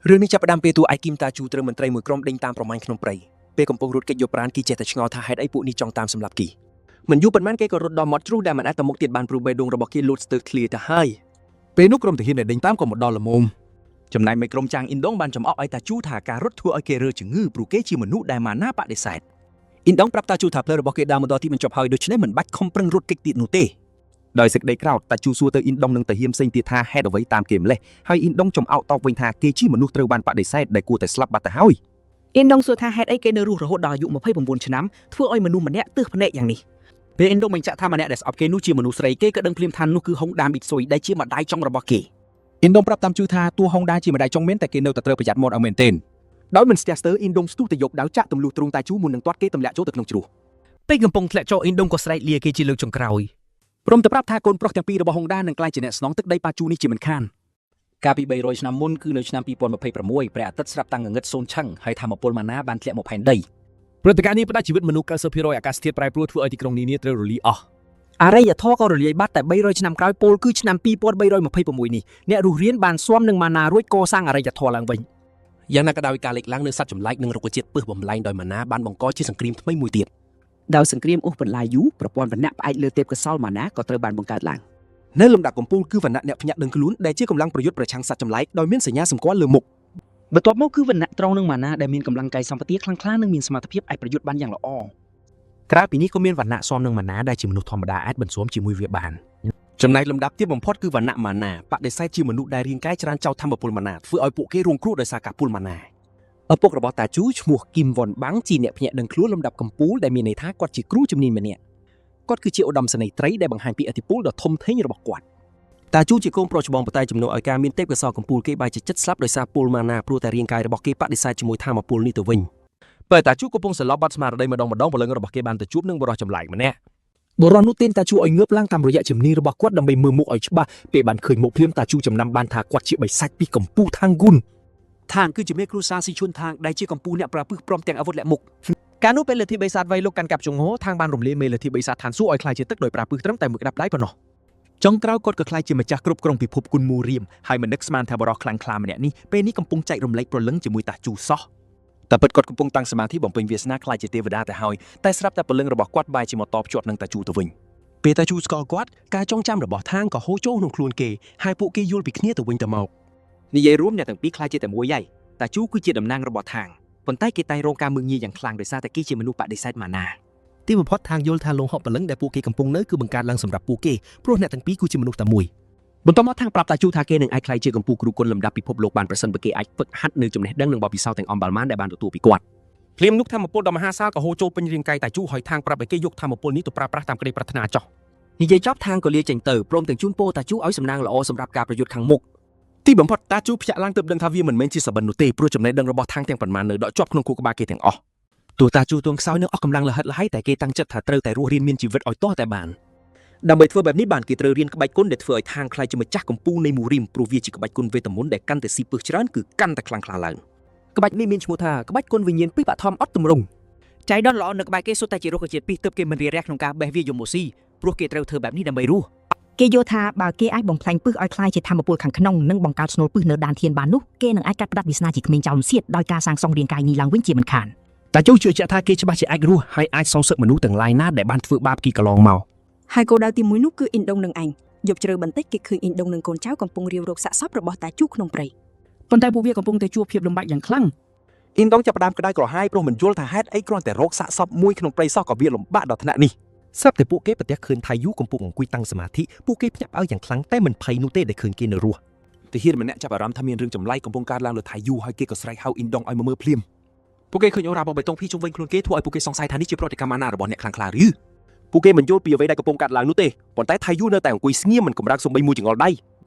រឿងនេះចាប់ផ្ដើមពេលតួឯកគីមតាជូត្រូវមន្ត្រីមួយក្រុមដេញតាមប្រមាញ់ក្នុងព្រៃពេលកំពុងរត់គេចយកប្រាណគីចេះតែឆ្ងល់ថាហេតុអីពួកនេះចង់តាមសម្លាប់គីមិនយូរប៉ុន្មានគេក៏រត់ដល់មាត់ជ្រុះដែលមិនអាចទៅមុខទៀតបានព្រោះបេះដូងរបស់គេលូតស្ទើរឃ្លាទៅហើយពេលនោះក្រុមទាហានដែលដេញតាមក៏មកដល់ល្មមចំណែកមេក្រុមចាងអ៊ីនដងបានចំអកឲ្យតាជូថាការរត់ធ្វើឲ្យគេរើជំងឺព្រោះគេជាមនុស្សដែលម៉ាណាបដិសេធអ៊ីនដងប្រាប់តាជូថាផ្លូវរបស់គេដើរមកដល់ទីបញ្ចប់ហើយដូច្នេះមិនបាច់ខំប្រឹងរត់គេចទៀតនោះទេដោយសេចក្តីក្រោធតាជូសួរទៅអ៊ីនដងនិងតាហ៊ានផ្សេងទៀតថាហេតុអ្វីតាមគេម្លេះហើយអ៊ីនដងចំអោកតបវិញថាគេជាមនុស្សត្រូវបានបដិសេធដែលគួរតែស្លាប់បាត់ទៅហើយអ៊ីនដងសួរថាហេតុអីគេនៅរស់រហូតដល់អាយុ29ឆ្នាំធ្វើឲ្យមនុស្សម្នាក់ទើសភ្នែកយ៉ាងនេះពេលអ៊ីនដងបញ្ជាក់ថាម្នាក់ដែលស្អប់គេនោះជាមនុស្សស្រីគេក៏ដឹងភ្លាមថានោះគឺហុងដាមីតស៊ុយដែលជាម្ដាយចុងរបស់គេអ៊ីនដងប្រាប់តាមជូថាតួហុងដាជាម្ដាយចុងមែនតែគេនៅតែត្រូវប្រយ័ត្នមាត់ឲ្យមែនទែនដោយមិនស្ទះស្ទើរអ៊ីនដងស្ទុះទៅយកដាវចាក់ទម្លុះទ្រូងតាជូមុននឹងទាត់គេទម្លាក់ចូលទៅក្នុងជ្រោះពេលកំពុងធ្លាក់ចុះអ៊ីនដងក៏ស្រែកលាគេជាលើកចុងក្រោយព្រមទាំងប្រាប់ថាកូនប្រុសទាំងពីររបស់ហុងដានឹងក្លាយជាអ្នកស្នងទឹកដីប៉ាជូនេះជាមិនខានកាលពី300ឆ្នាំមុនគឺនៅឆ្នាំ2026ព្រះអាទិត្យស្រាប់តាំងងងឹតសូនឆឹងហើយថាមពលម៉ាណាបានធ្លាក់មកផែនដីព្រឹត្តិការណ៍នេះផ្ដាច់ជីវិតមនុស្ស 90% អាកាសធាតុប្រែប្រួលធ្វើឲ្យទីក្រុងនានាត្រូវរលាយអស់អរិយធម៌ក៏រលាយបាត់តែ300ឆ្នាំក្រោយពោលគឺឆ្នាំ2326នេះអ្នករស់រានបានស៊ាំនឹងម៉ាណារួចកសាងអរិយធម៌ឡើងវិញយ៉ាងណាក៏ដោយការលេចឡើងនៅសត្វចម្លែកនិងរុក្ខជាតិពឹសបំលែងដោយម៉ាណាបានបង្កជាសង្គ្រាមថ្មីមួយទៀតដោយសង្គ្រាមអូសបន្លាយយូរប្រព័ន្ធវណ្ណៈផ្អែកលើទេពកោសលម៉ាណាក៏ត្រូវបានបង្កើតឡើងនៅលំដាប់កំពូលគឺវណ្ណៈអ្នកភ្ញាក់ដឹងខ្លួនដែលជាកម្លាំងប្រយុទ្ធប្រឆាំងសត្វចម្លែកដោយមានសញ្ញាសម្គាល់លើមុខបន្ទាប់មកគឺវណ្ណៈត្រង់នឹងម៉ាណាដែលមានកម្លាំងកាយសម្បទាខ្លាំងក្លានិងមានសមត្ថភាពអាចប្រយុទ្ធបានយ៉ាងល្អក្រៅពីនេះក៏មានវណ្ណៈស៊ាំនឹងម៉ាណាដែលជាមនុស្សធម្មតាអាចបន្ស៊ាំជាមួយវាបានចំណែកលំដាប់ទៀតបំផុតគឺវណ្ណៈម៉ាណាបដិសេធជាមនុស្សដែលរាងកាយច្រើនចោលធម្មពលម៉ាណាធ្វើឲ្យពួកគេរងគ្រោះដោយសារការពុលម៉ាណាឪពុករបស់តាជូឈ្មោះគីមវ៉ុនបាំងជាអ្នកភ្ញាក់ដឹងខ្លួនលំដាប់កំពូលដែលមានន័យថាគាត់ជាគ្រូជំនាញម្នាក់គាត់គឺជាឧត្តមសេនីយ៍ត្រីដែលបង្ហាញពីឥទ្ធិពលដ៏ធំធេងរបស់គាត់តាជូជាកូនប្រុសច្បងបតៃជំនួសឲ្យការមានទេពកោសល្យកំពូលគេបែរជាចិត្តស្លាប់ដោយសារពុលម៉ាណាព្រោះតែរាងកាយរបស់គេបដិសេធជាមួយធម្មពលនេះទៅវិញពេលតាជូកំពុងសន្លប់បាត់ស្មារតីម្ដងព្រលឹងរបស់គេបានទៅជួបនឹងបរិះចម្លែកម្នាក់បរិះនោះទាញតាជូឲ្យងើបឡើងតាមរយៈជំនាញរបស់គាត់ដើម្បីមើលមុខឲ្យច្បាស់ពេលបានឃើញមុខភ្លាមតាជូចំណាំបានថាគាត់ជាបិសាចពីកំពូលថាងហ្គុនថាងគឺជាមេគ្រូសាស៊ីឈុនថាងដែលជាកំពូលអ្នកប្រើពឹសព្រមទាំងអាវុធលាក់មុខកាលនោះពេលលទ្ធិបិសាចវៃលោកកាន់កាប់ចង្ហោថាងបានរំលាយមេលទ្ធិបិសាចឋានសួគ៌ឲ្យខ្លាយជាទឹកដោយប្រើពឹសត្រឹមតែមួយក្តាប់ដៃប៉ុណ្ណោះចុងក្រោយគាត់ក៏ខ្លាយជាម្ចាស់គ្រប់គ្រងពិភពគុណមូរៀមហើយមិននឹកស្មានថាបរិះខ្លាំងក្លាម្នាក់នេះពេលនេះកំពុងចែករំលែកព្រលឹងជាមួយតាជូសោះតែពិតគាត់កំពុងតាំងសមាធិបំពេញវាសនាខ្លាចជាទេវតាទៅហើយតែស្រាប់តែព្រលឹងរបស់គាត់បែរជាមកតបជាប់នឹងតាជូទៅវិញពេលតាជូស្គាល់គាត់ការចងចាំរបស់ថាងក៏ហូរចូលក្នុងខ្លួនគេហើយពួកគេយល់ពីគ្នាទៅវិញទៅមកនិយាយរួមអ្នកទាំងពីរខ្លាចជាតែមួយយ៉ៃតាជូគឺជាតំណាងរបស់ថាងប៉ុន្តែគេតែងរងការមើលងាយយ៉ាងខ្លាំងដោយសារតែគេជាមនុស្សបដិសេធម៉ាណាទីបំផុតថាងយល់ថាលងហក់ព្រលឹងដែលពួកគេកំពុងនៅគឺបង្កើតឡើងសម្រាប់ពួកគេព្រោះអ្នកទាំងពីរគឺជាមនុស្សតែមួយបន្ទាប់មកថាងប្រាប់តាជូថាគេនឹងអាចខ្លាយជាកំពូលគ្រូគុណលំដាប់ពិភពលោកបានប្រសិនបើគេអាចហ្វឹកហាត់នៅចំណេះដឹងនិងបទពិសោធន៍ទាំងអំបាល់ម៉ានដែលបានទទួលពីគាត់ភ្លាមនោះធម្មពលដ៏មហាសាលក៏ហូរចូលពេញរាងកាយតាជូហើយថាងប្រាប់ឲ្យគេយកធម្មពលនេះទៅប្រើប្រាស់តាមក្តីប្រាថ្នាចោះនិយាយចប់ថាងក៏លាចេញទៅព្រមទាំងជូនពរតាជូឲ្យសំណាងល្អសម្រាប់ការប្រយុទ្ធខាងមុខទីបំផុតតាជូភ្ញាក់ឡើងទើបដឹងថាវាមិនមែនជាសបិននោះទេព្រោះចំណេះដឹងរបស់ថាងទាំងប៉ុន្មាននៅដកជាប់ក្នុងខួរក្បាលគេទាំងអស់ទោះតាជូទងខ្សោយនឹងអស់កម្លាំងលហិតលហៃតែគេតាំងចិត្តថាត្រូវតែរស់រៀនមានជីវិតឲ្យទាស់តែបានដើម្បីធ្វើបែបនេះបានគេត្រូវរៀនក្បាច់គុណដែលធ្វើឲ្យថាងខ្លាយជាម្ចាស់កំពូលនៃមូរីមព្រោះវាជាក្បាច់គុណវេទមន្តដែលកាន់តែស៊ីពឹសច្រើនគឺកាន់តែខ្លាំងក្លាឡើងក្បាច់នេះមានឈ្មោះថាក្បាច់គុណវិញ្ញាណពីបឋមអត់ទម្រង់ចៃដន្យល្អនៅក្បែរគេសុទ្ធតែជារុក្ខជាតិពីរទើបគេមិនរារះក្នុងការបេះវាយមស៊ីព្រោះគេត្រូវធ្វើបែបនេះដើម្បីរស់គេយល់ថាបើគេអាចបំផ្លាញពឹសឲ្យខ្លាយជាធម្មពលខាងក្នុងនិងបង្កើតស្នូលពឹសនៅដានធានបាននោះគេនឹងអាចកាត់ផ្តាច់វាសនាជាក្មេងចោលសៀតដោយការសាងសង់រាងកាយនេះឡើងវិញជាមិនខានតាជូជឿជាក់ថាគេច្បាស់ជាអាចរស់ហើយអាចសងសឹកមនុស្សទាំងឡាយណាដែលបានធ្វើបាបគីកន្លងមកហើយគោលដៅទី1នោះគឺអ៊ីនដងនឹងឯងយប់ជ្រៅបន្តិចគេឃើញអ៊ីនដងនឹងកូនចៅកំពុងរាវរកសាកសពរបស់តាជូក្នុងព្រៃប៉ុន្តែពួកវាកំពុងតែជួបភាពលំបាកយ៉ាងខ្លាំងអ៊ីនដងចាប់ផ្ដើមក្តៅក្រហាយព្រោះមិនយល់ថាហេតុអីគ្រាន់តែរកសាកសពមួយក្នុងព្រៃសោះក៏វាលំបាកដល់ថ្នាក់នេះស្រាប់តែពួកគេប្រទះឃើញថៃយូកំពុងអង្គុយតាំងសមាធិពួកគេភ្ញាក់ផ្អើលយ៉ាងខ្លាំងតែមិនភ័យនោះទេដែលឃើញគេនៅរស់ទាហានម្នាក់ចាប់អារម្មណ៍ថាមានរឿងចម្លែកកំពុងកើតឡើងលើថៃយូហើយគេក៏ស្រែកហៅអ៊ីនដងឲ្យមកមើលភ្លាមពួកគេឃើញអូរ៉ាបងបៃតងភីជុំវិញខ្លួនគេធ្វើឲ្យពួកគេសង្ស័យថានេះជាប្រតិកម្មអាណារបស់អ្នកខ្លាំងក្លាឬពួកគេមិនយល់ពីអ្វីដែលកំពុងកើតឡើងនោះទេប៉ុន្តែថៃយូនៅតែអង្គុយស្ងៀមមិនកម្រើកសូម្បីមួយចង្អុលដៃ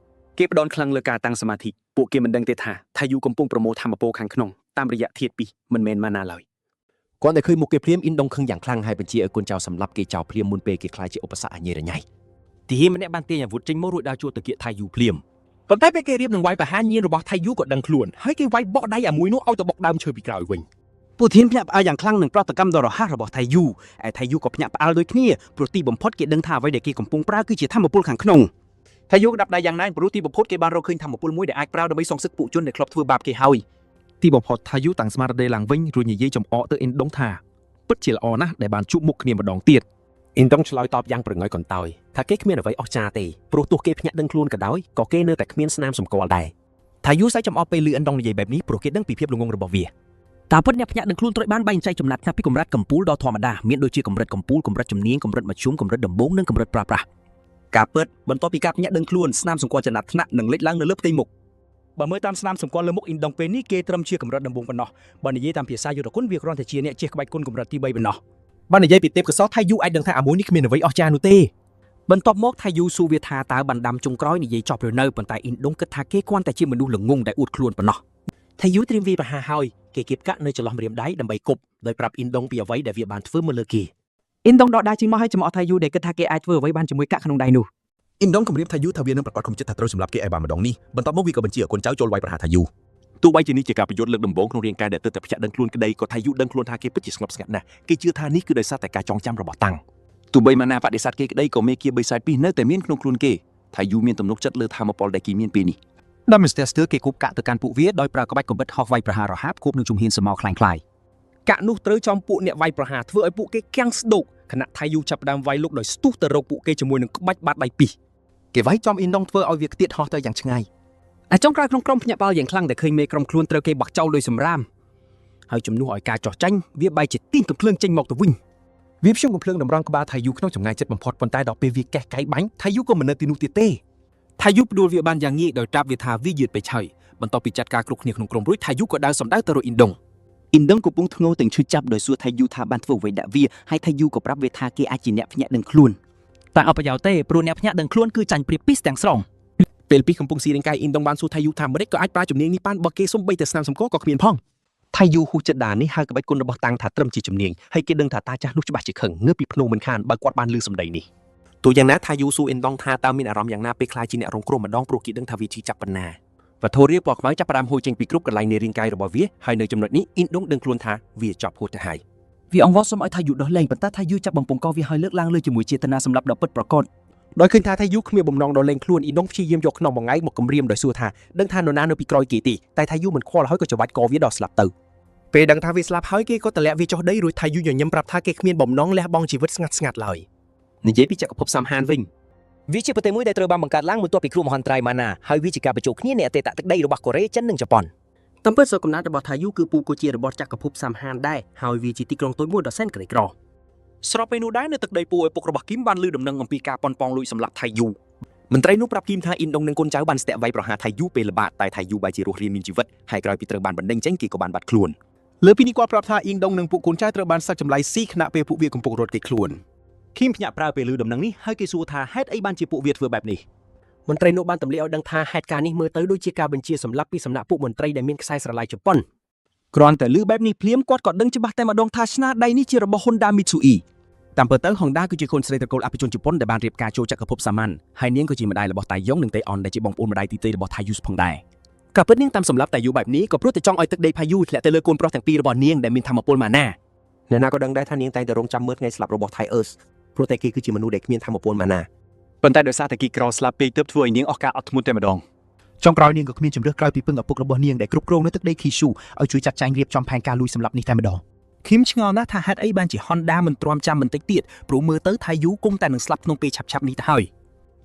គេផ្ដន់ខ្លាំងលើការតាំងសមាធិពួកគេមិនដឹងទេថាថៃយូកំពុងប្រមូលធម្មពលខាងក្នុងតាមរយៈធាតុពីរមិនមែនម៉ាណាឡើយគាត់តែឃើញមុខគេភ្លាមអ៊ីនដងខឹងយ៉ាងខ្លាំងហើយបញ្ជាឲ្យកូនចៅសម្លាប់គេចោលភ្លាមមុនពេលគេខ្លាចជាឧបសគ្គអញេរញ៉ៃទាហានម្នាក់បានទាញអាវុធចេញមករួចដើរជួបទៅគៀកថៃយូភ្លាមប៉ុន្តែពេលគេរៀបនឹងវាយប្រហារញៀនរបស់ថៃយូក៏ដឹងខ្លួនហើយគេវាយបកដៃអាមួយនោះឲ្យទៅបុកដើមឈើពីក្រោយវិញពួកធានភ្ញាក់ផ្អើលយ៉ាងខ្លាំងនឹងប្រតិកម្មដ៏រហ័សរបស់ថៃយូឯថៃយូក៏ភ្ញាក់ផ្អើលដូចគ្នាព្រោះទីបំផុតគេដឹងថាអ្វីដែលគេកំពុងប្រើគឺជាធម្មពលខាងក្នុង ថាយុដាប់ដៃយ៉ាងណាព្រោះទីបំផុតគេបានរកឃើញធម្មពលមួយដែលអាចប្រើដើម្បីសងសឹកពួកជនដែលធ្លាប់ធ្វើបាបគេហើយទីបំផុតថាយុតាំងស្មារតីឡើងវិញរួចនិយាយចំអកទៅអ៊ីនដុងថាពិតជាល្អណាស់ដែលបានជួបមុខគ្នាម្ដងទៀតអ៊ីនដុងឆ្លើយតបយ៉ាងប្រងើយកន្តើយថាគេគ្មានអ្វីអស្ចារ្យទេព្រោះទោះគេភ្ញាក់ដឹងខ្លួនក៏ដោយក៏គេនៅតែគ្មានស្នាមសម្គាល់ដែរថាយុសែកចំអកពេលលឺអ៊ីនដុងនិយាយបែបនេះព្រោះគេដឹងពីភាពល្ងងរបស់វាតាពិតអ្នកភ្ញាក់ដឹងខ្លួនត្រូវបានបែងចែកចំណាត់ថ្នាក់ពីកម្រិតកម្ពូលដល់ធម្មតាមានដូចជាកម្រិតកម្ពូលកម្រិតជំនាញកម្រិតមធ្យមកម្រិតដំបូងនិងកម្រិតប្រើប្រាស់ការពិតបន្ទាប់ពីការភ្ញាក់ដឹងខ្លួនស្នាមសម្គាល់ចំណាត់ថ្នាក់នឹងលេចឡើងនៅលើផ្ទៃមុខបើមើលតាមស្នាមសម្គាល់លើមុខអ៊ីនដុងពេលនេះគេត្រឹមជាកម្រិតដំបូងប៉ុណ្ណោះបើនិយាយតាមភាសាយុទ្ធគុណវាគ្រាន់តែជាអ្នកចេះក្បាច់គុណកម្រិតទី3ប៉ុណ្ណោះបើនិយាយពីទេពកោសលថៃយូអាចដឹងថាអាមួយនេះគ្មានអ្វីអស្ចារ្យនោះទេបន្ទាប់មកថៃយូសួរវាថាតើបណ្ដាំចុងក្រោយនិយាយចប់ឬនៅប៉ុន្តែអ៊ីនដុងគិតថាគេគ្រាន់តែជាមនុស្សល្ងងដែលអួតខ្លួនប៉ុណ្ណោះថៃយូត្រៀមវាប្រហារហើយគេគៀបកាក់នៅចន្លោះម្រាមដៃដើម្បីគប់ដោយប្រាប់អ៊ីនដុងពីអ្វីដែលវាបានធ្វើមកលើគេអ៊ីនដុងដកដៃចេញមកឲ្យចំអកថៃយូដែលគិតថាគេអាចធ្វើអ្វីបានជាមួយកាក់ក្នុងដៃនោះអ៊ីនដុងគម្រាមថៃយូថាវានឹងប្រកាសខំចិត្តថាត្រូវសម្លាប់គេឲ្យបានម្ដងនេះបន្ទាប់មកវាក៏បញ្ជាឲ្យកូនចៅចូលវាយប្រហារថៃយូទោះបីជានេះជាការប្រយុទ្ធលើកដំបូងក្នុងរាងកាយដែលទើបតែភ្ញាក់ដឹងខ្លួនក្តីក៏ថៃយូដឹងខ្លួនថាគេពិតជាស្ងប់ស្ងាត់ណាស់គេជឿថានេះគឺដោយសារតែការចងចាំរបស់តាំងទោះបីម៉ាណាបដិសេធគេក្តីក៏មេគាបីសាយពីរនៅតែមានក្នុងខ្លួនគេថៃយូមានទំនុកចិត្តលើធម៌ពលដែលគេមានពេលនេះដល់ Mr. Steel គេគប់កាក់ទៅកាន់ពួកវាដោយប្រើក្បាច់កំបិតហោះវាយប្រហាររហ័សគប់នឹងជំហានសមោខ្លាំងខ្លាយកាក់នោះត្រូវចំពួកអ្នកវាយប្រហារធ្វើឲ្យពួកគេកាំងស្ដោកខណៈថៃយូចាប់ផ្ដើមវាយលុកដោយស្ទុះទៅរកពួកគេជាមួយនឹងក្បាច់បាត់ដៃពីរគេវាយចំអ៊ីនដុងធ្វើឲ្យវាខ្ទាតហោះទៅយ៉ាងឆ្ងាយអាចុងក្រោយក្នុងក្រុមភ្ញាក់ផ្អើលយ៉ាងខ្លាំងដែលឃើញមេក្រុមខ្លួនត្រូវគេបោះចោលដោយសម្រាមហើយជំនួសឲ្យការចោះចាញ់វាបែកជាទីងកំភ្លើងចេញមកទៅវិញវាព្យួរកំភ្លើងតម្រង់ក្បាលថៃយូក្នុងចម្ងាយចិត្តបំផុតប៉ុន្តែដល់ពេលវាកេះកៃបាញ់ថៃយូក៏មិននៅទីនោះទៀតទេថៃយូផ្ដួលវាបានយ៉ាងងាយដោយត្រាប់វាថាវាយឺតពេកហើយបន្ទាប់ពីចាត់ការគ្រប់គ្នាក្នុងក្រុមរួចថៃយូក៏ដើរសម្ដៅទៅរកអ៊ីនដុងកំពុងធ្ងោទាំងឈឺចាប់ដោយសួរថៃយូថាបានធ្វើអ្វីដាក់វាហើយថៃយូក៏ប្រាប់វាថាគេអាចជាអ្នកភ្ញាក់ដឹងខ្លួនតែអត់ប្រយោជន៍ទេព្រោះអ្នកភ្ញាក់ដឹងខ្លួនគឺចាញ់ព្រាបពីទាំងស្រុងពេលពីកំពុងស៊ីរាងកាយអ៊ីនដុងបានសួរថៃយូថាម្ដេចក៏អាចប្រើជំនាញនេះបានបើគេសុំបីតែស្នាមសម្គាល់ក៏គ្មានផងថៃយូហ៊ូចិត្តដានេះហៅក្បាច់គុណរបស់តាំងថាត្រឹមជាជំនាញហើយគេដឹងថាតាចាស់នោះច្បាស់ជាខឹងងើបពីភ្នំមិនខានបើគាត់បានឮសម្ដីនេះទោះយ៉ាងណាថៃយូសួរអ៊ីនដុងថាតើមានអារម្មណ៍យ៉ាងណាពេលខ្លាចជាអ្នករងគ្រោះម្ដងព្រោះគេដឹងថាវាឈឺចាប់ប៉ុណ្ណាវត្ថុរាងពណ៌ខ្មៅចាប់ផ្ដើមហួរចេញពីគ្រប់កន្លែងនៃរាងកាយរបស់វាហើយនៅចំណុចនេះអ៊ីនដុងដឹងខ្លួនថាវាជាប់ហួរទៅហើយវាអង្វរសុំឲ្យថៃយូដោះលែងប៉ុន្តែថៃយូចាប់បំពង់កវាឲ្យលើកឡើងលើជាមួយចេតនាសម្លាប់ដ៏ពិតប្រាកដដោយឃើញថាថៃយូគ្មានបំណងដោះលែងខ្លួនអ៊ីនដុងព្យាយាមយកខ្នងមួយថ្ងៃមកគំរាមដោយសួរថាដឹងថានរណានៅពីក្រោយគេទេតែថៃយូមិនខ្វល់ហើយក៏ច្រវាច់កវាដល់ស្លាប់ទៅពេលដឹងថាវាស្លាប់ហើយគេក៏ទម្លាក់វាចុះដីរួចថៃយូញញឹមប្រាប់ថាគេគ្មានបំណងលះបង់ជីវិតស្ងាត់ឡើយនិយាយពីចក្រភពសាមហានវិញវាជាប្រទេសមួយដែលត្រូវបានបង្កើតឡើងបន្ទាប់ពីគ្រោះមហន្តរាយម៉ាណាហើយវាជាការបញ្ចូលគ្នានៃអតីតទឹកដីរបស់កូរ៉េចិននិងជប៉ុនតាមពិតស្រុកកំណើតរបស់ថៃយូគឺពូកូជារបស់ចក្រភពសាមហានដែរហើយវាជាទីក្រុងតូចមួយដ៏សែនក្រីក្រស្របពេលនោះដែរនៅទឹកដីពូឪពុករបស់គីមបានឮដំណឹងអំពីការប៉ុនប៉ងលួចសម្លាប់ថៃយូមន្ត្រីនោះប្រាប់គីមថាអ៊ីនដុងនិងកូនចៅបានស្ទាក់វាយប្រហារថៃយូពេលល្បាតតែថៃយូបែរជារស់រានមានជីវិតហើយក្រោយពីត្រូវបានបណ្ដេញចេញគេក៏បានបាត់ខ្លួនលើពីនេះគាត់ប្រាប់ថាអ៊ីនដុងនិងពួកកូនចៅត្រូវបានសឹកចម្លៃស៊ីខណៈពេលពួកវាកំពុងរត់គេខ្លួនគីមភ្ញាក់ប្រើពេលឮដំណឹងនេះហើយគេសួរថាហេតុអីបានជាពួកវាធ្វើបែបនេះមន្ត្រីនោះបានទម្លាក់ឲ្យដឹងថាហេតុការណ៍នេះមើលទៅដូចជាការបញ្ជាសម្លាប់ពីសំណាក់ពួកមន្ត្រីដែលមានខ្សែស្រឡាយជប៉ុនគ្រាន់តែឮបែបនេះភ្លាមគាត់ក៏ដឹងច្បាស់តែម្ដងថាស្នាដៃនេះជារបស់ Honda Mitsui តាមពិតទៅ Honda គឺជាកូនស្រីត្រកូលអភិជនជប៉ុនដែលបានរៀបការចូលចក្រភពសាមញ្ញហើយនាងក៏ជាម្ដាយរបស់តៃយ៉ុងនិងតេអនដែលជាបងប្អូនម្ដាយទី2របស់ថៃយូសផងដែរការពិតនាងតាមសម្លាប់តៃយូបែបនេះក៏ព្រោះតែចង់ឲ្យទឹកដីផាយូធ្លាក់ទៅលើកូនប្រុសទាំងពីររបស់នាងដែលមានធម៌ពលម៉ាណាអ្នកណាក៏ដឹងដែរថានាងតែងតែរងចាំមើលថ្ងៃស្លាប់របស់ថៃអឺសព្រោះតែគេគឺជាមនុស្សដែលគ្មានធម៌ពលម៉ាណាប៉ុន្តែដោយសារតែគេក្រស្លាប់ពេកទើបធ្វើឲ្យនាងអស់ការអត់ធ្មត់តែម្ដងចុងក្រោយនាងក៏គ្មានជំរឿសក្រោយពីពឹងឪពុករបស់នាងដែលគ្រប់គ្រងនៅទឹកដីឃីស៊ូឲ្យជួយចាត់ចែងរៀបចំផែនការលួចសម្លាប់នេះតែម្ដងឃីមឆ្ងល់ណាស់ថាហេតុអីបានជា Honda មិនទ្រាំចាំបន្តិចទៀតព្រោះមើលទៅថៃយូគង់តែនឹងស្លាប់ក្នុងពេលឆាប់ៗនេះទៅហើ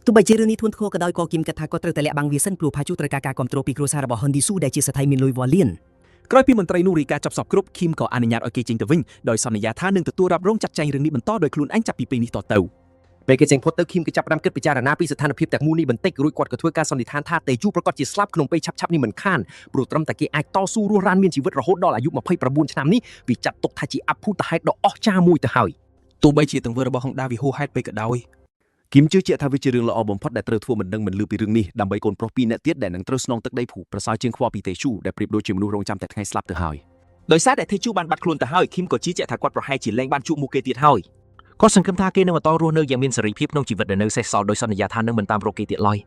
យទោះបីជារឿងនេះធ្ងន់ធ្ងរក៏ដោយក៏គីមគិតថាគាត់ត្រូវតែលាក់បាំងវាសិនព្រោះផាជូត្រូវការគ្រប់គ្រងពីគ្រួសាររបស់ Hondisu ដែលជាស្ថិតមានលុយវ៉ាលៀនក្រោយពីមន្ត្រីនោះរាយការណ៍ចប់សពគ្រប់ឃីមក៏អនុញ្ញាតឲ្យគេចេញទៅវិញដោយសន្យាថានឹងទទួលរ៉ាប់រងចាត់ចែងរឿងនេះបន្តដោយខ្លួនឯងចាប់ពីពេលនេះតទៅពេលគេចេញផុតទៅឃីមក៏ចាប់ផ្ដើមគិតពិចារណាពីស្ថានភាពទាំងមូលនេះបន្តិចរួចគាត់ក៏ធ្វើការសន្និដ្ឋានថាតេជូប្រកាសជាស្លាប់ក្នុងពេលឆាប់ៗនេះមិនខានព្រោះត្រឹមតែគេអាចតស៊ូរស់រានមានជីវិតរហូតដល់អាយុ29ឆ្នាំនេះវាចាត់ទុកថាជាអភូតហេតុដ៏អស្ចារ្យមួយទៅហើយទោះបីជាទង្វើរបស់ Honda វាហួសហេតុពេកក៏ដោយគីមជឿជាក់ថាវាជារឿងល្អបំផុតដែលត្រូវធ្វើមិនដឹងមិនលឺពីរឿងនេះដើម្បីកូនប្រុស2នាក់ទៀតដែលនឹងត្រូវស្នងទឹកដីភូប្រសើរជាងខ្វល់ពីតេជូដែលប្រៀបដូចជាមនុស្សរងចាំតែថ្ងៃស្លាប់ទៅហើយដោយសារតែតេជូបានបាត់ខ្លួនទៅហើយគីមក៏ជឿជាក់ថាគាត់ប្រហែលជាលែងបានជួបមុខគេទៀតហើយគាត់សង្ឃឹមថាគេនឹងបន្តរស់នៅយ៉ាងមានសេរីភាពក្នុងជីវិតដែលនៅសេសសល់ដោយសន្យាថានឹងមិនតាមរកគេទៀតឡើយ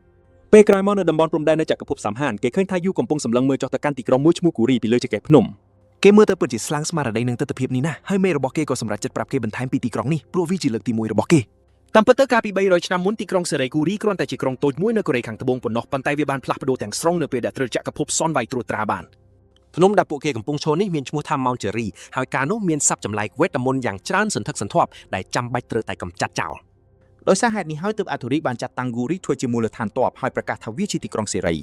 ពេលក្រោយមកនៅតំបន់ព្រំដែននៅចក្រភពសាមហានគេឃើញថាយូកំពុងសម្លឹងមើលចុះទៅកាន់ទីក្រុងមួយឈ្មោះគូរីពីលើចង្កេះភ្នំគេមើលទៅពិតជាស្លាំងស្មារតីនឹងទស្សនវិជ្ជានេះណាស់ហើយមេរបស់គេក៏សម្រេចចិត្តប្រាប់គេបន្ថែមពីទីក្រុងនេះព្រោះវាជាលើកទី1របស់គេ តាមពិតទៅកាលពី300ឆ្នាំមុនទីក្រុងសេរីគូរីគ្រាន់តែជាក្រុងតូចមួយនៅកូរ៉េខាងត្បូងប៉ុណ្ណោះប៉ុន្តែវាបានផ្លាស់ប្ដូរទាំងស្រុងនៅពេលដែលត្រូវចក្រភពសនវាយត្រួតត្រាបានភ្នំដែលពួកគេកំពុងឈរនេះមានឈ្មោះថា Mount Cherry ហើយកាលនោះមានស័ព្ទចម្លែកវេទមន្តយ៉ាងច្រើនសន្ធឹកសន្ធាប់ដែលចាំបាច់ត្រូវតែកម្ចាត់ចោលដោយសារហេតុនេះហើយទើបអាធូរីបានចាត់តាំងគូរីធ្វើជាមូលដ្ឋានទ័ពហើយប្រកាសថាវាជាទីក្រុងសេរី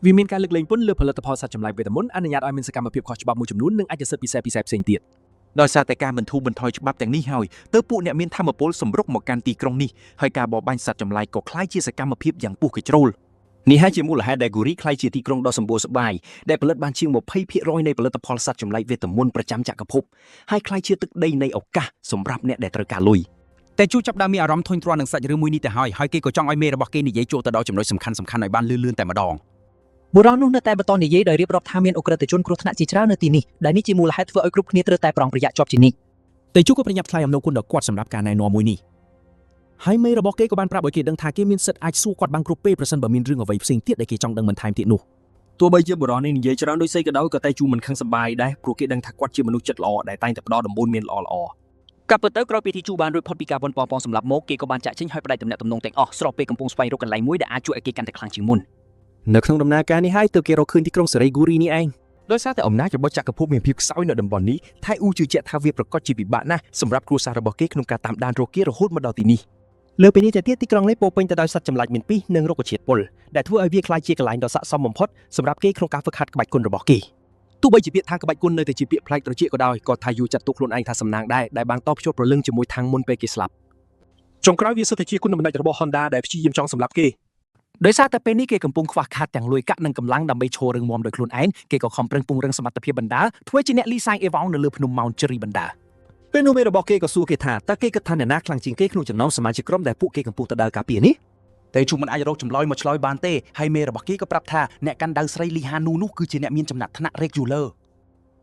វាមានការលើកលែងពន្ធលើផលិតផលសត្វចម្លែកវេទមន្តអនុញ្ញាតឲ្យមានសកម្មភាពខុសច្បាប់មួយចំនួននិងអាចសិទ្ធិពិសេសផ្សេងទៀតដោយសារតែការបន្ធូរបន្ថយច្បាប់ទាំងនេះហើយទើបពួកអ្នកមានធម៌ពលសម្រុកមកកាន់ទីក្រុងនេះហើយការបរបាញ់សត្វចម្លែកក៏คล้ายជាសកម្មភាពយ៉ាងពុះកញ្ជ្រោលនេះហើយជាមូលហេតុដែលគូរីคล้ายជាទីក្រុងដ៏សម្បូរសប្បាយដែលផលិតបានជាង 20% នៃផលិតផលសត្វចម្លែកវេទមន្តប្រចាំចក្រភពហើយคล้ายជាទឹកដីនៃឱកាសសម្រាប់អ្នកដែលត្រូវការលុយតែជួចាប់ដើមមានអារម្មណ៍ធុញទ្រាន់នឹងសាច់រឿងមួយនេះទៅហើយគេក៏ចង់ឲ្យមេរបស់គេនិយាយចូលទៅដល់ចំណុចសំខាន់ៗឲ្យបានលឿនតែម្ដងបុរសនោះនៅតែបន្តនិយាយដោយរៀបរាប់ថាមានអ ுக ្រិតជនគ្រោះថ្នាក់ជាច្រើននៅទីនេះដែលនេះជាមូលហេតុធ្វើឲ្យគ្រប់គ្នាត្រូវតែប្រុងប្រយ័ត្នជាប់ជានិច្ចតែជួក៏ប្រញាប់ថ្លែងអំណរគុណដល់គាត់សម្រាប់ការណែនាំមួយនេះហើយមេរបស់គេក៏បានប្រាប់ឲ្យគេដឹងថាគេមានសិទ្ធិអាចសួរគាត់បានគ្រប់ពេលប្រសិនបើមានរឿងអ្វីផ្សេងទៀតដែលគេចង់ដឹងបន្ថែមទៀតនោះទោះបីជាបុរសនេះនិយាយច្រើនដូចស្អីក៏ដោយក៏តែជួមិនខឹងសម្បាយដែរព្រោះគេដឹងថាគាត់ជាមនុស្សចិត្តល្អដែលតែងតែផ្ដល់ដំបូន្មានល្អៗកាប់ទៅក្រោយពីទីជួបានរួចផុតពីការប៉ុនប៉ងសម្រាប់មកគេក៏បានចាក់ចេញឲ្យផ្ដាច់ទំនាក់ទំនងទាំងអស់ស្របពេលកំពុងស្វែងរកកន្លែងមួយដែលអាចជួយឲ្យគេកាន់តែខ្លាំងជាងមុននៅក្នុងដំណើរការនេះហើយទើបគេរកឃើញទីក្រុងសេរីគូរីនេះឯងដោយសារតែអំណាចរបស់ចក្រភពមានភាពខ្សោយនៅតំបន់នេះថៃអ៊ូជឿជាក់ថាវាប្រកាសជាពិបាកណាស់សម្រាប់គ្រួសាររបស់គេក្នុងការតាមដានរកគេរហូតមកដល់ទីនេះលើពីនេះទៅទៀតទីក្រុងនេះពោពេញទៅដោយសត្វចម្លែកមានពិសនិងរុក្ខជាតិពុលដែលធ្វើឲ្យវាក្លាយជាកន្លែងដ៏ស័ក្តិសមបំផុតសម្រាប់គេក្នុងការហ្វឹកហាត់ក្បាច់គុណរបស់គេទោះបីជាពាក្យថាក្បាច់គុណនៅតែជាពាក្យប្លែកត្រចៀកក៏ដោយក៏ថៃយូចាត់ទុកខ្លួនឯងថាសំណាងដែរដែលបានតបភ្ជាប់ប្រលឹងជាមួយທາງមុនពេលគេស្លាប់ចុងក្រោយវាសុទ្ធតែជាគុណម្ដេចរបស់ Honda ដែលព្យាយាមចង់សម្លាប់គេដោយសារតែពេលនេះគេកំពុងខ្វះខាតទាំងលុយកាក់និងកម្លាំងដើម្បីឈររឹងមាំដោយខ្លួនឯងគេក៏ខំប្រឹងពង្រឹងសមត្ថភាពបណ្ដាធ្វើជាអ្នកលីសាយអេវ៉ោងនៅលើភ្នំ Mount Cherry បណ្ដាពេលនោះមេរបស់គេក៏សួរគេថាតើគេគិតថាអ្នកណាខ្លាំងជាងគេក្នុងចំណោមសមាជិកក្រុមដែលពួកគេកំពុងទៅដើរការពារនេះតែជួមិនអាចរកចម្លើយមកឆ្លើយបានទេហើយមេរបស់គេក៏ប្រាប់ថាអ្នកកាន់ដៅស្រីលីហានូនោះគឺជាអ្នកមានចំណាត់ថ្នាក់ regular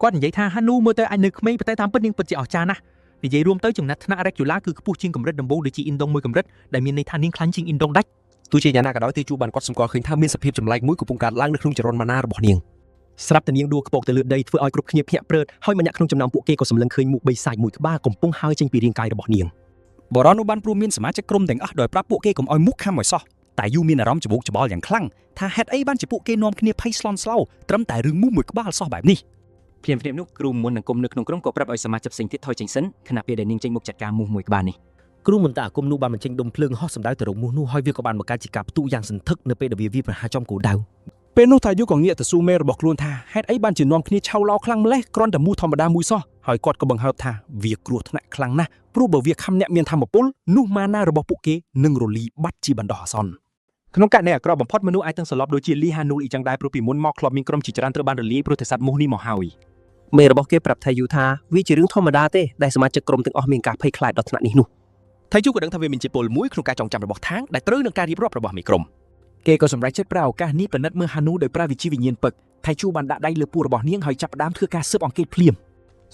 គាត់និយាយថាហានូមើលទៅអាចនៅក្មេងប៉ុន្តែតាមពិតនាងពិតជាអស្ចារ្យណាស់និយាយរួមទៅចំណាត់ថ្នាក់ regular គឺខ្ពស់ជាងកម្រិតដំបូងដូចជាអ៊ីនដុងមួយកម្រិតដែលមានន័យថានាងខ្លាំងជាងអ៊ីនដុងដាច់ទោះជាយ៉ាងណាក៏ដោយទីជួបានគាត់សម្គាល់ឃើញថាមានសភាពចម្លែកមួយកំពុងកើតឡើងនៅក្នុងចរន្តម៉ាណារបស់នាងស្រាប់តែនាងដួលខ្ពកទៅលើដីធ្វើឲ្យគ្រប់គ្នាភ្ញាក់ព្រឺតហើយម្នាក់ក្នុងចំណោមពួកគេក៏សម្លឹងឃើញមុខបីសាច់មួយក្បាលកំពុងហើរចេញពីរាងកាយរបស់នាងបរោះនោះបានព្រមមានសមាជិកក្រុមទាំងអស់ដោយប្រាប់ពួកគេកុំឲ្យមុខខំឲ្យសោះតែយូមានអារម្មណ៍ច្បូកច្បល់យ៉ាងខ្លាំងថាហេតុអីបានជាពួកគេនាំគ្នាភ័យស្លន់ស្លោត្រឹមតែរឿងមូសមួយក្បាលសោះបែបនេះភ្លាមៗនោះគ្រូមុននឹងគុំនៅក្នុងក្រុមក៏ប្រាប់ឲ្យសមាជិកផ្សេងទៀតថយចេញសិនខណៈពេលដែលនាងចេញមុខចាត់ការមូសមួយក្បាលនេះគ្រូមន្តអាគមនោះបានបញ្ចេញដុំភ្លើងហោះសម្ដៅទៅរកមូសនោះហើយវាក៏បានបង្កើតជាការផ្ទុះយ៉ាងសន្ធឹកនៅពេលដែលវាប្រហារចំគោលដៅពេលនោះថាយូក៏ងាកទៅសួរមេរបស់ខ្លួនថាហេតុអីបានជានាំគ្នាឆៅឡោខ្លាំងម្លេះគ្រាន់តែមូសធម្មតាមួយសោះហើយគាត់ក៏បង្ហើបថាវាគ្រោះថ្នាក់ខ្លាំងណាស់ព្រោះបើវាខំអ្នកមានធម្មពលនោះម៉ាណារបស់ពួកគេនឹងរលីបាត់ជាបណ្ដោះអាសន្នក្នុងករណីអាក្រក់បំផុតមនុស្សអាចទាំងសន្លប់ដូចជាលីហានូលអ៊ីចឹងដែរព្រោះពីមុនមកធ្លាប់មានក្រុមជាច្រើនត្រូវបានរលាយព្រោះតែសត្វមូសនេះមកហើយមេរបស់គេប្រាប់ថៃយូថាវាជារឿងធម្មតាទេដែលសមាជិកក្រុមទាំងអស់មានការភ័យខ្លាចដល់ថ្នាក់នេះនោះថៃយូក៏ដឹងថាវាមានជាពលមួយក្នុងការចងចាំរបស់ທາງដែលត្រូវនឹងការរៀបរាប់របស់មេក្រុមគេក៏សម្រេចចិត្តប្រើឱកាសនេះពិនិត្យមើលហានូដោយប្រើវិជ្ជាវិញ្ញាណពឹកថៃយូបានដាក់ដៃលើពោះរបស់នាងហើយចាប់ផ្ដើមធ្វើការស៊ើបអង្កេតភ្លាម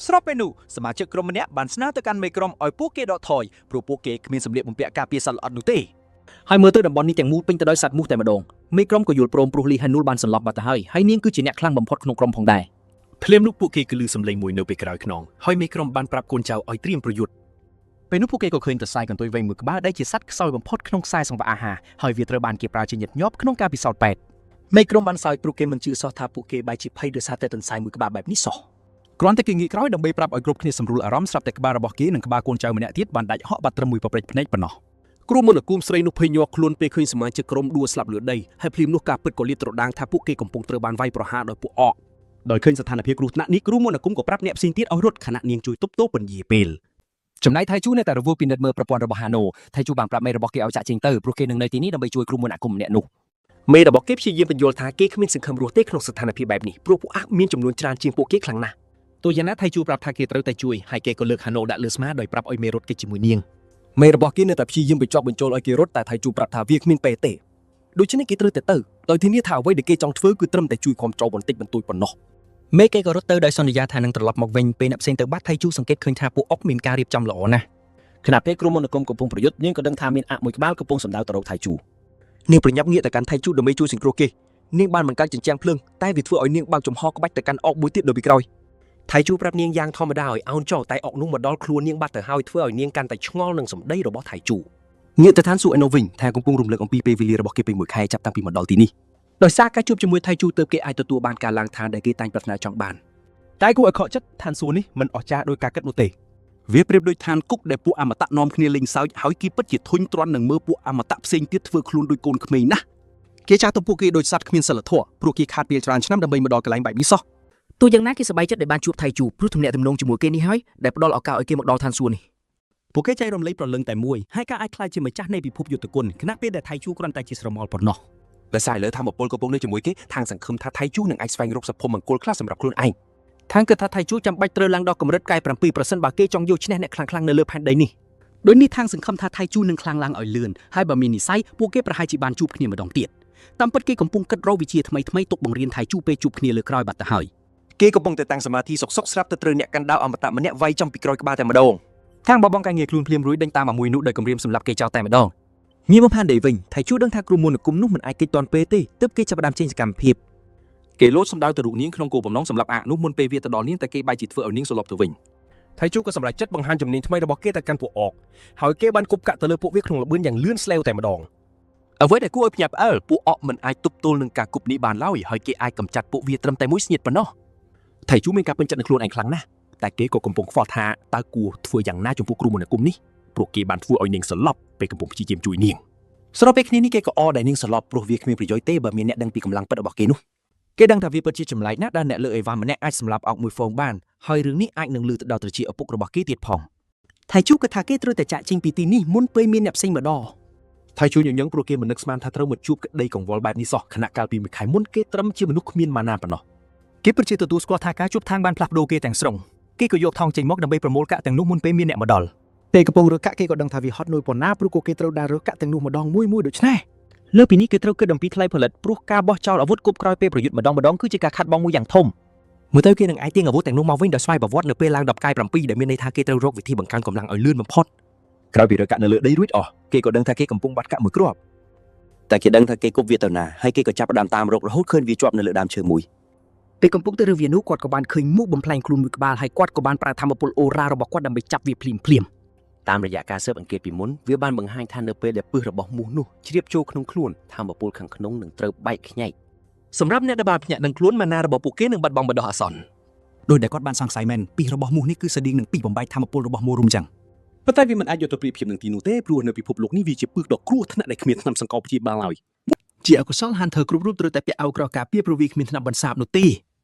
ស្របពេលនោះសមាជិកក្រុមម្នាក់បានស្នើទៅកាន់មេក្រុមឲ្យពួកគេដកថយព្រោះពួកគេគ្មានសម្លៀកបំពាក់ការពារសត្វល្អិតនោះទេហើយមើលទៅតំបន់នេះទាំងមូលពេញទៅដោយសត្វមូសតែម្ដងមេក្រុមក៏យល់ព្រមព្រោះលីហានូលបានសន្លប់បាត់ទៅហើយនាងគឺជាអ្នកខ្លាំងបំផុតក្នុងក្រុមផងដែរភ្លាមនោះពួកគេគឺឮសំឡេងមួយនៅពីក្រោយខ្នងហើយមេក្រុមបានប្រាប់កូនចៅឲ្យត្រៀមប្រយុទ្ធពេលនោះពួកគេក៏ឃើញទសៃកន្ទុយវែងមួយក្បាលដែលជាសត្វខ្សោយបំផុតក្នុងខ្សែសង្វាក់អាហារហើយវាត្រូវបានគេប្រើជាញឹកញាប់ក្នុងការពិសោធន៍ពេទ្យមេក្រុមបានសើចព្រោះគេមិនជឿសោះថាពួកគេបែរជាភ័យដោយសារតែទន្សាយមួយក្បាលបែបនេះសោះគ្រាន់តែគេងាកក្រោយដើម្បីប្រាប់ឲ្យគ្រប់គ្នាសម្រួលអារម្មណ៍ស្រាប់តែក្បាលរបស់គេនិងក្បាលកូនចៅម្នាក់ទៀតបានដាច់ហក់បាត់ត្រឹមមួយប៉ព្រិចភ្នែកប៉ុណ្ណោះគ្រូមុនអគូមស្រីនោះភ័យញាក់ខ្លួនពេលឃើញសមាជិកក្រុមដួលស្លាប់លើដីហើយភ្លាមនោះការពិតក៏លាតត្រដាងថាពួកគេកំពុងត្រូវបានវាយប្រហារដោយពួកអកដោយឃើញស្ថានភាពគ្រោះថ្នាក់នេះគ្រូមុនអគូមក៏ប្រាប់អ្នកផ្សេងទៀតឲ្យរត់ខណៈនាងជួយទប់ទល់ពន្យាពេលចំណែកថៃជូនៅតែរវល់ពិនិត្យមើលប្រព័ន្ធរបស់ហាណូថៃជូបានប្រាប់មេរបស់គេឲ្យចាក់ចេញទៅព្រោះគេនឹងនៅទីនេះដើម្បីជួយគ្រូមុនអាគមម្នាក់នោះមេរបស់គេព្យាយាមបញ្យល់ថាគេគ្មានសង្ឃឹមរស់ទេក្នុងស្ថានភាពបែបនេះព្រោះពួកអាមានចំនួនច្រើនជាងពួកគេខ្លាំងណាស់ទោះយ៉ាងណាថៃជូប្រាប់ថាគេត្រូវតែជួយហើយគេក៏លើកហាណូដាក់លើស្មាដោយប្រាប់ឲ្យមេរត់គេជាមួយនាងមេរបស់គេនៅតែព្យាយាមបញ្ចុះបញ្ចូលឲ្យគេរត់តែថៃជូប្រាប់ថាវាគ្មានពេលទេដូច្នេះគេត្រូវតែទៅដោយធានាថាអ្វីដែលគេចង់ធ្វើគឺត្រឹមតែជួយគ្រប់គ្រងបន្តិចបន្តួចប៉ុណ្ណោះមេគេក៏រត់ទៅដោយសន្យាថានឹងត្រឡប់មកវិញពេលអ្នកផ្សេងទៅបាត់ថៃជូសង្កេតឃើញថាពួកអុកមានការរៀបចំល្អណាស់ខណៈពេលក្រុមមន្តអាគមកំពុងប្រយុទ្ធនាងក៏ដឹងថាមានអាក់មួយក្បាលកំពុងសម្ដៅទៅរកថៃជូនាងប្រញាប់ងាកទៅកាន់ថៃជូដើម្បីជួយសង្គ្រោះគេនាងបានបង្កើតចិញ្ចាំងភ្លើងតែវាធ្វើឲ្យនាងបើកចំហក្បាច់ទៅកាន់អុកមួយទៀតនៅពីក្រោយថៃជូប្រាប់នាងយ៉ាងធម្មតាឲ្យអោនចោលតែអុកនោះមកដល់ខ្លួននាងបាត់ទៅហើយធ្វើឲ្យនាងកាន់តែឆ្ងល់នឹងសម្ដីរបស់ថៃជូ ងាកទៅឋានសួគ៌ឯនោះវិញថាកំពុងរំលឹកអំពីពេលវេលារបស់គេពេញមួយខែចាប់តាំងពីមកដល់ទីនេះដោយសារការជួបជាមួយថៃជូទើបគេអាចទទួលបានការឡើងឋានដែលគេតែងប្រាថ្នាចង់បានតែគួរឲ្យខកចិត្តឋានសួគ៌នេះមិនអស្ចារ្យដោយការគិតនោះទេវាប្រៀបដូចឋានគុកដែលពួកអមតៈនាំគ្នាលេងសើចហើយគេពិតជាធុញទ្រាន់នឹងមើលពួកអមតៈផ្សេងទៀតធ្វើខ្លួនដូចកូនក្មេងណាស់គេចាស់ទៅពួកគេដូចសត្វគ្មានសិលធម៌ព្រោះគេខាតពេលច្រើនឆ្នាំដើម្បីមកដល់កន្លែងបែបនេះសោះទោះយ៉ាងណាគេសប្បាយចិត្តដែលបានជួបថៃជូព្រោះទំនាក់ទំនងជាមួយគេនេះហើយដែលផ្ដល់ឱកាសឲ្យគេមកដល់ឋានសួគ៌នេះពួកគេចែករំលែកប្រលឹងតែមួយហើយការអាចខ្លាចជាម្ចាស់នៃពិភពយុទ្ធគុណខណៈពេលដែលថៃជូគ្រាន់តែជាស្រមោលប៉ុណ្ណោះដោយសារលើធម្មពលកំពុងនៅជាមួយគេທາງសង្ឃឹមថាថៃជូនឹងអាចស្វែងរកសុភមង្គលខ្លះសម្រាប់ខ្លួនឯងທາງគិតថាថៃជូចាំបាច់ត្រូវឡើងដល់កម្រិតកែ7%បើគេចង់យកឈ្នះអ្នកខ្លាំងៗនៅលើផែនដីនេះដោយនេះທາງសង្ឃឹមថាថៃជូនឹងខ្លាំងឡើងឲ្យលឿនហើយបើមាននិស្ស័យពួកគេប្រហែលជាបានជួបគ្នាម្ដងទៀតតាមពិតគេកំពុងគិតរកវិជាថ្មីៗទុកបង្រៀនថៃជូពេលជួបគ្នាលើក្រោយបាត់ទៅហើយគេកំពុងតែតាំងសមាធិសុកស្រាប់ទៅត្រូវអ្នកកាន់ដាវអមតៈម្នាក់វាយចំពីក្រោយក្បាលតែម្ដងខាងបបងការងារខ្លួនភ្លាមរួយដេញតាមមួយនោះដោយគម្រាមសម្រាប់គេចោលតែម្ដងងាកមកផានដីវិញថៃជូដឹងថាគ្រូមន្តគុំនោះមិនអាចគេចតាន់ពេលទេទើបគេចាប់ផ្ដើមចេញសកម្មភាពគេលោតសម្ដៅទៅរូបនាងក្នុងគោលបំណងសម្រាប់អានោះមុនពេលវាទៅដល់នាងតែគេបែរជាធ្វើឲ្យនាងសន្លប់ទៅវិញថៃជូក៏សម្រេចចិត្តបង្ហាញជំនាញថ្មីរបស់គេទៅកាន់ពួកអកហើយគេបានគប់កាក់ទៅលើពួកវាក្នុងល្បឿនយ៉ាងលឿនស្លេវតែម្ដងអ្វីដែលគួរឲ្យភ្ញាក់ផ្អើលពួកអកមិនអាចទប់ទល់នឹងការគប់នេះបានឡើយហើយគេអាចកម្ចាត់ពួកវាត្រឹមតែមួយស្ញៀតប៉ុណ្ណោះថៃជូមានការពេញចិត្តនឹងខ្លួនឯងខ្លាំងណាស់តែគេក៏កំពុងខ្វល់ថាតើគួរធ្វើយ៉ាងណាចំពោះគ្រូមន្តគុំនេះព្រោះគេបានធ្វើឲ្យនាងសន្លប់ពេលកំពុងព្យាយាមជួយនាងស្របពេលគ្នានេះគេក៏អរដែលនាងសន្លប់ព្រោះវាគ្មានប្រយោជន៍ទេបើមានអ្នកដឹងពីកម្លាំងពិតរបស់គេនោះគេដឹងថាវាពិតជាចម្លែកណាស់ដែលអ្នកលើអេវ៉ាន់ម្នាក់អាចសម្លាប់អុកមួយហ្វូងបានហើយរឿងនេះអាចនឹងលើទៅដល់ត្រចៀកឪពុករបស់គេទៀតផងថៃជូក៏ថាគេត្រូវតែចាក់ចេញពីទីនេះមុនពេលមានអ្នកផ្សេងម្ដងថៃជូញញឹងព្រោះគេមិននឹកស្មានថាត្រូវមកជួបក្តីកង្វល់បែបនេះសោះខណៈកាលពីមួយខែមុនគេត្រឹមជាមនុស្សគ្មានម៉ាណាប៉ុណ្ណោះគេពិតជាទទួលស្គាល់ថាការជួបທາງបានផ្លាស់ប្ដូរគេទាំងស្រុងគេក៏យកថង់ចេញមកដើម្បីប្រមូលកាក់ទាំងនោះមុនពេលមានអ្នកមកដល់ពេលកំពុងរើកាក់គេក៏ដឹងថាវាហត់នឿយប៉ុណ្ណាព្រោះគេត្រូវដើររើកាក់ទាំងនោះម្ដងមួយដូច្នេះលើពីនេះគេត្រូវគិតអំពីថ្លៃផលិតព្រោះការបោះចោលអាវុធគប់ក្រោយពេលប្រយុទ្ធម្ដងគឺជាការខាត់បងមួយយ៉ាងធំមើលទៅគេនឹងអាចទាញអាវុធទាំងនោះមកវិញដោយស្វ័យប្រវត្តិនៅពេលឡើង10កែ7ដែលមានន័យថាគេត្រូវរកវិធីបង្កើនកម្លាំងឲ្យលឿនបំផុតក្រោយពីរើកាក់នៅលើដីរួចអស់គេក៏ដឹងថាគេកំពុងបាត់កាក់មួយគ្រាប់តែគេដឹងថាគេគប់វាទៅណាហើយគេក៏ចាប់ផ្ដើមតាមរករហូតឃើញវាជាប់នៅលើដើមឈើមួយពេលកំពុងទៅរើវានោះគាត់ក៏បានឃើញមូសបំផ្លាញខ្លួនមួយក្បាលហើយគាត់ក៏បានប្រើធម្មពលអូរ៉ារបស់គាត់ដើម្បីចាប់វាភ្លាមតាមរយៈការស៊ើបអង្កេតពីមុនវាបានបង្ហាញថានៅពេលដែលពឹសរបស់មូសនោះជ្រាបចូលក្នុងខ្លួនធម្មពលខាងក្នុងនឹងត្រូវបែកខ្ញែកសម្រាប់អ្នកដែលបានភ្ញាក់នឹងខ្លួនម៉ាណារបស់ពួកគេនឹងបាត់បង់បណ្ដោះអាសន្នដោយដែលគាត់បានសង្ស័យមែនពីរបស់មូសនេះគឺស្តៀងនឹងពីបំបែកធម្មពលរបស់មូសរុំចឹងប៉ុន្តែវាមិនអាចយកទៅប្រៀបធៀបនឹងទីនោះទេព្រោះនៅពិភពលោកនេះវាជាពឹសដ៏គ្រោះថ្នាក់ដែលគ្មានថ្នាំសង្កោព្យាបាលឡើយជាអកុសល Hunter គ្រប់រូបត្រូវតែពាក់អាវក្រោះការពារព្រោះវាគ្មានថ្នាំបន្សាបនោះទ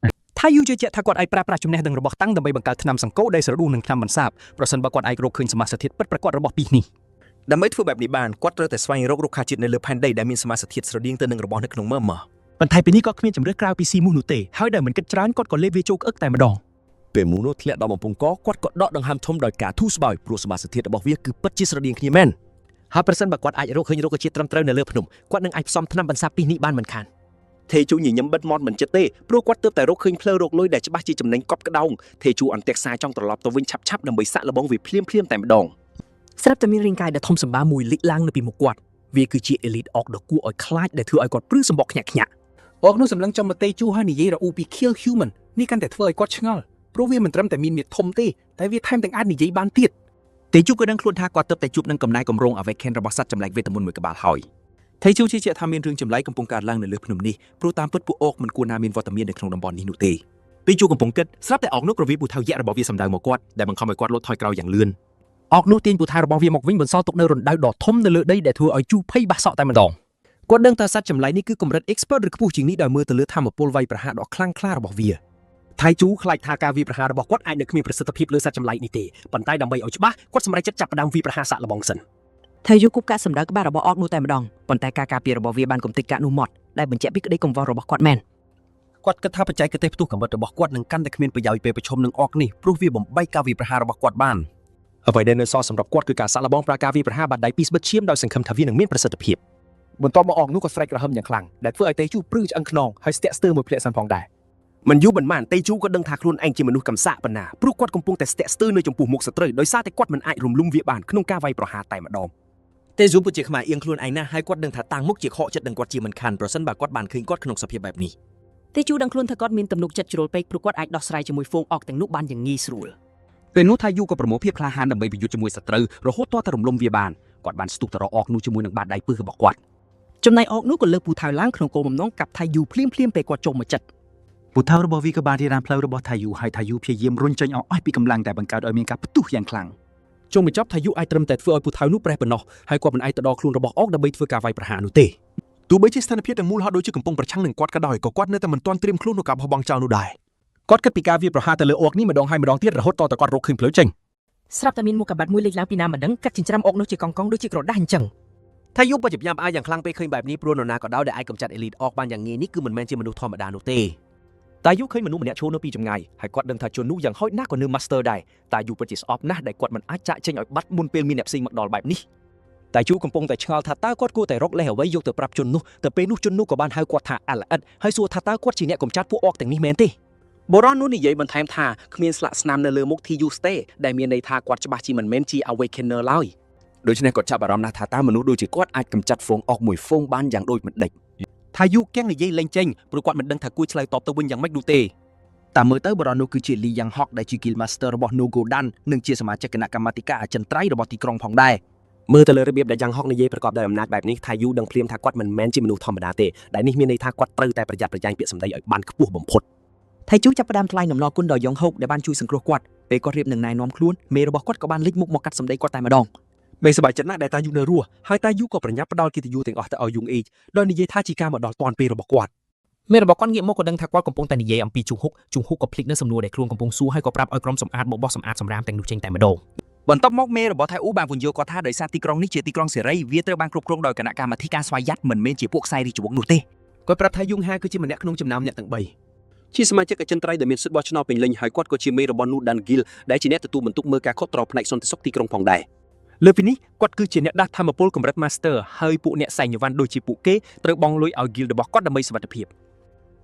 េថាយូជឿជាក់ថាគាត់អាចប្រើប្រាស់ចំណេះដឹងរបស់តាំងដើម្បីបង្កើតថ្នាំសង្កូដែលស្រដួលនឹងថ្នាំបន្សាបប្រសិនបើគាត់អាចរកឃើញសមាសធាតុពិតប្រាកដរបស់ពីនេះដើម្បីធ្វើបែបនេះបានគាត់ត្រូវតែស្វែងរករុក្ខាជាតិនៅលើផែនដីដែលមានសមាសធាតុស្រដៀងទៅនឹងរបស់នៅក្នុងមើមមកប៉ុន្តែពេលនេះគាត់គ្មានជំរឿក្រៅពីស៊ីមូសនោះទេហើយដែលមិនគិតច្រើនគាត់ក៏លេបវាចូលក្អឹកតែម្ដងពេលមូសនោះធ្លាក់ដល់បំពង់កគាត់ក៏ដកដង្ហើមធំដោយការធូរស្បើយព្រោះសមាសធាតុរបស់វាគឺពិតជាស្រដៀងគ្នាមែនហើយប្រសិនបើគាត់អាចរកឃើញរុក្ខជាតិត្រឹមត្រូវនៅលើភ្នំគាត់នឹងអាចផ្សំថ្នាំបន្សាបពីនេះបានមិនខានថេជូញញឹមបិទមាត់មិនចិត្តទេព្រោះគាត់ទើបតែរកឃើញផ្លូវរកលុយដែលច្បាស់ជាចំណេញកប់ក្តោងថេជូអន្ទាក់សារចង់ត្រឡប់ទៅវិញឆាប់ៗដើម្បីសាក់លបងវាភ្លាមតែម្ដងស្រាប់តែមានរាងកាយដែលធំសម្បើមមួយលេចឡើងនៅពីមុខគាត់វាគឺជា elite orc ដ៏គួរឲ្យខ្លាចដែលធ្វើឲ្យគាត់ព្រឺសម្បកខ្ញាក់ orc នោះសម្លឹងចំមកថេជូហើយនិយាយរអ៊ូពី kill human នេះកាន់តែធ្វើឲ្យគាត់ឆ្ងល់ព្រោះវាមិនត្រឹមតែមានមាឌធំទេតែវាថែមទាំងអាចនិយាយបានទៀតថេជូក៏ដឹងខ្លួនថាគាត់ទើបតែជួបនឹងកំណែកម្រង Awaken របស់សត្វចម្លែកវេទមន្តមួយក្បាលហើយថេជូជឿជាក់ថាមានរឿងចម្លែកកំពុងកើតឡើងនៅលើភ្នំនេះព្រោះតាមពិតពួកអុកមិនគួរណាមានវត្តមាននៅក្នុងតំបន់នេះនោះទេពេលជូកំពុងគិតស្រាប់តែអុកនោះក៏វាពូថៅយៈរបស់វាសម្ដៅមកគាត់ដែលបង្ខំឲ្យគាត់លោតថយក្រោយយ៉ាងលឿនអុកនោះទាញពូថៅរបស់វាមកវិញបន្សល់ទុកនៅរណ្ដៅដ៏ធំនៅលើដីដែលធ្វើឲ្យជូភ័យបាសសក់តែម្ដងគាត់ដឹងថាសត្វចម្លែកនេះគឺកម្រិត expert ឬខ្ពស់ជាងនេះដោយមើលទៅលើធម្មពលវាយប្រហារដ៏ខ្លាំងក្លារបស់វាថៃជូខ្លាចថាការវាយប្រហាររបស់គាត់អាចនឹងគ្មានប្រសិទ្ធភាពលើសត្វចម្លែកនេះទេប៉ុន្តែដើម្បីឲ្យច្បាស់គាត់សម្រេចចិត្តចាប់ផ្ដើមវាយប្រហារសាក់លបងសិនថៃយូគប់កាក់សម្ដៅក្បាលរបស់អុកនោះតែម្ដងប៉ុន្តែការការពាររបស់វាបានកំទេចកាក់នោះមកដែលបញ្ជាក់ពីក្តីកង្វល់របស់គាត់មែនគាត់គិតថាបច្ចេកទេសផ្ទុះកម្រិតរបស់គាត់នឹងកាន់តែគ្មានប្រយោជន៍ពេលប្រឈមនឹងអុកនេះព្រោះវាបំបែកការវាយប្រហាររបស់គាត់បានអ្វីដែលនៅសល់សម្រាប់គាត់គឺការសាក់លបងប្រើការវាយប្រហារបាត់ដៃពីស្បិតឈាមដោយសង្ឃឹមថាវានឹងមានប្រសិទ្ធភាពបន្ទាប់មកអុកនោះក៏ស្រែកក្រហមយ៉ាងខ្លាំងដែលធ្វើឲ្យតេជូព្រឺឆ្អឹងខ្នងហើយស្ទាក់ស្ទើរមួយភ្លាក់សិនផងដែរមិនយូរមិនម៉ានតេជូក៏ដឹងថាខ្លួនឯងជាមនុស្សកំសាកប៉ុណ្ណាព្រោះគាត់កំពុងតែស្ទាក់ស្ទើរនៅចំពោះមុខសត្រូវដោយសារតែគាត់មិនអាចរំលំវាបានក្នុងការវាយប្រហារតែម្ដងតេជូពិតជាខ្មាស់អៀងខ្លួនឯងណាស់ហើយគាត់ដឹងថាតាំងមុខជាខកចិត្តនឹងគាត់ជាមិនខានប្រសិនបើគាត់បានឃើញគាត់ក្នុងសភាពបែបនេះតេជូដឹងខ្លួនថាគាត់មានទំនុកចិត្តជ្រុលពេកព្រោះគាត់អាចដោះស្រាយជាមួយហ្វូងអុកទាំងនោះបានយ៉ាងងាយស្រួល ពេលនោះថាយូក៏ប្រមូលភាពក្លាហានដើម្បីប្រយុទ្ធជាមួយសត្រូវរហូតទាល់តែរំលំវាបានគាត់បានស្ទុះទៅរកអកនោះជាមួយនឹងបាតដៃពឹសរបស់គាត់ ចំណែកអកនោះក៏លើកពូថៅឡើងក្នុងគោលបំណងកាប់ថៃយូភ្លាមពេលគាត់ចូលមកចិត្ត ពូថៅរបស់វាក៏បានរៀបរៀងផ្លូវរបស់ថៃយូហើយថៃយូព្យាយាមរុញចេញអស់ពីកម្លាំងតែបង្កើតឲ្យមានការផ្ទុះយ៉ាងខ្លាំង ជុំបញ្ចប់ថាយូអាចត្រឹមតែធ្វើឲ្យពូថៅនោះប្រេះប៉ុណ្ណោះហើយគាត់មិនអាចទៅដល់ខ្លួនរបស់អកដើម្បីធ្វើការវាយប្រហារនោះទេ ទោះបីជាស្ថានភាពទាំងមូលហត់ដូចជាកំពុងប្រឆាំងនឹងគាត់ក៏ដោយក៏គាត់នៅតែមិនទាន់ត្រៀមខ្លួនក្នុងការបោះបង់ចោលនោះដែរ គាត់គិតពីការវាយប្រហារទៅលើអកនេះម្ដងហើយម្ដងទៀតរហូតតតែគាត់រកឃើញផ្លូវចេញ ស្រាប់តែមានមុខកាបាត់មួយលេចឡើងពីណាមិនដឹងកាត់ចិញ្ច្រាំអកនោះជាកង់ដូចជាក្រដាស់អញ្ចឹង ថាយូក៏ជាញាប់អាយយ៉ាងខ្លាំងពេលឃើញបែបនេះព្រោះនរណាក៏ដោយដែលអាចកម្ចាត់អេលីតអកបានយ៉ាងងាយនេះគឺមិនមែនជាមនុស្សធម្មតានោះទេតែយូឃើញមនុស្សម្នាក់ឈរនៅពីចម្ងាយហើយគាត់ដឹងថាជននោះយ៉ាងហោចណាស់ក៏នៅ Master ដែរតែយូពិតជាស្អប់ណាស់ដែលគាត់មិនអាចចាក់ចេញឲ្យបាត់មុនពេលមានអ្នកផ្សេងមកដល់បែបនេះតែយូកំពុងតែឆ្ងល់ថាតើគាត់គួរតែរកលេសអ្វីយកទៅប្រាប់ជននោះតែពេលនោះជននោះក៏បានហៅគាត់ថាអាឡអិតហើយសួរថាតើគាត់ជាអ្នកកម្ចាត់ពួកអកទាំងនេះមែនទេបុរសនោះនិយាយបន្ថែមថាគ្មានស្លាកស្នាមនៅលើមុខ TU Stay ដែលមានន័យថាគាត់ច្បាស់ជាមិនមែនជា Awakener ឡើយដូច្នេះគាត់ចាប់អារម្មណ៍ណាស់ថាតើមនុស្សដូចជាគាត់អាចកម្ចាត់ហ្វូងអកមួយហ្វូងបានយ៉ាងដូចមិនដេចថាយូកៀងនិយាយលេងចេញព្រោះគាត់មិនដឹងថាគួរឆ្លើយតបទៅវិញយ៉ាងម៉េចនោះទេតែមើលទៅបុរសនោះគឺជា Lee Yang Hok ដែលជា Guild Master របស់ No Godan និងជាសមាជិកគណៈកម្មាធិការអចិន្ត្រៃយ៍របស់ទីក្រុងផងដែរមើលទៅលើរបៀបដែល Yang Hok និយាយប្រកបដោយអំណាចបែបនេះថាយូដឹងភ្លាមថាគាត់មិនមែនជាមនុស្សធម្មតាទេដែលនេះមានន័យថាគាត់ត្រូវតែប្រយ័ត្នប្រយែងពាក្យសម្ដីឲ្យបានខ្ពស់បំផុត ថៃជូចាប់ផ្ដើមថ្លែងអំណរគុណដល់យ៉ងហុកដែលបានជួយសង្គ្រោះគាត់ពេលគាត់រៀបនឹងណែនាំខ្លួនមេរបស់គាត់ក៏បានលេចមុខមកកាត់សម្ដីគាត់តែម្ដង មេសប្បាយចិត្តណាស់ដែលតាយូនៅរស់ហើយតាយូក៏ប្រញាប់ផ្ដល់កិត្តិយសទាំងអស់ទៅឲ្យយូងអ៊ីដោយនិយាយថាជាការមកដល់តាន់ពេលរបស់គាត់មេរបស់គាត់ងាកមកក៏ដឹងថាគាត់កំពុងតែនិយាយអំពីជុងហុកក៏ភ្លេចនៅសំណួរដែលខ្លួនកំពុងសួរហើយក៏ប្រាប់ឲ្យក្រុមសម្អាតមកបោះសម្អាតសម្រាមទាំងនោះចេញតែម្ដងបន្ទាប់មកមេរបស់ថៃអ៊ូបានពន្យល់គាត់ថាដោយសារទីក្រុងនេះជាទីក្រុងសេរីវាត្រូវបានគ្រប់គ្រងដោយគណៈកម្មាធិការស្វ័យយ័តមិនមែនជាពួកខ្សែរាជវង្សនោះទេគាត់ប្រាប់ថាយូងហាគឺជាម្នាក់ក្នុងចំណោមអ្នកទាំង3ជាសមាជិកអចិន្ត្រៃយ៍ដែលមានសិទ្ធិបោះឆ្នោតពេញលេញហើយគាត់ក៏ជាមេរបស់ Nudan Guild ដែលជាអ្នកទទួលបន្ទុកមើលការខុសត្រូវផ្នែកសន្តិសុខទីក្រុងផងដែរលើពីនេះគាត់គឺជាអ្នកដាស់ធម្មពលកម្រិត Master ហើយពួកអ្នកសែងយវ៉ាន់ដូចជាពួកគេត្រូវបង់លុយឲ្យ Guild របស់គាត់ដើម្បីសុវត្ថិភាព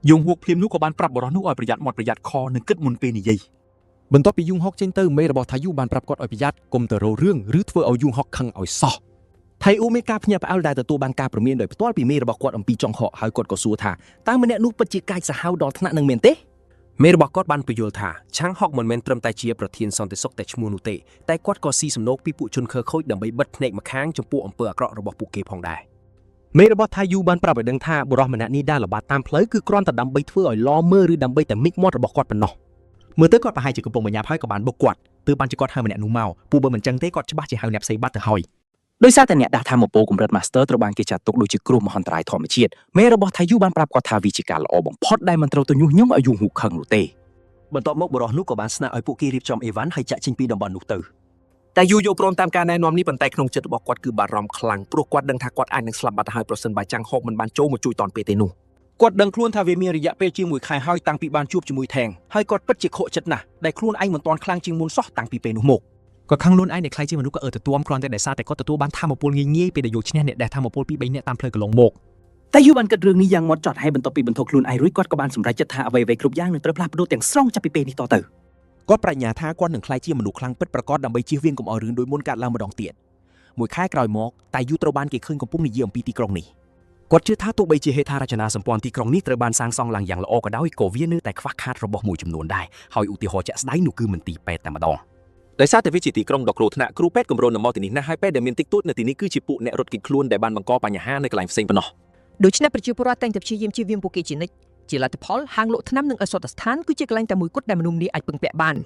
យូងហុកភ្លាមនោះក៏បានប្រាប់បរិះនោះឲ្យប្រយ័ត្នមាត់ប្រយ័ត្នខនិងគិតមុនពេលនិយាយបន្ទាប់ពីយូងហុកចេញទៅមេរបស់ថាយូបានប្រាប់គាត់ឲ្យប្រយ័ត្នកុំទៅរោរឿងឬធ្វើឲ្យយូងហុកខឹងឲ្យសោះថៃអ៊ូមានការភ្ញាក់ផ្អើលដែលទទួលបានការព្រមានដោយផ្ទាល់ពីមេរបស់គាត់អំពីចុងហុកហើយគាត់ក៏សួរថាតើម្នាក់នោះពិតជាកាចសាហាវដល់ថ្នាក់នឹងមែនទេមេរបស់គាត់បានពន្យល់ថាឆាងហុកមិនមែនត្រឹមតែជាប្រធានសន្តិសុខតែឈ្មោះនោះទេតែគាត់ក៏ស៊ីសំណូកពីពួកជនខើខូចដើម្បីបិទភ្នែកម្ខាងចំពោះអំពើអាក្រក់របស់ពួកគេផងដែរមេរបស់ថាយូបានប្រាប់ឲ្យដឹងថាបុរសម្នាក់នេះដែលល្បាតតាមផ្លូវគឺគ្រាន់តែដើម្បីធ្វើឲ្យឡមើលឬដើម្បីតែមីកមាត់របស់គាត់ប៉ុណ្ណោះមើលទៅគាត់ប្រហែលជាកំពុងបញ្ញាប់ហើយក៏បានបុកគាត់ទើបបានជាគាត់ហៅម្នាក់នោះមកពួកបើមិនចឹងទេគាត់ច្បាស់ជាហៅអ្នកផ្សេងបាត់ទៅហើយដោយសារតែអ្នកដាស់ថាមពលកម្រិត Master ត្រូវបានគេចាត់ទុកដូចជាគ្រោះមហន្តរាយធម្មជាតិមេរបស់ថាយូបានប្រាប់គាត់ថាវាជាការល្អបំផុតដែលមិនត្រូវទៅញុះញង់ឲ្យយូងហុកខឹងនោះទេបន្ទាប់មកបុរសនោះក៏បានស្នើឲ្យពួកគេរៀបចំអេវ៉ាន់ហើយចាក់ចេញពីតំបន់នោះទៅតែយូយកព្រមតាមការណែនាំនេះប៉ុន្តែក្នុងចិត្តរបស់គាត់គឺបារម្ភខ្លាំងព្រោះគាត់ដឹងថាគាត់អាចនឹងស្លាប់បាត់ទៅហើយប្រសិនបើចាំងហុកមិនបានចូលមកជួយតនពេលទេនោះគាត់ដឹងខ្លួនថាវាមានរយៈពេលជាង1ខែហើយតាំងពីបានជួបជាមួយថេងហើយគាត់ពិតជាខកចិត្តណាស់ដែលខ្លួនឯងមិនទាន់ខ្លាំងជាងមុនសោះតាំងពីពេលនោះមកគាត់ខឹងខ្លួនឯងដែលខ្លាចជាមនុស្សក៏ទទួលគ្រាន់តែដោយសារតែគាត់ទទួលបានធម៌ពលងាយៗពេលដែលយកឈ្នះអ្នកដែលធម៌ពលពី3នាក់តាមផ្លូវកន្លងមកតែយូបានគិតរឿងនេះយ៉ាងម៉ត់ចត់ហើយបន្ទាប់ពីបន្ធូរខ្លួនឯងរួចគាត់ក៏បានសម្រេចចិត្តថាអ្វីៗគ្រប់យ៉ាងនឹងត្រូវផ្លាស់ប្ដូរទាំងស្រុងចាប់ពីពេលនេះតទៅគាត់ប្រាជ្ញាថាគាត់នឹងក្លាយជាមនុស្សខ្លាំងពិតប្រាកដដើម្បីជៀសវាងកុំឲ្យរឿងដូចមុនកើតឡើងម្ដងទៀតមួយខែក្រោយមកតែយូត្រូវបានគេឃើញកំពុងនិយាយអំពីទីក្រុងនេះគាត់ជឿថាទោះបីជាហេដ្ឋារចនាសម្ព័ន្ធទីក្រុងនេះត្រូវបានសាងសង់ឡើងយ៉ាងល្អក៏ដោយក៏វានៅតែខ្វះខាតរបស់មួយចំនួនដែរហើយឧទាហរណ៍ជាក់ស្ដែងនោះគឺមន្ទីរពេទ្យតែម្ដងដោយសារតែវាជាទីក្រុងដ៏គ្រោះថ្នាក់គ្រូពេទ្យគម្រោងនៅមកទីនេះណាស់ហើយពេទ្យដែលមានតិចតួចនៅទីនេះគឺជាពួកអ្នករត់គេចខ្លួនដែលបានបង្កបញ្ហានៅកន្លែងផ្សេងប៉ុណ្ណោះ ដូច្នេះប្រជាពលរដ្ឋតែងតែព្យាយាមជៀសវាងពួកគេជានិច្ចជាលទ្ធផលហាងលក់ថ្នាំនិងអសតស្ថានគឺជាកន្លែងតែមួយគត់ដែលមនុស្សម្នាអាចពឹងពាក់បាន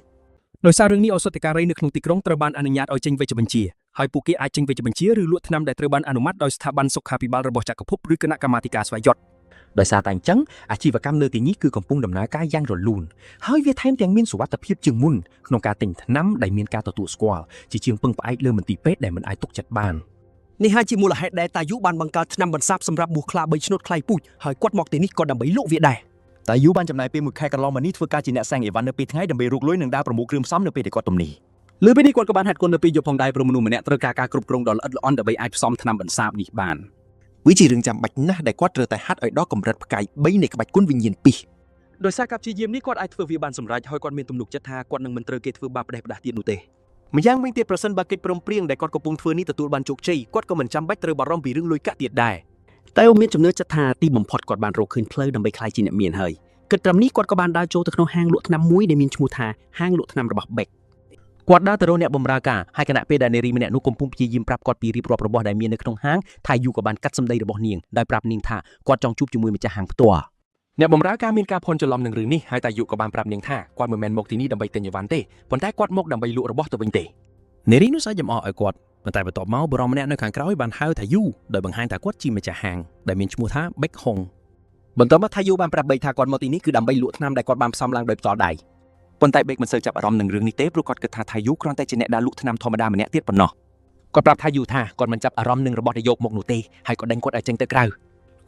ដោយសាររឿងនេះឱសថការីនៅក្នុងទីក្រុងត្រូវបានអនុញ្ញាតឲ្យចេញវេជ្ជបញ្ជាហើយពួកគេអាចចេញវេជ្ជបញ្ជាឬលក់ថ្នាំដែលត្រូវបានអនុម័តដោយស្ថាប័នសុខាភិបាលរបស់ចក្រភពឬគណៈកម្មាធិការស្វ័យយ័តដោយសារតែអញ្ចឹងអាជីវកម្មនៅទីនេះគឺកំពុងដំណើរការយ៉ាងរលូនហើយវាថែមទាំងមានសុវត្ថិភាពជាងមុនក្នុងការទិញថ្នាំដែលមានការទទួលស្គាល់ជាជាងពឹងផ្អែកលើមន្ទីរពេទ្យដែលមិនអាចទុកចិត្តបាននេះហើយជាមូលហេតុដែលតាយូបានបង្កើតថ្នាំបន្សាបសម្រាប់មូសខ្លា3ឆ្នូតខ្លាយពូជហើយគាត់មកទីនេះក៏ដើម្បីលក់វាដែរតាយូបានចំណាយពេល1ខែកន្លងមកនេះធ្វើការជាអ្នកសែងអីវ៉ាន់នៅពេលថ្ងៃដើម្បីរកលុយនិងដើរប្រមូលគ្រឿងផ្សំនៅពេលដែលគាត់ទំនេរលើពេលនេះគាត់ក៏បានហាត់គុណនៅពេលយប់ផងដែរព្រោះមនុស្សម្នាក់ត្រូវការការគ្រប់គ្រងដ៏ល្អិតល្អន់ដើម្បីអាចផ្សំថ្នាំបន្សាបនេះបានវាជារឿងចាំបាច់ណាស់ដែលគាត់ត្រូវតែហាត់ឲ្យដល់កម្រិតផ្កាយ3នៃក្បាច់គុណវិញ្ញាណ2ដោយសារការព្យាយាមនេះគាត់អាចធ្វើវាបានសម្រេចហើយគាត់មានទំនុកចិត្តថាគាត់នឹងមិនត្រូវគេធ្វើបាបផ្ដេសផ្ដាស់ទៀតនោះទេម្យ៉ាងវិញទៀតប្រសិនបើកិច្ចព្រមព្រៀងដែលគាត់កំពុងធ្វើនេះទទួលបានជោគជ័យគាត់ក៏មិនចាំបាច់ត្រូវបារម្ភពីរឿងលុយកាក់ទៀតដែរតែអូមានចំណឿចិត្តថាទីបំផុតគាត់បានរកឃើញផ្លូវដើម្បីក្លាយជាអ្នកមានហើយគិតត្រឹមនេះគាត់ក៏បានដើរចូលទៅក្នុងហាងលក់ថ្នាំមួយដែលមានឈ្មោះថាហាងលក់ថ្នាំរបស់ Beck គាត់ដើរទៅរកអ្នកបម្រើការហើយគណៈពេលដែលនារីម្នាក់នោះកំពុងព្យាយាមប្រាប់គាត់ពីរៀបរាប់របស់ដែលមាននៅក្នុងហាងថាយូក៏បានកាត់សម្ដីរបស់នាងដោយប្រាប់នាងថាគាត់ចង់ជួបជាមួយម្ចាស់ហាងផ្ទាល់អ្នកបម្រើការមានការភ័ន្តច្រឡំនឹងរឿងនេះហើយតាយូក៏បានប្រាប់នាងថាគាត់មិនមែនមកទីនេះដើម្បីទិញអីវ៉ាន់ទេប៉ុន្តែគាត់មកដើម្បីលក់របស់ទៅវិញទេនារីនោះសើចចំអកឲ្យគាត់ប៉ុន្តែបន្ទាប់មកបរិមម្នាក់នៅខាងក្រោយបានហៅថាយូដោយបង្ហាញថាគាត់ជាម្ចាស់ហាងដែលមានឈ្មោះថាបេកហុងបន្ទាប់មកថាយូបានប្រាប់បេកថាគាត់មកទីនេះគឺដើម្បីលក់ថ្នាំដែលគាត់បានផ្សំឡើងដោយផ្ទាល់ដៃប៉ុន្តែបេកមិនសូវចាប់អារម្មណ៍នឹងរឿងនេះទេព្រោះគាត់គិតថាថាយូគ្រាន់តែជាអ្នកដើរលក់ថ្នាំធម្មតាម្នាក់ទៀតប៉ុណ្ណោះគាត់ប្រាប់ថាយូថាគាត់មិនចាប់អារម្មណ៍នឹងរបស់ដែលយកមកនោះទេហើយក៏ដេញគាត់ឲ្យចេញទៅក្រៅ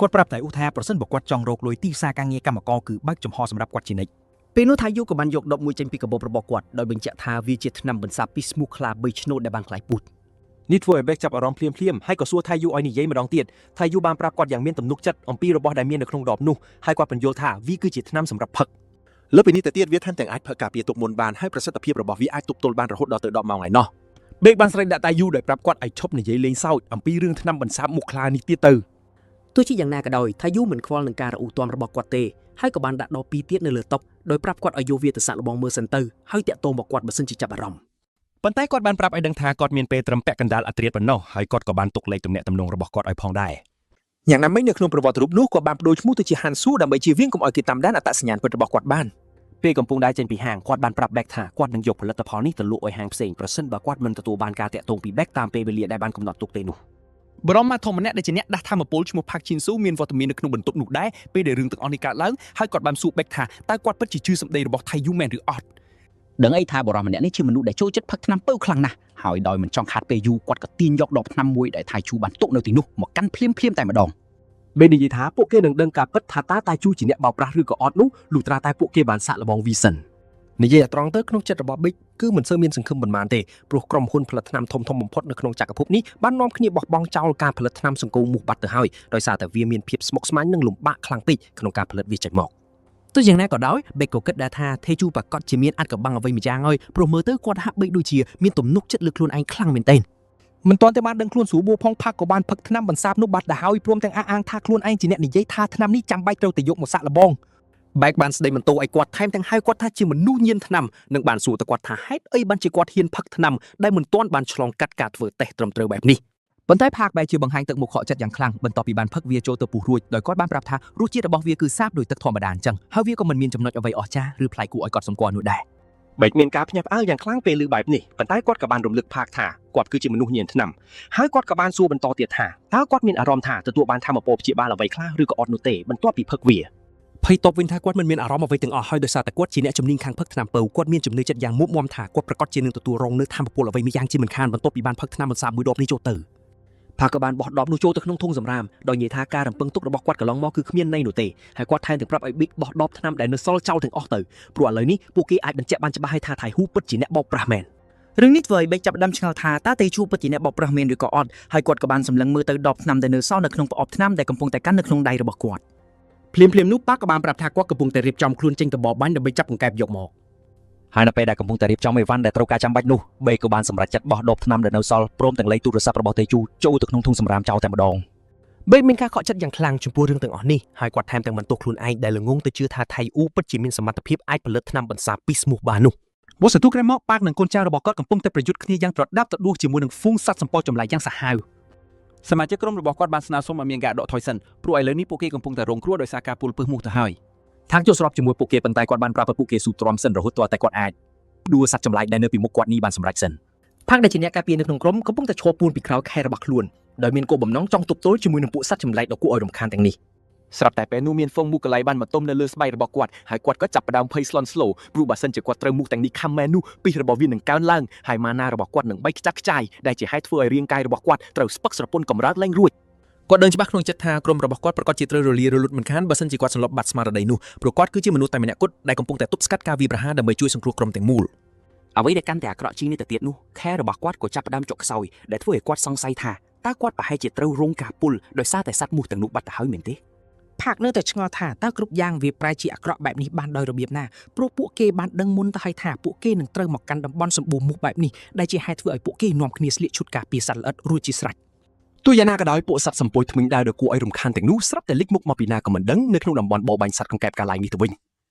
គាត់ប្រាប់តែឧថាប្រសិនបើគាត់ចង់រកលុយទីផ្សារការងារកម្មករគឺបើកចំហសម្រាប់គាត់ជានិច្ចពេលនោះថាយូក៏បានយកដបមួយចេញពីកាបូបរបស់គាត់ដោយបញ្ជាក់ថាវាជាថ្នាំបន្សាបពីស្មូខ្លា3ឆ្នូតដែលបានខ្លាយពូជនេះធ្វើឲ្យបេកចាប់អារម្មណ៍ភ្លាមហើយក៏សួរថាយូឲ្យនិយាយម្ដងទៀតថាយូបានប្រាប់គាត់យ៉ាងមានទំនុកចិត្តអំពីរបស់ដែលមាននៅក្នុងដបនោះហើយគាត់បញ្យល់ថាវាគឺជាថ្នាំសម្រាប់ផឹកលើពីនេះទៅទៀតវាថែមទាំងអាចផឹកការពារទុកមុនបានហើយប្រសិទ្ធភាពរបស់វាអាចទប់ទល់បានរហូតដល់ទៅ10ម៉ោងឯណោះបេកបានស្រែកដាក់តាយូដោយប្រាប់គាត់ឲ្យឈប់និយាយលេងសើចអំពីរឿងថ្នាំបន្សាបមុខខ្លានេះទៀតទៅទោះជាយ៉ាងណាក៏ដោយថាយូមិនខ្វល់នឹងការរអ៊ូទាំរបស់គាត់ទេហើយក៏បានដាក់ដប2ទៀតនៅលើតុដោយប្រាប់គាត់ឲ្យយកវាទៅសាក់លបងមើលសិនទៅហើយតាក់ទងមកគាត់បើសិនជាចាប់អារម្មណ៍ប៉ុន្តែគាត់បានប្រាប់ឲ្យដឹងថាគាត់មានពេលត្រឹមពាក់កណ្ដាលអត្រាប៉ុណ្ណោះហើយគាត់ក៏បានទុកលេខទំនាក់ទំនងរបស់គាត់ឲ្យផងដែរយ៉ាងណាមិញនៅក្នុងប្រវត្តិរូបនោះគាត់បានបដូរឈ្មោះទៅជាហានស៊ូដើម្បីជៀសវាងកុំឲ្យគេតាមដានអត្តសញ្ញាណពិតរបស់គាត់បានពេលកំពុងដើរចេញពីហាងគាត់បានប្រាប់បេកថាគាត់នឹងយកផលិតផលនេះទៅលក់ឲ្យហាងផ្សេងប្រសិនបើគាត់មិនទទួលបានការតាក់ទងពីបេកតាមពេលវេលាដែលបានកំណត់ទុកទេនោះបរមម៉ាធំម្នាក់ដែលជាអ្នកដាស់ធម្មពលឈ្មោះផាក់ជីនស៊ូមានវត្តមាននៅក្នុងបន្ទប់នោះដែរពេលដែលរឿងទាំងអស់នេះកើតឡើងហើយគាត់បានសួរបេកថាតើគាត់ពិតជាជឿសម្ដីរបស់ថៃយូមែនឬអត់ដឹងអីថាបរមម្នាក់នេះជាមនុស្សដែលចូលចិត្តផឹកថ្នាំពៅខ្លាំងណាស់ហើយដោយមិនចង់ខាតពេលយូគាត់ក៏ទាញយកដបថ្នាំមួយដែលថៃជូបានទុកនៅទីនោះមកកាន់ភ្លាមតែម្ដងពេលនិយាយថាពួកគេនឹងដឹងការពិតថាតើតាយជូជាអ្នកបោកប្រាស់ឬក៏អត់នោះលុះត្រាតែពួកគេបានសាក់លបងវីសិននិយាយឲ្យត្រង់ទៅក្នុងចិត្តរបស់ប៊ិចគឺមិនសូវមានសង្ឃឹមប៉ុន្មានទេព្រោះក្រុមហ៊ុនផលិតថ្នាំធំបំផុតនៅក្នុងចក្រភពនេះបាននាំគ្នាបោះបង់ចោលការផលិតថ្នាំសង្គមមូសបាត់ទៅហើយដោយសារតែវាមានភាពស្មុគស្មាញនិងលំបាកខ្លាំងពេកក្នុងការផលិតវាចេញមកទោះយ៉ាងណាក៏ដោយបេកក៏គិតដែរថាថេជូប្រកាសជាមានអាចកំបាំងអ្វីម្យ៉ាងហើយព្រោះមើលទៅគាត់ហាក់បីដូចជាមានទំនុកចិត្តលើខ្លួនឯងខ្លាំងមែនទែនមិនទាន់តែបានដឹងខ្លួនស្រួលបួផងផាក់ក៏បានផឹកថ្នាំបន្សាបនោះបាត់ទៅហើយព្រមទាំងអះអាងថាខ្លួនឯងជាអ្នកនិយាយថាថ្នាំនេះចាំបាច់ត្រូវតែយកមកសាក់លបងបែកបានស្ដីបន្ទោឲ្យគាត់ថែមទាំងហៅគាត់ថាជាមនុស្សញៀនថ្នាំនិងបានសួរទៅគាត់ថាហេតុអីបានជាគាត់ហ៊ានផឹកថ្នាំដែលមិនទាន់បានឆ្លងកាត់ការធ្វើតេស្តត្រឹមត្រូវបែបនេះប៉ុន្តែផាកបែកជាបង្ហាញទឹកមុខខកចិត្តយ៉ាងខ្លាំងបន្ទាប់ពីបានផឹកវាចូលទៅពុះរួចដោយគាត់បានប្រាប់ថារសជាតិរបស់វាគឺសាបដូចទឹកធម្មតាអញ្ចឹងហើយវាក៏មិនមានចំណុចអ្វីអស្ចារ្យឬប្លែកគួរឲ្យកត់សម្គាល់នោះដែរបែកមានការភ្ញាក់ផ្អើលយ៉ាងខ្លាំងពេលឮបែបនេះប៉ុន្តែគាត់ក៏បានរំលឹកផាកថាគាត់គឺជាមនុស្សញៀនថ្នាំហើយគាត់ក៏បានសួរបន្តទៀតថាតើគាត់មានអារម្មណ៍ថាទទួលបានធម៌ពលព្យាបាលអ្វីខ្លះឬក៏អត់នោះទេបន្ទាប់ពីផឹកវាភ័យតបវិញថាគាត់មិនមានអារម្មណ៍អ្វីទាំងអស់ហើយដោយសារតែគាត់ជាអ្នកជំនាញខាងផឹកថ្នាំពៅគាត់មានជំនឿចិត្តយ៉ាងមុតមមថាគាត់ប្រកាសជានឹងទទួលរងនូវធម៌ពលអ្វីម្យ៉ាងជាមិនខានបន្ទាប់ពីបានផឹកថ្នាំបន្សាបមួយដបនេះចូលទៅផាក៏បានបោះដបនោះចូលទៅក្នុងធុងសម្រាមដោយនិយាយថាការរំពឹងទុករបស់គាត់កន្លងមកគឺគ្មានន័យនោះទេហើយគាត់ថែមទាំងប្រាប់ឲ្យប៊ីកបោះដបថ្នាំដែលនៅសល់ចោលទាំងអស់ទៅព្រោះឥឡូវនេះពួកគេអាចបញ្ជាក់បានច្បាស់ហើយថាថៃហ៊ូពិតជាអ្នកបោកប្រាស់មែនរឿងនេះធ្វើឲ្យបេកចាប់ផ្ដើមឆ្ងល់ថាតើតេជូពិតជាអ្នកបោកប្រាស់មែនឬក៏អត់ហើយគាត់ក៏បានសម្លឹងមើលទៅដបថ្នាំដែលនៅសល់នៅក្នុងប្រអប់ថ្នាំដែលកំពុងតែកាន់នៅក្នុងដៃរបស់គាត់ភ្លាមនោះប៉ាក៏បានប្រាប់ថាគាត់កំពុងតែរៀបចំខ្លួនចេញទៅបបបាញ់ដើម្បីចាប់កង្កែបយកមកហើយនៅពេលដែលកំពុងតែរៀបចំអីវ៉ាន់ដែលត្រូវការចាំបាច់នោះបេក៏បានសម្រេចចិត្តបោះដបថ្នាំដែលនៅសល់ព្រមទាំងលេខទូរស័ព្ទរបស់តេជូចូលទៅក្នុងធុងសម្រាមចោលតែម្ដងបេមានការខកចិត្តយ៉ាងខ្លាំងចំពោះរឿងទាំងអស់នេះហើយគាត់ថែមទាំងបន្ទោសខ្លួនឯងដែលល្ងងទៅជឿថាថៃអ៊ូពិតជាមានសមត្ថភាពអាចផលិតថ្នាំបន្សាបពីស្មូសបាននោះវស្ទុក្រែមកប៉ាកនិងកូនចៅរបស់គាត់កំពុងតែប្រយុទ្ធគ្នាយ៉ាងប្រដាប់ទៅដួសជាមួយនឹងហ្វូងសត្វសម្ពោធចម្លែកយ៉ាងសាហាវសមាជិកក្រុមរបស់គាត់បានស្នើសុំឲ្យមានការដកថយសិនព្រោះឥឡូវនេះពួកគេកំពុងតែរងគ្រោះដោយសារការពុលពឹសមូសទៅហើយທາງចូលស្របជាមួយពួកគេប៉ុន្តែគាត់បានប្រាប់ឲ្យពួកគេស៊ូទ្រាំសិនរហូតទាល់តែគាត់អាចដួលសត្វចម្លែកដែលនៅពីមុខគាត់នេះបានសម្រេចសិនផាកដែលជាអ្នកការពារនៅក្នុងក្រុមកំពុងតែឈរពួនពីក្រោយខែរបស់ខ្លួនដោយមានគោលបំណងចង់ទប់ទល់ជាមួយនឹងពួកសត្វចម្លែកដ៏គួរឲ្យរំខានទាំងនេះស្រាប់តែពេលនោះមានហ្វុងមូសកលៃបានមកទុំនៅលើស្បែករបស់គាត់ហើយគាត់ក៏ចាប់ផ្ដើមភ័យស្លន់ស្លោព្រោះបើសិនជាគាត់ត្រូវមូសទាំងនេះខំមែននោះពីរបស់វានឹងកើនឡើងហើយម៉ាណារបស់គាត់នឹងបីខ្ចាត់ខ្ចាយដែលជាហេតុធ្វើឲ្យរាងកាយរបស់គាត់ត្រូវស្ពឹកស្រពន់កម្រើកឡើងរួចគាត់ដឹងច្បាស់ក្នុងចិត្តថាក្រុមរបស់គាត់ប្រកាសជាត្រូវរលារលត់មិនខានបើសិនជាគាត់សន្លប់បាត់ស្មារតីនោះព្រោះគាត់គឺជាមនុស្សតែម្នាក់គត់ដែលកំពុងតែទប់ស្កាត់ការវាយប្រហារដើម្បីជួយសង្គ្រោះក្រុមទាំងមូលអ្វីដែលកាន់តែអាក្រក់ជាងនេះទៅទៀតនោះខែរបស់គាត់ក៏ចាប់ផ្ដើមចុកខ្សោយដែលធ្វើឲ្យគាត់សង្ស័យថាតើគាត់ប្រហែលជាត្រូវរងការពុលដោយសារតែសត្វមូសទាំងនោះបាត់ទៅហើយមែនទេផាកនៅតែឆ្ងល់ថាតើគ្រប់យ៉ាងវាប្រែជាអាក្រក់បែបនេះបានដោយរបៀបណាព្រោះពួកគេបានដឹងមុនទៅហើយថាពួកគេនឹងត្រូវមកកាន់តំបន់សម្បូរមូសបែបនេះដែលជាហេតុធ្វើឲ្យពួកគេនាំគ្នាស្លៀកឈុតការពារសត្វល្អិតរួចជាស្រេចទោះយ៉ាងណាក៏ដោយពួកសត្វសម្ពុយធ្មេញដើរដ៏គួរឲ្យរំខានទាំងនោះស្រាប់តែលេចមុខមកពីណាក៏មិនដឹងនៅក្នុងតំបន់បរបាញ់សត្វកង្កែបកាឡៃនេះទៅវិញ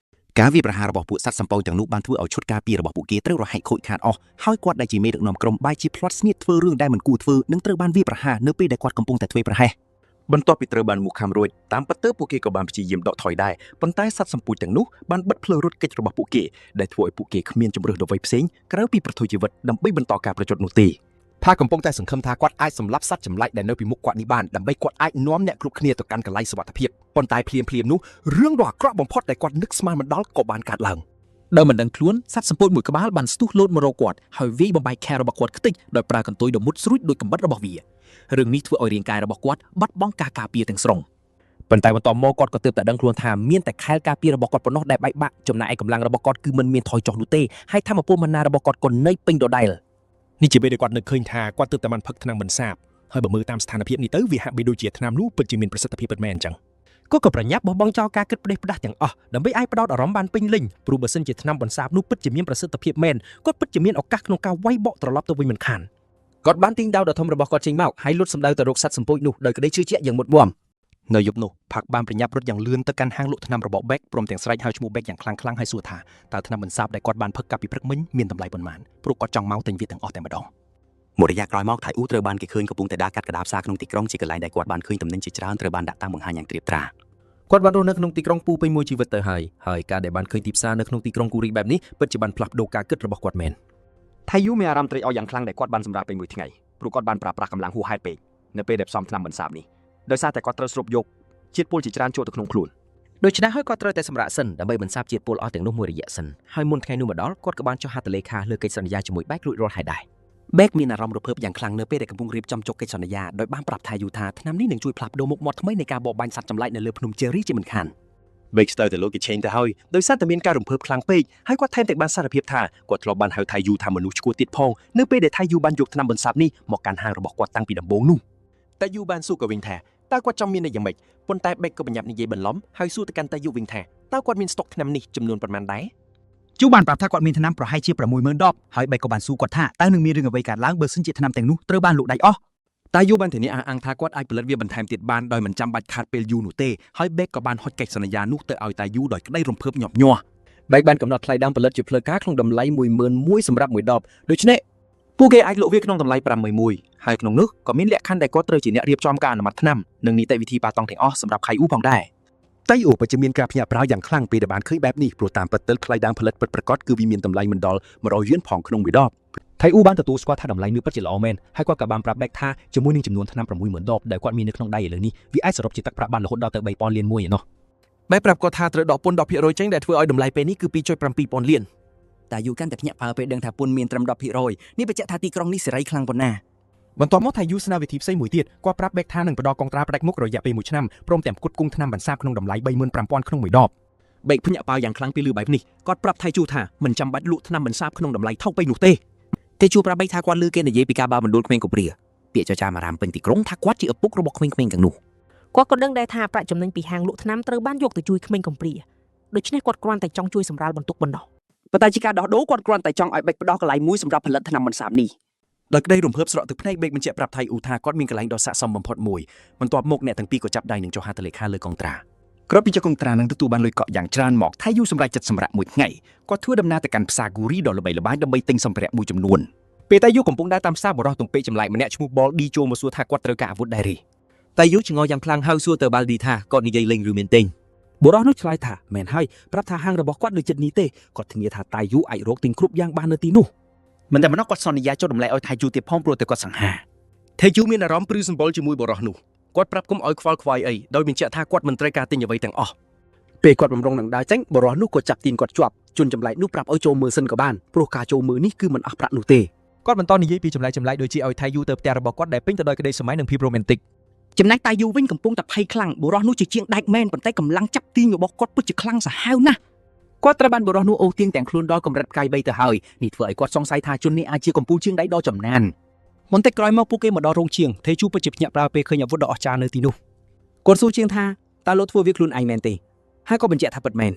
ការវាប្រហាររបស់ពួកសត្វសម្ពៅទាំងនោះបានធ្វើឲ្យឈុតការពាររបស់ពួកគេត្រូវរហែកខូចខាតអស់ហើយគាត់ដែលជាមេដឹកនាំក្រុមបែរជាផ្្លាត់ស្នៀតធ្វើរឿងដែលមិនគួរធ្វើនិងត្រូវបានវាប្រហារនៅពេលដែលគាត់កំពុងតែធ្វេសប្រហែសបន្ទាប់ពីត្រូវបានមុខខំរួចតាមពិតទៅពួកគេក៏បានព្យាយាមដកថយដែរប៉ុន្តែសត្វសម្ពូចទាំងនោះបានបិទភ្លើងរត់គេចរបស់ពួកគេដែលធ្វើឲ្យពួកគេគ្មានជំរឿសអ្វីផ្សេងក្រៅពីប្រថុយជីវិតដើម្បីបន្តការប្រយុទ្ធនោះទេផាកំពុងតែសង្ឃឹមថាគាត់អាចសម្លាប់សត្វចម្លែកដែលនៅពីមុខគាត់នេះបានដើម្បីគាត់អាចនាំអ្នកគ្រប់គ្នាទៅកាន់កន្លែងសុវត្ថិភាពប៉ុន្តែភ្លាមនោះរឿងដ៏អាក្រក់បំផុតដែលគាត់នឹកស្មានមិនដល់ក៏បានកើតឡើង ដើមមិនដឹងខ្លួនសត្វសម្ពុតមួយក្បាលបានស្ទុះលោតមករកគាត់ហើយវាយបំបែកខែរបស់គាត់ខ្ទេចដោយប្រើកន្ទុយដ៏មុតស្រួចដោយកំបិតរបស់វារឿងនេះធ្វើឲ្យរាងកាយរបស់គាត់បាត់បង់ការការពារទាំងស្រុងប៉ុន្តែបន្តមកគាត់ក៏ទើបតែដឹងខ្លួនថាមានតែខែលការពាររបស់គាត់ប៉ុណ្ណោះដែលបែកបាក់ចំណែកឯកម្លាំងរបស់គាត់គឺមិនមានថយចុះនោះទេហើយធម្មពលមណារបស់គាត់ក៏នៅពេញដដែលនេះជាពេលដែលគាត់នឹកឃើញថាគាត់ទើបតែបានផឹកថ្នាំបន្សាបហើយបើមើលតាមស្ថានភាពនេះទៅវាហាក់បីដូចជាថ្នាំនោះពិតជាមានប្រសិទ្ធភាពពិតមែនអញ្ចឹង គាត់ក៏ប្រញាប់បោះបង់ចោលការគិតផ្ដេសផ្ដាស់ទាំងអស់ដើម្បីអាចផ្ដោតអារម្មណ៍បានពេញលេញព្រោះបើសិនជាថ្នាំបន្សាបនោះពិតជាមានប្រសិទ្ធភាពមែនគាត់ពិតជាមានឱកាសក្នុងការវាយបកត្រឡប់ទៅវិញមិនខានគាត់បានទាញដោតដ៏ធំរបស់គាត់ចេញមកហើយលុតសម្ដៅទៅរកសត្វសម្ពូចនោះដោយក្តីជឿជាក់យ៉ាងមុតមាំនៅយប់នោះផាក់បានប្រញាប់រត់យ៉ាងលឿនទៅកាន់ហាងលក់ថ្នាំរបស់ Beck ព្រមទាំងស្រែកហៅឈ្មោះ Beck យ៉ាងខ្លាំងហើយសួរថាតើថ្នាំបន្សាបដែលគាត់បានផឹកកាលពីព្រឹកមិញមានតម្លៃប៉ុន្មានព្រោះគាត់ចង់មកទិញវាទាំងអស់តែម្ដងមួយរយៈក្រោយមកថៃអ៊ូត្រូវបានគេឃើញកំពុងតែដើរកាត់កណ្ដាលផ្សារក្នុងទីក្រុងជាកន្លែងដែលគាត់បានឃើញតំណែងជាច្រើនត្រូវបានដាក់តាំងបង្ហាញយ៉ាងត្រៀបត្រា គាត់បានរស់នៅក្នុងទីក្រុងពូពេញមួយជីវិតទៅហើយការដែលបានឃើញទីផ្សារនៅក្នុងទីក្រុងគូរីបែបនេះពិតជាបានផ្លាស់ប្ដូរការគិតរបស់គាត់មែនថៃយូមានអារម្មណ៍ត្រេកអរយ៉ាងខ្លាំងដែលគាត់បានសម្រាប់ពេញមួយថ្ងៃព្រោះគាត់បានប្រើប្រាស់កម្លាំងហួសហេតុពេកនៅពេលដែលផ្សំថ្នាំបន្សាបនេះដោយសារតែគាត់ត្រូវស្រូបយកជាតិពុលជាច្រើនចូលទៅក្នុងខ្លួនដូច្នេះហើយគាត់ត្រូវតែសម្រាកសិនដើម្បីបន្សាបជាតិពុលអស់ទាំងនោះមួយរយៈសិនហើយមុនថ្ងៃនោះមកដល់គាត់ក៏បានចុះហត្ថលេខាលើកិច្ចសន្យាជាមួយបែករួចរាល់ហើយដែរបែកមានអារម្មណ៍រភើបយ៉ាងខ្លាំងនៅពេលដែលកំពុងរៀបចំចុះកិច្ចសន្យាដោយបានប្រាប់ថៃយូថាថ្នាំនេះនឹងជួយផ្លាស់ប្ដូរមុខមាត់ថ្មីនៃការបបបាញ់សត្វចម្លែកនៅលើភ្នំ Cherry ជាមិនខាន បែកស្ទើរតែលោកគេឆេងទៅហើយដោយសារតែមានការរំភើបខ្លាំងពេកហើយគាត់ថែមទាំងបានសារភាពថាគាត់ធ្លាប់បានហៅថៃយូថាមនុស្សឈួតទៀតផងនៅពេលដែលថៃយូបានយកថ្នាំបន្សាបនេះមកកាន់ហាងរបស់គាត់តាំងពីដំបូងនោះតែយូបានសួរក៏វិញថាតើគាត់ចង់មានន័យយ៉ាងម៉េចប៉ុន្តែបែកក៏បញ្ញាប់និយាយបន្លំហើយសួរទៅកាន់ថៃយូវិញថាតើគាត់មានស្តុកថ្នាំនេះចំនួនប៉ុន្មានដែរ ជូបានប្រាប់ថាគាត់មានថ្នាំប្រហែលជា 60000 ដបហើយបែកក៏បានសួរគាត់ថាតើនឹងមានរឿងអ្វីកើតឡើងបើសិនជាថ្នាំទាំងនោះត្រូវបានលក់ដាច់អស់ តែយូបានធានាអះអាងថាគាត់អាចផលិតវាបន្ថែមទៀតបានដោយមិនចាំបាច់ខាតពេលយូរនោះទេហើយបែកក៏បានហុចកិច្ចសន្យានោះទៅឲ្យតែយូដោយក្តីរំភើបញាប់ញ័របែកបានកំណត់ថ្លៃដើមផលិតជាផ្លូវការក្នុងតម្លៃ 110,000 សម្រាប់មួយដបដូច្នេះពួកគេអាចលក់វាក្នុងតម្លៃ 511,000 ហើយក្នុងនោះក៏មានលក្ខខណ្ឌដែលគាត់ត្រូវជាអ្នករៀបចំការអនុម័តថ្នាំនិងនីតិវិធីប៉ាតង់ទាំងអស់សម្រាប់ខៃអ៊ូផងដែរតែយូពិតជាមានការភ្ញាក់ផ្អើលយ៉ាងខ្លាំងពេលដែលបានឃើញបែបនេះព្រោះតាមពិតទៅថ្លៃដើមផលិតពិតប្រាកដគឺវាមានតម្លៃមិនដល់ 100 យួនផងក្នុងមួយដប ថៃអ៊ូបានទទួលស្គាល់ថាតម្លៃនេះពិតជាល្អមែនហើយគាត់ក៏បានប្រាប់បែកថាជាមួយនឹងចំនួនថ្នាំ 60000 ដបដែលគាត់មាននៅក្នុងដៃឥឡូវនេះវាអាចសរុបជាទឹកប្រាក់បានរហូតដល់ទៅ 3,000 លានមួយឯណោះបែកប្រាប់គាត់ថាត្រូវដកពន្ធ 10% ចេញដែលធ្វើឲ្យតម្លៃពេលនេះគឺ 2.7,000 លានតែយូកាន់តែភ្ញាក់ផ្អើលពេលដឹងថាពន្ធមានត្រឹម 10% នេះបញ្ជាក់ថាទីក្រុងនេះសេរីខ្លាំងប៉ុណ្ណាបន្ទាប់មកថៃយូស្នើវិធីផ្សេងមួយទៀតគាត់ប្រាប់បែកថានឹងផ្ដល់កងត្រាផ្ដាច់មុខរយៈពេល1ឆ្នាំព្រមទាំងផ្គត់ផ្គង់ថ្នាំបន្សាបក្នុងតម្លៃ 35,000 ក្នុងមួយដបបែកភ្ញាក់ផ្អើលយ៉ាងខ្លាំងពេលឮបែបនេះគាត់ប្រាប់ថៃយូថាមិនចាំបាច់លក់ថ្នាំបន្សាបក្នុងតម្លៃថោកពេកនោះទេ តែជួបប្រាប់បែកថាគាត់ឮគេនិយាយពីការបើកមណ្ឌលក្មេងកុព្រាពាក្យចចាមអារាមពេញទីក្រុងថាគាត់ជាឪពុករបស់ក្មេងៗទាំងនោះ គាត់ក៏ដឹងដែរថាប្រាក់ចំណេញពីហាងលក់ថ្នាំត្រូវបានយកទៅជួយក្មេងកំព្រាដូច្នេះគាត់គ្រាន់តែចង់ជួយសម្រាលបន្ទុកប៉ុណ្ណោះប៉ុន្តែជាការដោះដូរគាត់គ្រាន់តែចង់ឲ្យបែកផ្ដោះកន្លែងមួយសម្រាប់ផលិតថ្នាំបន្សាបនេះដោយក្តីរំភើបស្រក់ទឹកភ្នែកបែកបញ្ជាក់ប្រាប់ថៃអ៊ូថាគាត់មានកន្លែងដ៏ស័ក្តិសមបំផុតមួយបន្ទាប់មកអ្នកទាំងពីរក៏ចាប់ដៃនឹងចុះហត្ថលេខាលើកងត្រាក្រោយពីចុះកងត្រានឹងទទួលបានលុយកក់យ៉ាងច្រើនមកថៃយូសម្រេចចិត្តសម្រាកមួយថ្ងៃគាត់ធ្វើដំណើរទៅកាន់ផ្សារគូរីដ៏ល្បីល្បាញដើម្បីទិញសម្ភារៈមួយចំនួន ពេលតែយូកំពុងដើរតាមផ្សារបរោះទំពេកចម្លែកម្នាក់ឈ្មោះ Baldi ចូលមកសួរថាគាត់ត្រូវការអាវុធដែរទេតែយូឆ្ងល់យ៉ាងខ្លាំងហើយសួរទៅ Baldi ថាគាត់និយាយលេងឬមែនទេបរោះនោះឆ្លើយថាមែនហើយប្រាប់ថាហាងរបស់គាត់នៅជិតនេះទេគាត់ធានាថាតែយូអាចរកទិញគ្រប់យ៉ាងបាននៅទីនោះមិនតែប៉ុណ្ណោះគាត់សន្យាចុះតម្លៃឲ្យថៃយូទៀតផងព្រោះតែគាត់សង្ហាថៃយូមានអារម្មណ៍ព្រឺសម្បុរជាមួយបរោះនោះគាត់ប្រាប់គុំឲ្យខ្វល់ខ្វាយអីដោយបញ្ជាក់ថាគាត់មិនត្រូវការទិញអ្វីទាំងអស់ពេលគាត់បំរុងនឹងដើរចេញបរោះនោះក៏ចាប់ទាញគាត់ជាប់ជន់ចម្លែកនោះប្រាប់ឲ្យចូលមើលសិនក៏បានព្រោះការចូលមើលនេះគឺមិនអស់ប្រាក់នោះទេ គាត់បន្តនិយាយពីចម្លែកដូចជាឲ្យថៃយូទៅផ្ទះរបស់គាត់ដែលពេញទៅដោយក្តីសម័យនិងភាពរ៉ូមែនទិកចំណែកតែយូវិញកំពុងតែភ័យខ្លាំងបុរសនោះជាជាងដែកមែនប៉ុន្តែកម្លាំងចាប់ទាញរបស់គាត់ពិតជាខ្លាំងសាហាវណាស់គាត់ត្រូវបានបុរសនោះអូសទាញទាំងខ្លួនដល់កម្រិតផ្កាយ3ទៅហើយនេះធ្វើឲ្យគាត់សង្ស័យថាជននេះអាចជាកំពូលជាងដៃដ៏ចំណានបន្តិចក្រោយមកពួកគេមកដល់រោងជាងថេជូពិតជាភ្ញាក់ផ្អើលពេលឃើញអាវុធដ៏អស្ចារ្យនៅទីនោះគាត់សួរជាងថាតើលោកធ្វើវាខ្លួនឯងមែនទេហើយក៏បញ្ជាក់ថាពិតមែន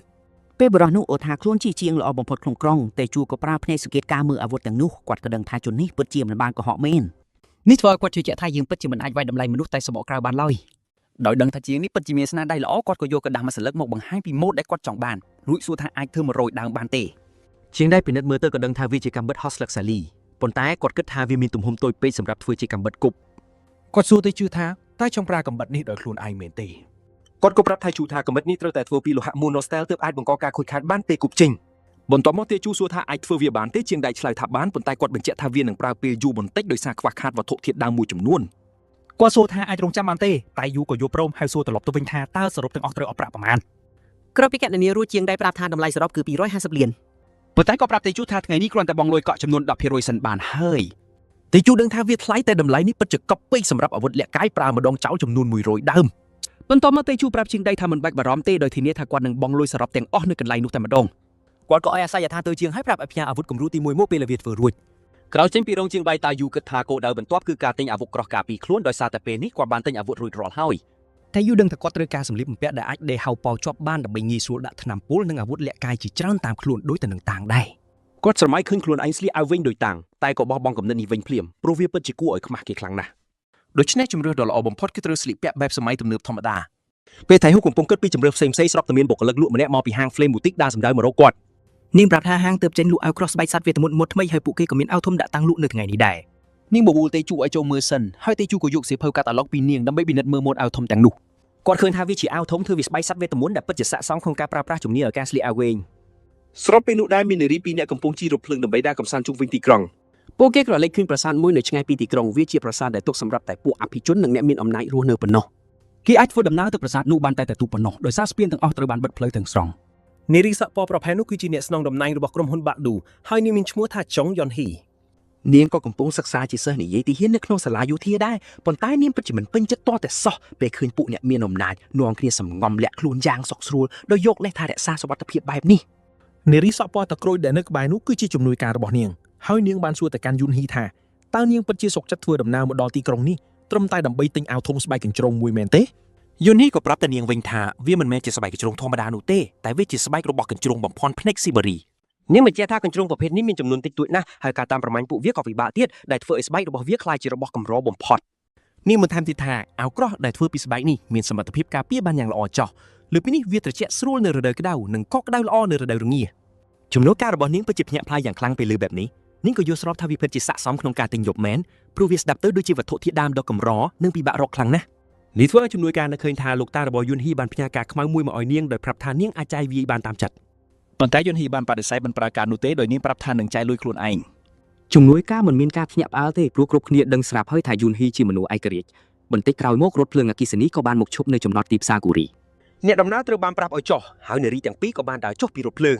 ពេលបរិះនោះអូថាខ្លួនជាជាងល្អបំផុតក្នុងក្រុងតែជួក៏ប្រើភ្នែកសង្កេតការមើលអាវុធទាំងនោះគាត់ក៏ដឹងថាជននេះពិតជាមិនបានកុហកមែននេះធ្វើឲ្យគាត់ជឿជាក់ថាយើងពិតជាមិនអាចវាយតម្លៃមនុស្សតែសម្បកក្រៅបានឡើយ ដោយដឹងថាជាងនេះពិតជាមានស្នាដៃល្អគាត់ក៏យកกระดาษមកសន្លឹកមកបង្ហាញពីម៉ូដដែលគាត់ចង់បានរួចសួរថាអាចធ្វើ100ដើមបានទេ ជាងដែរពិនិត្យមើលទៅក៏ដឹងថាវាជាកាំបិត Hot Luxury ប៉ុន្តែគាត់គិតថាវាមានទំហំតូចពេកសម្រាប់ធ្វើជាកាំបិតគប់ គាត់សួរទៅជឿថាតើចង់ប្រើកំបិតនេះដោយខ្លួនឯងមែនទេ គាត់ក៏ប្រាប់ថៃជូថាកាំបិតនេះត្រូវតែធ្វើពីលោហៈ Monostel ទើបអាចបង្កការខូចខាតបានពេលគប់ចេញបន្ទាប់មកទេជូសួរថាអាចធ្វើវាបានទេជាងដែរឆ្លើយថាបានប៉ុន្តែគាត់បញ្ជាក់ថាវានឹងប្រើពេលយូរបន្តិចដោយសារខ្វះខាតវត្ថុធាតុដើមមួយចំនួន គាត់សួរថាអាចរងចាំបានទេតែយូក៏យល់ព្រមហើយសួរត្រឡប់ទៅវិញថាតើសរុបទាំងអស់ត្រូវអស់ប្រាក់ប្រមាណ ក្រោយពីកណនីរួចជាងដែរប្រាប់ថាតម្លៃសរុបគឺ250លាន ប៉ុន្តែក៏ប្រាប់តេជូថាថ្ងៃនេះគ្រាន់តែបងលុយកក់ចំនួន 10% សិនបានហើយ ទេជូដឹងថាវាថ្លៃតែតម្លៃនេះពិតជាកប់ពេកសម្រាប់អាវុធលាក់កាយប្រើម្ដងចោលចំនួន100ដើម បន្ទាប់មកទេជូប្រាប់ជាងដែរថាមិនបាច់បារម្ភទេដោយធានាថាគាត់នឹងបង់លុយសរុបទាំងអស់នៅកន្លែងនោះតែម្ដង គាត់ក៏ឲ្យអាស័យថាទៅជាងឲ្យប្រាប់ឲ្យផ្ញើអាវុធគំរូទី1មកពេលវាធ្វើរួច ក្រោយចេញពីរោងជាងបាយតាយូគិតថាគោលដៅបន្ទាប់គឺការទិញអាវុធក្រោះការពារខ្លួនដោយសារតែពេលនេះគាត់បានទិញអាវុធរួចរាល់ហើយ តែយូដឹងថាគាត់ត្រូវការសម្លៀកបំពាក់ដែលអាចដេហៅប៉ោជាប់បានដើម្បីងាយស្រួលដាក់ថ្នាំពុលនិងអាវុធលាក់កាយជាច្រើនតាមខ្លួនដូចទៅនឹងតាំងដែរ គាត់ស្រមៃឃើញខ្លួនឯងស្លៀកអាវវិញដោយតាំងតែក៏បោះបង់គំនិតនេះវិញភ្លាមព្រោះវាពិតជាគួរឲ្យខ្មាស់គេខ្លាំងណាស់ ដូច្នេះជំរឿសដ៏ល្អបំផុតគឺត្រូវស្លៀកពាក់បែបសម័យទំនើបធម្មតា ពេលថៃហ៊ូកំពុងគិតពីជំរឿសផ្សេងៗស្របតែមានបុគ្គលិកលក់ម្នាក់មកពីហាង Flame Boutique ដើរសម្ដៅមករកគាត់ នាងប្រាប់ថាហាងទើបចេញលក់អាវក្រោះស្បែកសត្វវេទមន្តថ្មីហើយពួកគេក៏មានអាវធំដាក់តាំងលក់នៅថ្ងៃនេះដែរ នាងបបួលទេជូឲ្យចូលមើលសិនហើយទេជូក៏យកសៀវភៅកាតាឡុកពីនាងដើម្បីពិនិត្យមើលម៉ូដអាវធំទាំងនោះ គាត់ឃើញថាវាជាអាវធំធ្វើពីស្បែកសត្វវេទមន្តដែលពិតជាស័ក្តិសមក្នុងការប្រើប្រាស់ជំនាញឲ្យការស្លៀកអាវវែងស្របពេលនោះដែរមាននារីពីរនាក់កំពុងជិះរថភ្លើងដើម្បីដើរកម្សាន្តជុំវិញទីក្រុង ពួកគេក៏លេចឃើញប្រាសាទមួយនៅឆ្ងាយពីទីក្រុងវាជាប្រាសាទដែលទុកសម្រាប់តែពួកអភិជននិងអ្នកមានអំណាចរស់នៅប៉ុណ្ណោះ គេអាចធ្វើដំណើរទៅប្រាសាទនោះបានតែទូប៉ុណ្ណោះដោយសារស្ពានទាំងអស់ត្រូវបានបិទផ្លូវទាំងស្រុង នារីសក់ពណ៌ប្រផេះនោះគឺជាអ្នកស្នងតំណែងរបស់ក្រុមហ៊ុនបាក់ឌូហើយនាងមានឈ្មោះថាចុងយ៉ុនហ៊ី នាងក៏កំពុងសិក្សាជាសិស្សនិយាយទីហ៊ាននៅក្នុងសាលាយោធាដែរប៉ុន្តែនាងពិតជាមិនពេញចិត្តតតែសោះពេលឃើញពួកអ្នកមានអំណាចនាំគ្នាសំងំលាក់ខ្លួនយ៉ាងសុកស្រួលដោយយកលេសថារក្សាសុវត្ថិភាពបែបនេះ នារីសក់ពណ៌តក្រូចដែលនៅក្បែរនោះគឺជាជំនួយការរបស់នាងហើយនាងបានសួរទៅកាន់យុនហ៊ីថាតើនាងពិតជាសុខចិត្តធ្វើដំណើរមកដល់ទីក្រុងនេះត្រឹមតែដើម្បីទិញអាវធំស្បែកកញ្ជ្រោងមួយមែនទេ យុនហ៊ីក៏ប្រាប់តែនាងវិញថាវាមិនមែនជាស្បែកកញ្ជ្រោងធម្មតានោះទេតែវាជាស្បែករបស់កញ្ជ្រោងបំផន់ភ្នែកស៊ីបេរី នាងបញ្ជាក់ថាកញ្ជ្រោងប្រភេទនេះមានចំនួនតិចតួចណាស់ហើយការតាមប្រមាញ់ពួកវាក៏ពិបាកទៀតដែលធ្វើឲ្យស្បែករបស់វាក្លាយជារបស់កម្របំផុត នាងបានថែមទៀតថាអាវក្រោះដែលធ្វើពីស្បែកនេះមានសមត្ថភាពការពារបានយ៉ាងល្អចោះលើពីនេះវាត្រជាក់ស្រួលនៅរដូវក្តៅនិងក៏ក្តៅល្អនៅរដូវរងា ជំនួសការរបស់នាងពិតជាភ្ញាក់ផ្អើលយ៉ាងខ្លាំងពេលលើបែបនេះនាងក៏យល់ស្របថាវាពិតជាស័ក្តិសមក្នុងការទិញយកមែនព្រោះវាស្ដាប់ទៅដូចជាវត្ថុធាតុដើមដ៏កម្រនិងពិបាករកខ្លាំងណាស់នេះធ្វើឲ្យជំនួយការនៅឃើញថាលោកតារបស់យុនហ៊ីបានផ្ញើការខ្មៅមួយមកឲ្យនាងដោយប្រាប់ថានាងអាចចាយវាយបានតាមចិត្ត ប៉ុន្តែយុនហ៊ីបានបដិសេធមិនប្រើការនោះទេដោយនាងប្រាប់ថានឹងចាយលុយខ្លួនឯង ជំនួយការមិនមានការភ្ញាក់ផ្អើលទេព្រោះគ្រប់គ្នាដឹងស្រាប់ហើយថាយុនហ៊ីជាមនុស្សឯករាជ្យបន្តិចក្រោយមករថភ្លើងអគ្គិសនីក៏បានមកឈប់នៅចំណតទីផ្សារគូរី អ្នកដំណើរត្រូវបានប្រាប់ឲ្យចុះហើយនារីទាំងពីរក៏បានដើរចុះពីរថភ្លើង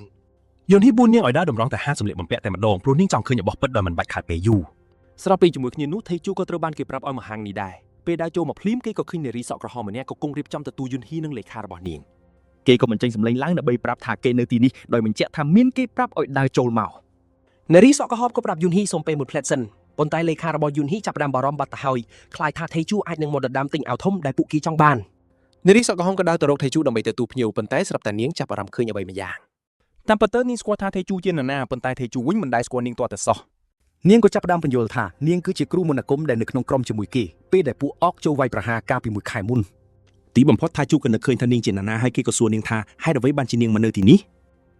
យុនហ៊ីបួននាងឲ្យដើរតម្រង់ទៅហាងសម្លៀកបំពាក់តែម្ដងព្រោះនាងចង់ឃើញរបស់ពិតដោយមិនបាច់ខាតពេលយូរ ស្របពេលជាមួយគ្នានោះថៃជូក៏ត្រូវបានគេប្រាប់ឲ្យមកហាងនេះដែរពេលដើរចូលមកភ្លាមគេក៏ឃើញនារីសក់ក្រហមម្នាក់ក៏គង់រៀបចំទទួលយុនហ៊ីនិងលេខារបស់នាង គេក៏បញ្ចេញសម្លេងឡើងដើម្បីប្រាប់ថាគេនៅទីនេះដោយបញ្ជាក់ថាមានគេប្រាប់ឲ្យដើរចូលមក នារីសក់ក្រហមក៏ប្រាប់យុនហ៊ីសុំពេលមួយផ្លែតសិនប៉ុន្តែលេខារបស់យុនហ៊ីចាប់ផ្ដើមបារម្ភបាត់ទៅហើយខ្លាចថាថៃជូអាចនឹងមកដណ្ដើមទិញអាវធំដែលពួកគេចង់បាន នារីសក់ក្រហមក៏ដើរទៅរកថៃជូដើម្បីទទួលភ្ញៀវប៉ុន្តែស្រាប់តែនាងចាប់អារម្មណ៍ឃើញអ្វីមួយយ៉ាងតាមពិតទៅនាងស្គាល់ថាថៃជូជានរណាប៉ុន្តែថៃជូវិញមិនដែលស្គាល់នាងទាល់តែសោះ នាងក៏ចាប់ផ្ដើមបញ្យល់ថានាងគឺជាគ្រូមន្តអាគមដែលនៅក្នុងក្រុមជាមួយគេពេលដែលពួកអកចូលវាយប្រហារកាលពីមួយខែមុនទីបំផុតថៃជូក៏នឹកឃើញថានាងជានរណាហើយគេក៏សួរនាងថាហេតុអ្វីបានជានាងមកនៅទីនេះ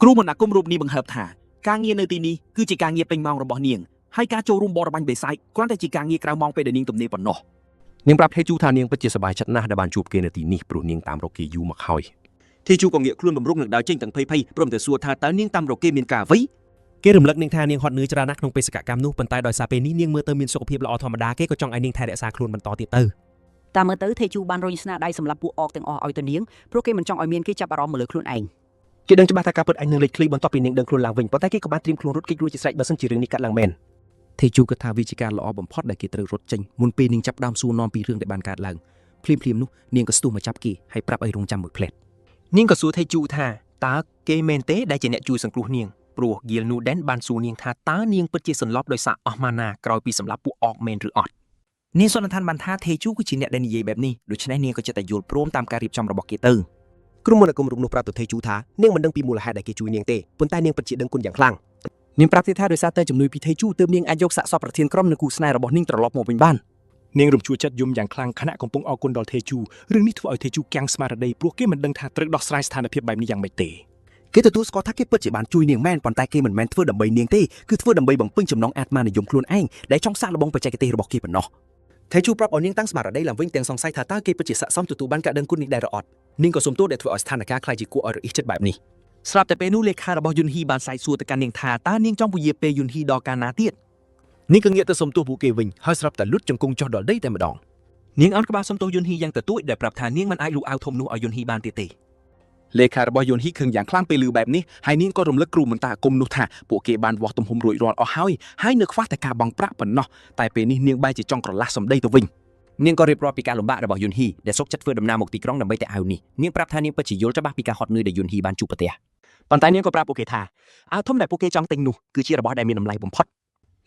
គ្រូមន្តអាគមរូបនេះបង្ហើបថាការងារនៅទីនេះគឺជាការងារពេញម៉ោងរបស់នាងហើយការចូលរួមបរបាញ់បិសាចគ្រាន់តែជាការងារក្រៅម៉ោងពេលដែលនាងទំនេរប៉ុណ្ណោះ នាងប្រាប់ថៃជូថានាងពិតជាសប្បាយចិត្តណាស់ដែលបានជួបគេនៅទីនេះព្រោះនាងតាមរកគេយូរមកហើយថៃជូក៏ងាកខ្លួនបំរុងនឹងដើរចេញទាំងភ័យព្រមទាំងសួរថាតើនាងតាមរកគេមានការអ្វី គេរំលឹកនាងថានាងហត់នឿយច្រើនណាស់ក្នុងបេសកកម្មនោះប៉ុន្តែដោយសារពេលនេះនាងមើលទៅមានសុខភាពល្អធម្មតាគេក៏ចង់ឲ្យនាងថែរក្សាខ្លួនបន្តទៀតទៅ តាមមើលទៅថេជូបានរញស្នាដៃសម្រាប់ពួកអកទាំងអស់ឲ្យទៅនាងព្រោះគេមិនចង់ឲ្យមានគេចាប់អារម្មណ៍មកលើខ្លួនឯង គេដឹងច្បាស់ថាការពិតឯងនឹងលេចឃ្លីបន្ទាប់ពីនាងដឹងខ្លួនឡើងវិញប៉ុន្តែគេក៏បានត្រៀមខ្លួនរត់គេចរួចជាស្រេចបើសិនជារឿងនេះកាត់ឡើងមែន ថេជូគិតថាវាជាការល្អបំផុតដែលគេត្រូវរត់ចេញមុនពេលនាងចាប់ដើមសួរនាំពីរឿងដែលបានកើតឡើងភ្លាមនោះនាងក៏ស្ទុះមកចាប់គេហើយប្រាប់ឲ្យរងចាំមួយផ្លែត នាងក៏សួរថៃជូថាតើគេមែនទេដែលជាអ្នកជួយសង្គ្រោះនាងព្រោះ Gil Nuden បានសួរនាងថាតើនាងពិតជាសន្លប់ដោយសារអស់ម៉ាណាក្រោយពីសម្លាប់ពួកអកមែនឬអត់ នាងសន្និដ្ឋានបានថាថេជូគឺជាអ្នកដែលនិយាយបែបនេះដូច្នេះនាងក៏ចិត្តតែយល់ព្រមតាមការរៀបចំរបស់គេទៅ គ្រូមន្តអាគមរូបនោះប្រាប់ទៅថៃជូថានាងមិនដឹងពីមូលហេតុដែលគេជួយនាងទេប៉ុន្តែនាងពិតជាដឹងគុណយ៉ាងខ្លាំងនាងប្រាប់ទៀតថាដោយសារតែជំនួយពីថៃជូទើបនាងអាចយកសាកសពប្រធានក្រុមនិងគូស្នេហ៍របស់នាងត្រឡប់មកវិញបាន នាងរំជួលចិត្តយំយ៉ាងខ្លាំងខណៈកំពុងអរគុណដល់ថេជូរឿងនេះធ្វើឲ្យថេជូកាំងស្មារតីព្រោះគេមិនដឹងថាត្រូវដោះស្រាយស្ថានភាពបែបនេះយ៉ាងម៉េចទេគេទទួលស្គាល់ថាគេពិតជាបានជួយនាងមែនប៉ុន្តែគេមិនមែនធ្វើដើម្បីនាងទេគឺធ្វើដើម្បីបំពេញចំណងអាត្មានិយមខ្លួនឯងដែលចង់សាកល្បងបច្ចេកទេសរបស់គេប៉ុណ្ណោះថេជូប្រាប់ឲ្យនាងតាំងស្មារតីឡើងវិញទាំងសង្ស័យថាតើគេពិតជាស័ក្តិសមទទួលបានការដឹងគុណនេះដែរឬអត់នាងក៏សុំទោសដែលធ្វើឲ្យស្ថានភាពខ្លាចជាគួរឲ្យរអ៊ីសចិត្តបែបនេះស្រាប់តែពេលនោះលេខារបស់យុនហ៊ីបានសាយសួរទៅកាន់នាងថាតើនាងចង់ពជាពេលយុនហ៊ីដល់កាលណាទៀតនាងក៏ងាកទៅសុំទោសពួកគេវិញហើយស្រាប់តែលុតជង្គង់ចុះដល់ដីតែម្ដងនាងអោនក្បាលសុំទោសយុនហ៊ីយ៉ាងទទូចដែលប្រាប់ថានាងមិនអាចលូកអាវធំនោះឲ្យយុនហ៊ីបានទៀតទេលេខារបស់យុនហ៊ីខឹងយ៉ាងខ្លាំងពេលឮបែបនេះហើយនាងក៏រំលឹកគ្រូមន្តាអាគមនោះថាពួកគេបានវាស់ទំហំរួចរាល់អស់ហើយនៅខ្វះតែការបង់ប្រាក់ប៉ុណ្ណោះតែពេលនេះនាងបែរជាចង់ក្រឡះសម្ដីទៅវិញនាងក៏រៀបរាប់ពីការលំបាករបស់យុនហ៊ីដែលសុកចិត្តធ្វើដំណើរមកទីក្រុងដើម្បីតែអាវនេះនាងប្រាប់ថានាងពិតជាយល់ច្បាស់ពីការហត់នឿយដែលយុនហ៊ីបានជួបប្រទះប៉ុន្តែនាងក៏ប្រាប់ពួកគេថាអាវធំដែលពួកគេចង់ទិញនោះគឺជារបស់ដែលមានតម្លៃបំផុត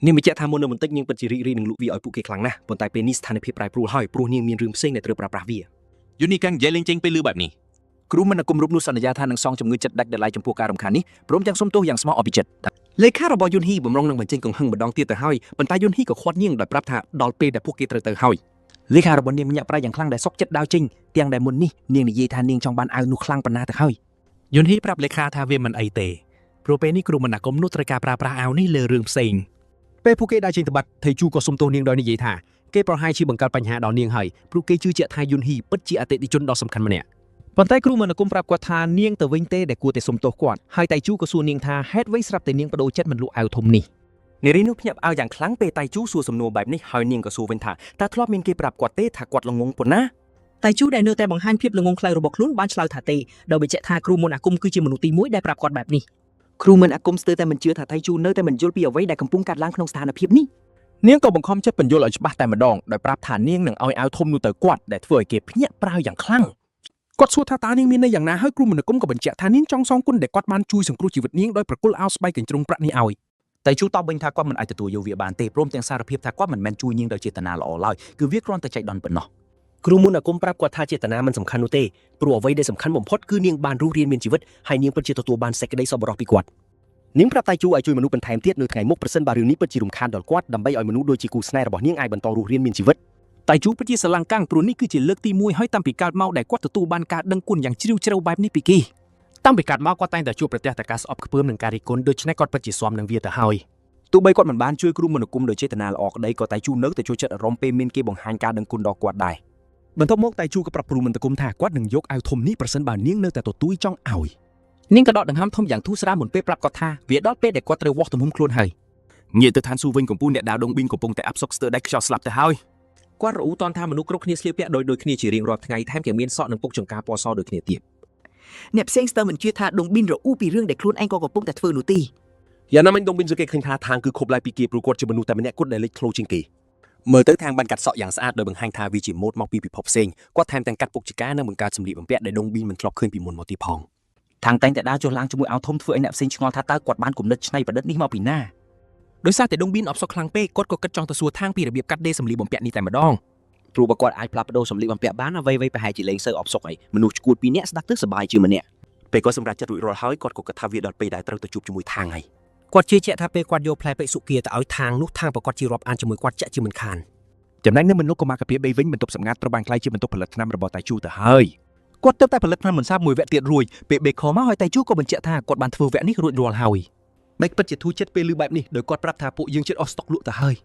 នាងបញ្ជាក់ថាមុននៅបន្តិចនាងពិតជារីករាយនឹងលក់វាឲ្យពួកគេខ្លាំងណាស់ប៉ុន្តែពេលនេះស្ថានភាពប្រែប្រួលហើយព្រោះនាងមានរឿងផ្សេងដែលត្រូវប្រើប្រាស់វាយុនហ៊ីកាំងនិយាយលេងចេញពេលឮបែបនេះគ្រូមិនអាគមរូបនោះសន្យាថានឹងសងជំងឺចិត្តដាច់ដោយឡែកចំពោះការរំខាននេះព្រមទាំងសុំទោសយ៉ាងស្មោះអស់ពីចិត្តលេខារបស់យុនហ៊ីបំរុងនឹងបញ្ចេញកង្ហឹងម្ដងទៀតទៅហើយប៉ុន្តែយុនហ៊ីក៏ខាត់នាងដោយប្រាប់ថាដល់ពេលដែលពួកគេត្រូវទៅហើយលេខារបស់នាងញាក់ប្រាយ៉ាងខ្លាំងដែលសុកចិត្តដាវចេញទាំងដែលមុននេះនាងនិយាយថានាងចង់បានអាវនោះខ្លាំងប៉ុណ្ណាទៅហើយយុនហ៊ីប្រាប់លេខាថាវាមិនអីទេព្រោះពេលនេះគ្រូមិនអាគមនោះត្រូវការប្រើប្រាស់អាវនេះលើរឿងផ្សេងពេលពួកគេដើរចេញទៅបាត់ថេជូក៏សុំទោសនាងដោយនិយាយថាគេប្រហែលជាបង្កើតបញ្ហាដល់នាងហើយព្រោះគេជឿជាក់ថាយុនហ៊ីពិតជាអតិថិជនដ៏សំខាន់ម្នាក់ប៉ុន្តែគ្រូមិនអាគមប្រាប់គាត់ថានាងទៅវិញទេដែលគួរតែសុំទោសគាត់ហើយតៃជូក៏សួរនាងថាហេតុអ្វីស្រាប់តែនាងបដូរចិត្តមិនលក់អាវធំនេះនារីនោះភ្ញាក់ផ្អើលយ៉ាងខ្លាំងពេលតៃជូសួរសំណួរបែបនេះហើយនាងក៏សួរវិញថាតើធ្លាប់មានគេប្រាប់គាត់ទេថាគាត់ល្ងងប៉ុណ្ណាតែជូដែលនៅតែបង្ហាញភាពល្ងងខ្លៅរបស់ខ្លួនបានឆ្លើយថាទេដោយបញ្ជាក់ថាគ្រូមុនអាគមគឺជាមនុស្សទី1ដែលប្រាប់គាត់បែបនេះគ្រូមិនអាគមស្ទើរតែមិនជឿថាតៃជូនៅតែមិនយល់ពីអ្វីដែលកំពុងកើតឡើងក្នុងស្ថានភាពនេះនាងក៏បង្ខំចិត្តបញ្យល់ឲ្យច្បាស់តែម្ដងដោយប្រាប់ថានាងនឹងឲ្យអាវធំនោះទៅគាត់ដែលធ្វើឲ្យគេភ្ញាក់ផ្អើលយ៉ាងខ្លាំងគាត់សួរថាតើនាងមានន័យយ៉ាងណាហើយគ្រូមន្តអាគមក៏បញ្ជាក់ថានាងចង់សងគុណដែលគាត់បានជួយសង្គ្រោះជីវិតនាងដោយប្រគល់អាវស្បែកកញ្ជ្រង់ប្រាក់នេះឲ្យតែជូតបវិញថាគាត់មិនអាចទទួលយកវាបានទេព្រមទាំងសារភាពថាគាត់មិនមែនជួយនាងដោយចេតនាល្អឡើយគឺវាគ្រាន់តែចៃដន្យប៉ុណ្ណោះគ្រូមន្តអាគមប្រាប់គាត់ថាចេតនាមិនសំខាន់នោះទេព្រោះអ្វីដែលសំខាន់បំផុតគឺនាងបានរស់រានមានជីវិតហើយនាងពិតជាទទួលបានសេចក្តីសប្បុរសពីគាត់នាងប្រាប់តៃជូឲ្យជួយមនុស្សបន្ថែមទៀតនៅថ្ងៃមុខប្រសិនបើរឿងនេះពិតជារំខានដល់គាត់ដើម្បីឲ្យមនុស្សដូចជាគូស្នេហ៍របស់នាងអាចបន្តរស់រានមានជីវិតតៃជូពិតជាស្រឡាញ់កាំងព្រោះនេះគឺជាលើកទី1ហើយតាំងពីកើតមកដែលគាត់ទទួលបានការដឹងគុណយ៉ាងជ្រាលជ្រៅបែបនេះពីគេតាំងពីកើតមកគាត់តែងតែជួបប្រទះតែការស្អប់ខ្ពើមនិងការរិះគន់ដូច្នេះគាត់ពិតជាស៊ាំនឹងវាទៅហើយទោះបីគាត់មិនបានជួយគ្រូមន្តអាគមដោយចេតនាល្អក្តីក៏តៃជូនៅតែចូលចិត្តអារម្មណ៍ពេលមានគេបង្ហាញការដឹងគុណដល់គាត់ដែរបន្ទាប់មកតៃជូក៏ប្រាប់គ្រូមន្តអាគមថាគាត់នឹងយកអាវធំនេះប្រសិនបើនាងនៅតែទទូចចង់ឲ្យនាងក៏ដកដង្ហើមធំយ៉ាងធូរស្រាលមុនពេលប្រាប់គាត់ថាវាដល់ពេលដែលគាត់ត្រូវវាស់ទំហំខ្លួនហើយងាកទៅឋានសួគ៌វិញកំពូលអ្នកដាវដងប៊ីនកំពុងតែអាប់សុកស្ទើរដាច់ខ្យល់ស្លាប់ទៅហើយគាត់រអ៊ូតនថាមនុស្សគ្រប់គ្នាស្លៀកពាក់ដូចគ្នាជារៀងរាល់ថ្ងៃថែមទាំងមានសក់និងពុកចង្ការពណ៌សដូចគ្នាទៀតអ្នកផ្សេងស្ទើរមិនជឿថាដងប៊ីនរអ៊ូពីរឿងដែលខ្លួនឯងក៏កំពុងតែធ្វើនោះទេយ៉ាងណាមិញដងប៊ីនសង្កេតឃើញថាທາງគឺខົບឡាយពីគេព្រោះគាត់ជាមនុស្សតែម្នាក់គត់ដែលលេចធ្លោជាងគេមើលទៅທາງបានកាត់សក់យ៉ាងស្អាតដោយបង្ហាញថាវាជាម៉ូដមកពីពិភពផ្សេងគាត់ថែមទាំងកាត់ពុកចង្ការនិងបង្កើតសម្លៀកបំពាក់ដែលដងប៊ីនមិនធ្លាប់ឃើញពីមុនមកទៀតផងທາງតែងតែដើរចុះឡើងជាមួយអាវធំធ្វើឲ្យអ្នកផ្សេងឆ្ងល់ថាតើគាត់បានគំនិតច្នៃប្រឌិតនេះមកពីណាដោយសារតែដងប៊ីនអបសុកខ្លាំងពេកគាត់ក៏គិតចង់ទៅសួរທາງពីរបៀបកាត់ដេរសម្លៀកបំពាក់នេះតែម្ដងព្រោះបើគាត់អាចផ្លាស់ប្ដូរសម្លៀកបំពាក់បានអ្វីៗប្រហែលជាលែងសូវអបសុកហើយមនុស្សឈួតពីរនាក់ស្ដាប់ទៅសប្បាយជាងម្នាក់ពេលគាត់សម្រាប់ចិត្តរួចរាល់ហើយគាត់ក៏គិតថាវាដល់ពេលដែលត្រូវទៅជួបជាមួយທາងហើយគាត់ជឿជាក់ថាពេលគាត់យកផ្លែពេជ្រសុគាទៅឲ្យທາងនោះທາងប្រកាសជារាប់អានជាមួយគាត់ចាក់ជាមិនខានចំណែកនៅមនុស្សកុមារកាពី3វិញបន្ទប់សម្ងាត់ត្រូវបានក្លាយជាបន្ទប់ផលិតថ្នាំរបស់តៃជូទៅហើយគាត់ទើបតែផលិតថ្នាំបន្សាបមួយវគ្គទៀតរួចពេលបេខមកហើយតៃជូក៏បញ្ជាក់ថាគាត់បានធ្វើវគ្គនេះរួចរាល់ហើយបេកពិតជាធូរចិត្តពេលឮបែបនេះដោយគាត់ប្រាប់ថាពួកយើងជិតអស់ស្តុកលក់ទៅហើយ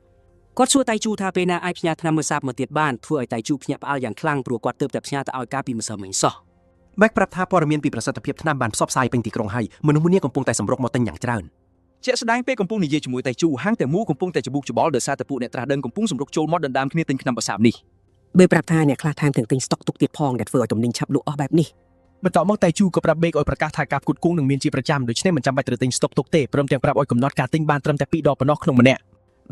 គាត់សួរតៃជូថាពេលណាអាចផ្ញើថ្នាំមើលសាបមកទៀតបានធ្វើឲ្យតៃជូភ្ញាក់ផ្អើលយ៉ាងខ្លាំងព្រោះគាត់ទើបតែផ្ញើទៅឲ្យការពីម្សិលមិញសោះបេកប្រាប់ថាព័ត៌មានពីប្រសិទ្ធភាពថ្នាំបានផ្សព្វផ្សាយពេញទីក្រុងហើយមនុស្សម្នាកំពុងតែសម្រុកមកទិញយ៉ាងច្រើនជាក់ស្ដែងពេលកំពុងនិយាយជាមួយតៃជូហាងតែមូកំពុងតែច្បុកច្បល់ដោយសារតែពួកអ្នកត្រាស់ដឹងកំពុងសម្រុកចូលមកដណ្ដើមគ្នាទិញថ្នាំប្រសាបនេះបេប្រាប់ថាអ្នកខ្លះថែមទាំងទិញស្តុកទុកទៀតផងដែលធ្វើឲ្យទំនិញឆាប់លក់អស់បែបនេះបន្ទាប់មកតៃជូក៏ប្រាប់បេកឲ្យប្រកាសថាការផ្គត់ផ្គង់នឹងមានជាប្រចាំដូច្នេះមិនចាំបាច់ត្រូវទិញស្តុកទុកទេព្រមទាំងប្រាប់ឲ្យកំណត់ការទិញបានត្រឹមតែ2ដបប៉ុណ្ណោះក្នុងម្នាក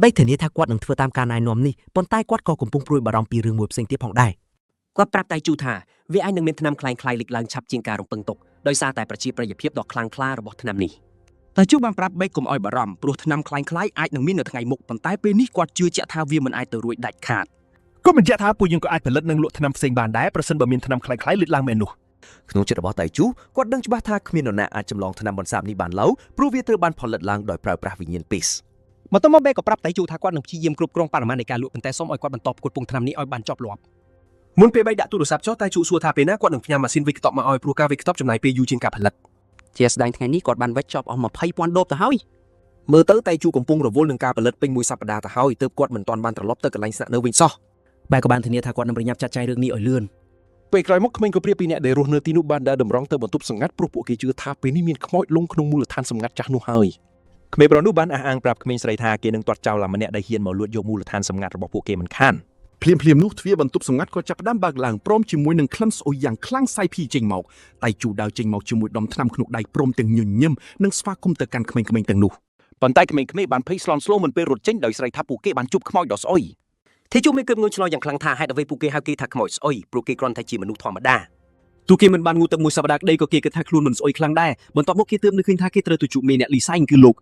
់បេកធានាថាគាត់នឹងធ្វើតាមការណែនាំនេះប៉ុន្តែគាត់ក៏កំពុងព្រួយបារម្ភពីរឿងមួយផ្សេងទៀតផងដែរគាត់ប្រាប់តៃជូថាវាអាចនឹងមានថ្នាំคล้ายៗលេចឡើងឆាប់ជាងការរំពឹងទុកដោយសារតែប្រជាប្រិយភាពដ៏ខ្លាំងក្លារបស់ថ្នាំនេះតើជូបានប្រាប់បេកកុំឲ្យបារម្ភព្រោះថ្នាំคล้ายៗអាចនឹងមាននៅថ្ងៃមុខប៉ុន្តែពេលនេះគាត់ជឿជាក់ថាវាមិនអាចទៅរួចដាច់ខាតក៏បញ្ជាក់ថាពួកយើងក៏អាចផលិតនិងលក់ថ្នាំផ្សេងបានដែរប្រសិនបើមានថ្នាំคล้ายៗលេចឡើងមែននោះក្នុងចិត្តរបស់តៃជូគាត់ដឹងច្បាស់ថាគ្មាននរណាអាចចម្លងថ្នាំបន្សាបនេះបានឡើយព្រោះវាត្រូវបានផលិតឡើងដោយប្រើប្រាស់វិញ្ញាណពេស មកទៅមកបែកក៏ប្រាប់តៃជូថាគាត់នឹងព្យាយាមគ្រប់គ្រងបរិមាណនៃការលក់ប៉ុន្តែសូមឲ្យគាត់បន្តផ្គត់ផ្គង់ថ្នាំនេះឲ្យបានចប់លាប់មុនពេលបែកដាក់ទូរស័ព្ទចុះតៃជូសួរថាពេលណាគាត់នឹងផ្ញើម៉ាស៊ីនវេចខ្ចប់មកឲ្យព្រោះការវេចខ្ចប់ចំណាយពេលយូរជាងការផលិត ជាស្ដែងថ្ងៃនេះគាត់បានវេចខ្ចប់អស់ 20,000 ដបទៅហើយ មើលទៅតៃជូកំពុងរវល់នឹងការផលិតពេញមួយសប្តាហ៍ទៅហើយទើបគាត់មិនទាន់បានត្រឡប់ទៅកន្លែងស្នាក់នៅវិញសោះ បែរក៏បានធានាថាគាត់នឹងប្រញាប់ចាត់ចែងរឿងនេះឲ្យលឿន ពេលក្រោយមកក្មេងក៏ប្រៀបពីអ្នកដែលរស់នៅទីនោះបានដើរតម្រង់ទៅបន្ទប់សម្ងាត់ព្រោះពួកគេជឿថាពេលនេះមានខ្មោចលងក្នុងមូលដ្ឋានសម្ងាត់ចាស់នោះហើយក្មេងប្រុសនោះបានអះអាងប្រាប់ក្មេងស្រីថាគេនឹងទាត់ចោលឡាម្នាក់ដែលហ៊ានមកលួចយកមូលដ្ឋានសម្ងាត់របស់ពួកគេមិនខាន ភ្លាមនោះទ្វារបន្ទប់សម្ងាត់ក៏ចាប់ផ្ដើមបើកឡើងព្រមជាមួយនឹងក្លិនស្អុយយ៉ាងខ្លាំងសាយភីចេញមកតៃជូដើរចេញមកជាមួយដុំថ្នាំក្នុងដៃព្រមទាំងញញឹមនិងស្វាគមន៍ទៅកាន់ក្មេងៗទាំងនោះ ប៉ុន្តែក្មេងៗបានភ័យស្លន់ស្លោមុនពេលរត់ចេញដោយស្រែកថាពួកគេបានជួបខ្មោចដ៏ស្អុយ ទេជូមានគំងងឆ្លោយយ៉ាងខ្លាំងថាហេតុអ្វីពួកគេហៅគេថាខ្មោចស្អុយព្រោះគេគ្រាន់តែជាមនុស្សធម្មតា ទូគេមិនបានងូទឹកមួយសប្តាហ៍ក្តីក៏គេគិតថាខ្លួនមិនស្អុយខ្លាំងដែរបន្ទាប់មកគេទើបនឹកឃើញថាគេត្រូវទៅជួបមេអ្នកលីសែងគឺលោក